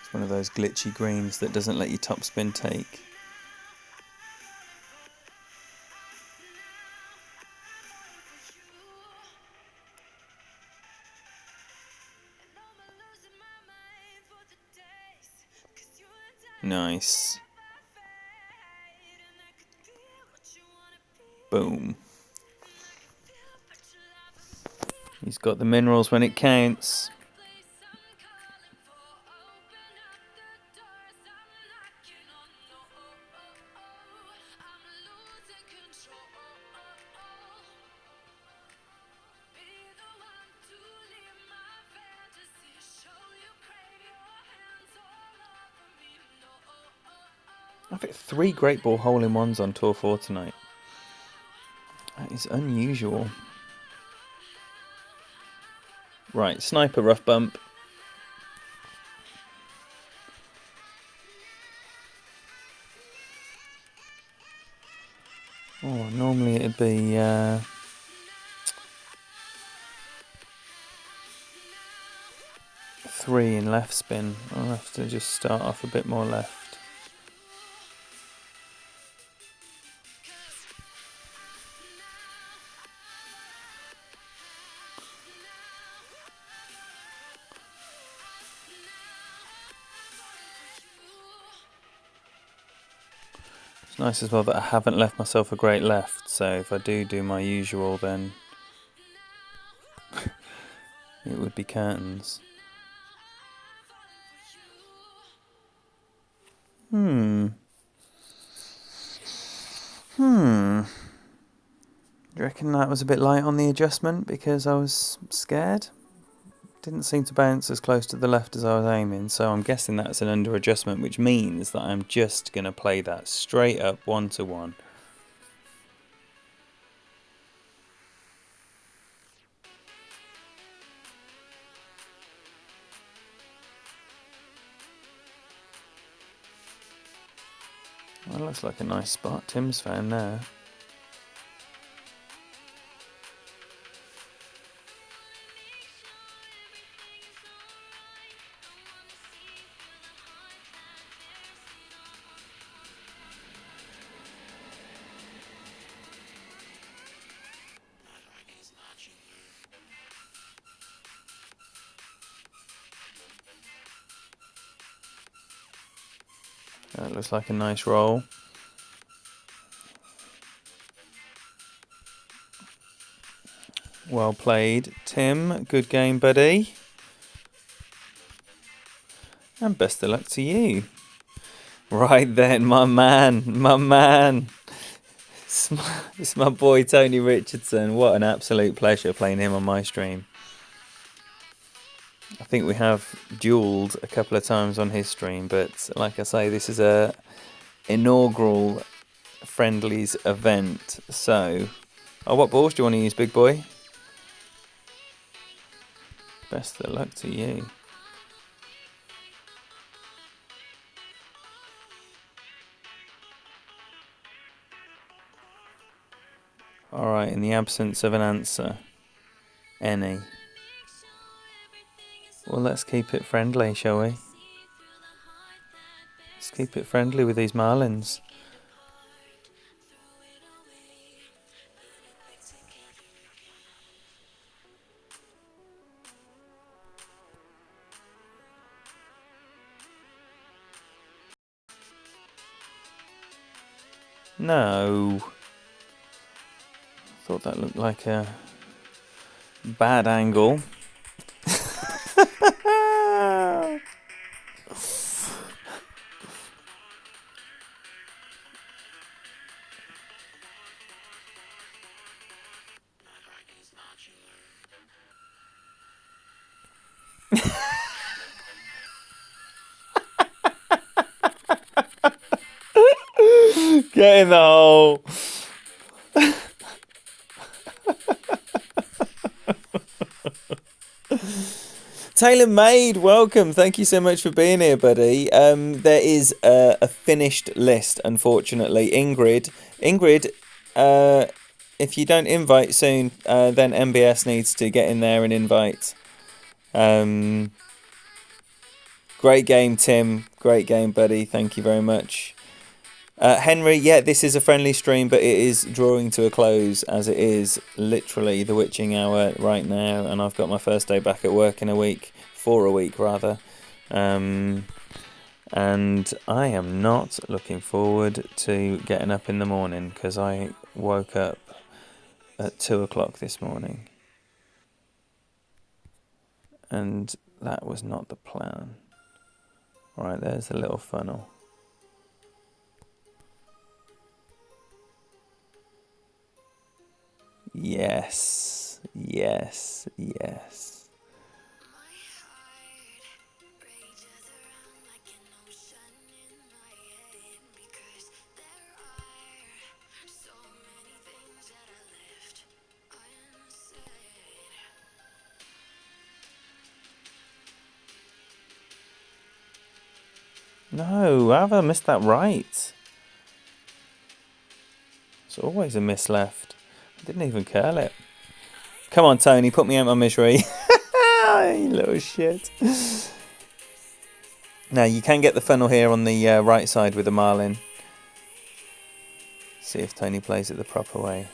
It's one of those glitchy greens that doesn't let you topspin take. Nice. Boom. He's got the minerals when it counts. I've hit 3 great ball hole-in-ones on Tour 4 tonight. That is unusual. Right, sniper rough bump. Oh, normally it'd be 3 in left spin. I'll have to just start off a bit more left. It's nice as well that I haven't left myself a great left, so if I do my usual, then it would be curtains. Do you reckon that was a bit light on the adjustment because I was scared? Didn't seem to bounce as close to the left as I was aiming, so I'm guessing that's an under adjustment, which means that I'm just going to play that straight up 1-to-1. Well, that looks like a nice spot. Tim's found there. That looks like a nice roll. Well played, Tim. Good game, buddy. And best of luck to you. Right then, my man. It's my boy Tony Richardson. What an absolute pleasure playing him on my stream. I think we have duelled a couple of times on his stream, but like I say, this is a inaugural Friendlies event. So, what balls do you want to use, big boy? Best of luck to you. Alright, in the absence of an answer, any. Well, let's keep it friendly, shall we? Let's keep it friendly with these Marlins. No. Thought that looked like a bad angle. Get in the hole. Taylor Made, welcome. Thank you so much for being here, buddy. There is a finished list, unfortunately. Ingrid, if you don't invite soon, then MBS needs to get in there and invite. Great game, Tim. Great game, buddy. Thank you very much. Henry, yeah, this is a friendly stream, but it is drawing to a close as it is literally the witching hour right now, and I've got my first day back at work in a week, for a week rather, and I am not looking forward to getting up in the morning because I woke up at 2 o'clock this morning, and that was not the plan. Right, there's the little funnel. Yes, yes, yes. No, how have I missed that right? It's always a miss left. I didn't even curl it. Come on, Tony, put me out my misery. You little shit. Now, you can get the funnel here on the right side with the marlin. See if Tony plays it the proper way.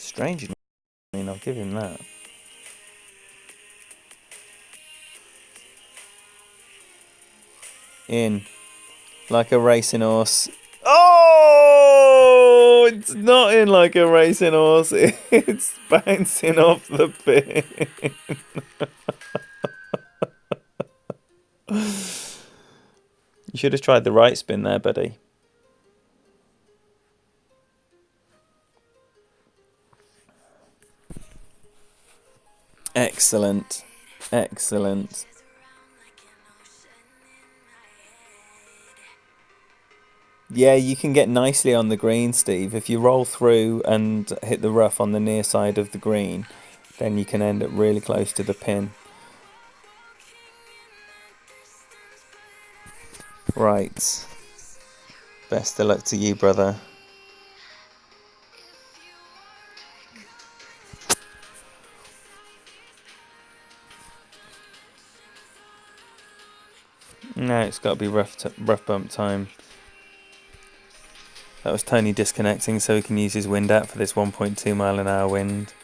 Strange, I mean, I'll give him that. In. Like a racing horse. Oh! It's not in like a racing horse. It's bouncing off the pin. You should have tried the right spin there, buddy. Excellent. Excellent. Yeah, you can get nicely on the green, Steve. If you roll through and hit the rough on the near side of the green, then you can end up really close to the pin. Right. Best of luck to you, brother. No, it's got to be rough bump time. That was Tony disconnecting so he can use his wind out for this 1.2 mile an hour wind.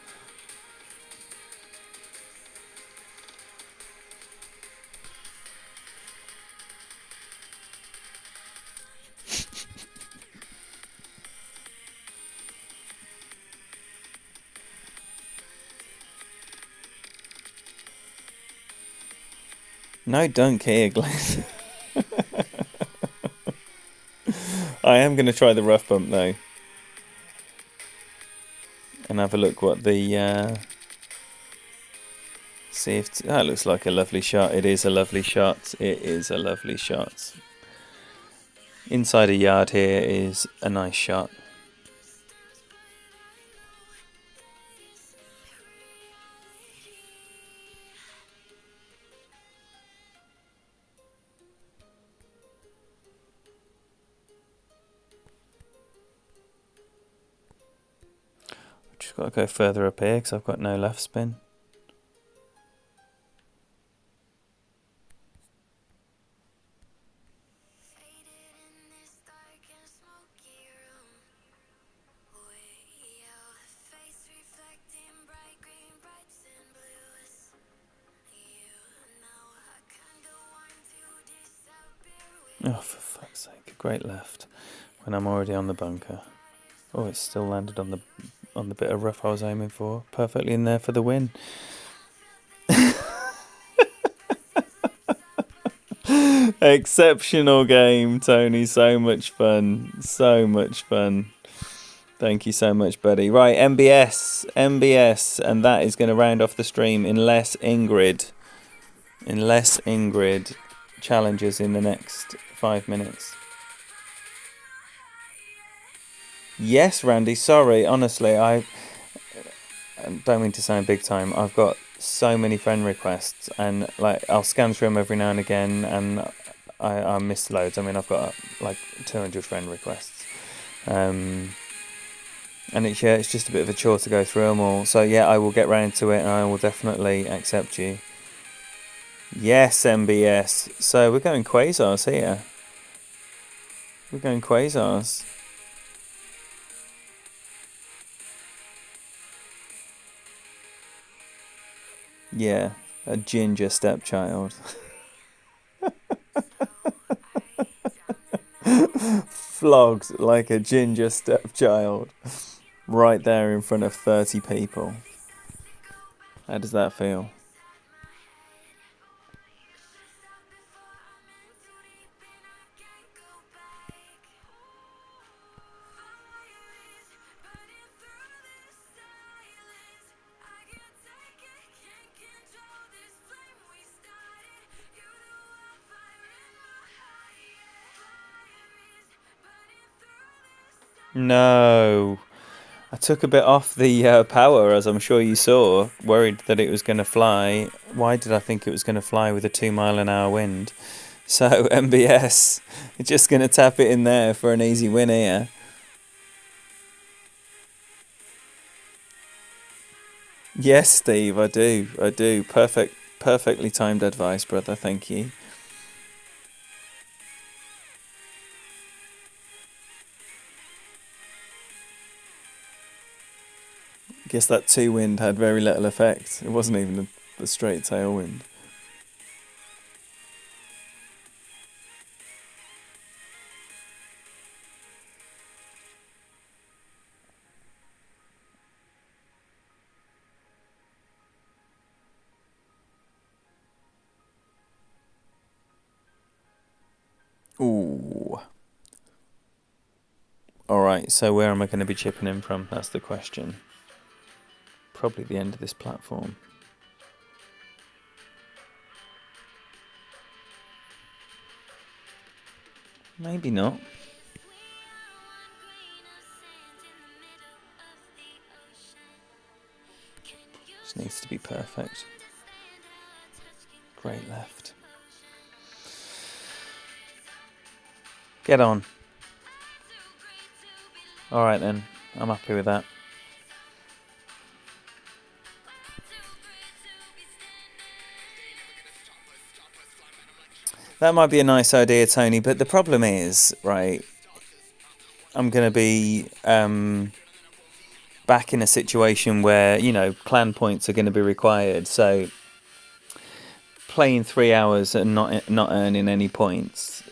No dunk here, Glenn. I am going to try the rough bump though. And have a look what the... see if... that looks like a lovely shot. It is a lovely shot. It is a lovely shot. Inside a yard here is a nice shot. Just got to go further up here because I've got no left spin. Oh, for fuck's sake! A great left when I'm already on the bunker. Oh, it's still landed on the bit of rough I was aiming for. Perfectly in there for the win. Exceptional game, Tony. So much fun. So much fun. Thank you so much, buddy. Right, MBS, and that is going to round off the stream unless Ingrid challenges in the next 5 minutes. Yes, Randy, sorry, honestly, I don't mean to sound big time. I've got so many friend requests, and like I'll scan through them every now and again, and I miss loads. I mean, I've got like 200 friend requests. And it's just a bit of a chore to go through them all. So yeah, I will get round to it, and I will definitely accept you. Yes, MBS. So we're going quasars here. We're going quasars. Yeah, a ginger stepchild. Flogged like a ginger stepchild. Right there in front of 30 people. How does that feel? No. I took a bit off the power, as I'm sure you saw, worried that it was going to fly. Why did I think it was going to fly with a 2 mile an hour wind? So, MBS, you're just going to tap it in there for an easy win here. Yes, Steve, I do. Perfectly timed advice, brother, thank you. Guess that 2 wind had very little effect. It wasn't even a straight tailwind. Ooh. Alright, so where am I going to be chipping in from? That's the question. Probably the end of this platform. Maybe not. Just needs to be perfect. Great left. Get on. Alright then, I'm happy with that. That might be a nice idea, Tony, but the problem is, right, I'm going to be back in a situation where, clan points are going to be required, so playing 3 hours and not earning any points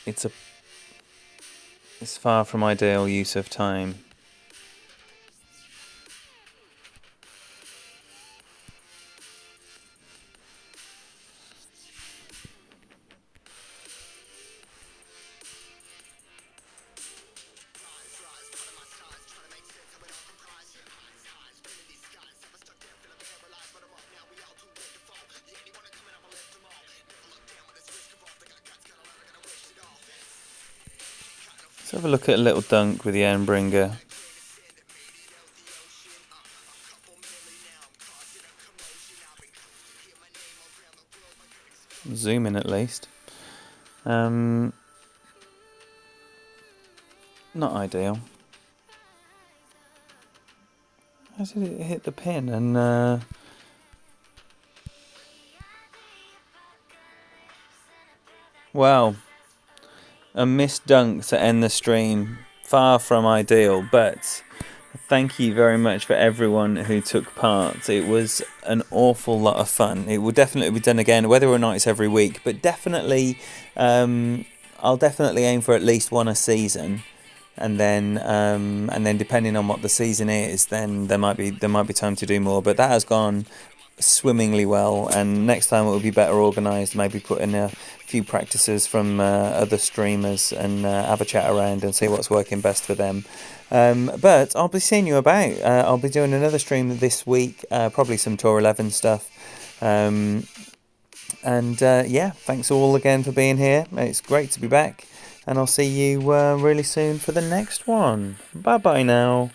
it's far from ideal use of time. Let's have a look at a little dunk with the Ernbringer. Zoom in at least. Not ideal. How did it hit the pin? And wow, a missed dunk to end the stream. Far from ideal, but thank you very much for everyone who took part. It was an awful lot of fun. It will definitely be done again, whether or not it's every week, but definitely, I'll definitely aim for at least one a season, and then depending on what the season is, then there might be time to do more. But that has gone swimmingly well, and next time it will be better organised. Maybe put in a few practices from other streamers and have a chat around and see what's working best for them. But I'll be seeing you about. I'll be doing another stream this week, probably some Tour 11 stuff. And thanks all again for being here. It's great to be back, and I'll see you really soon for the next one. Bye bye now.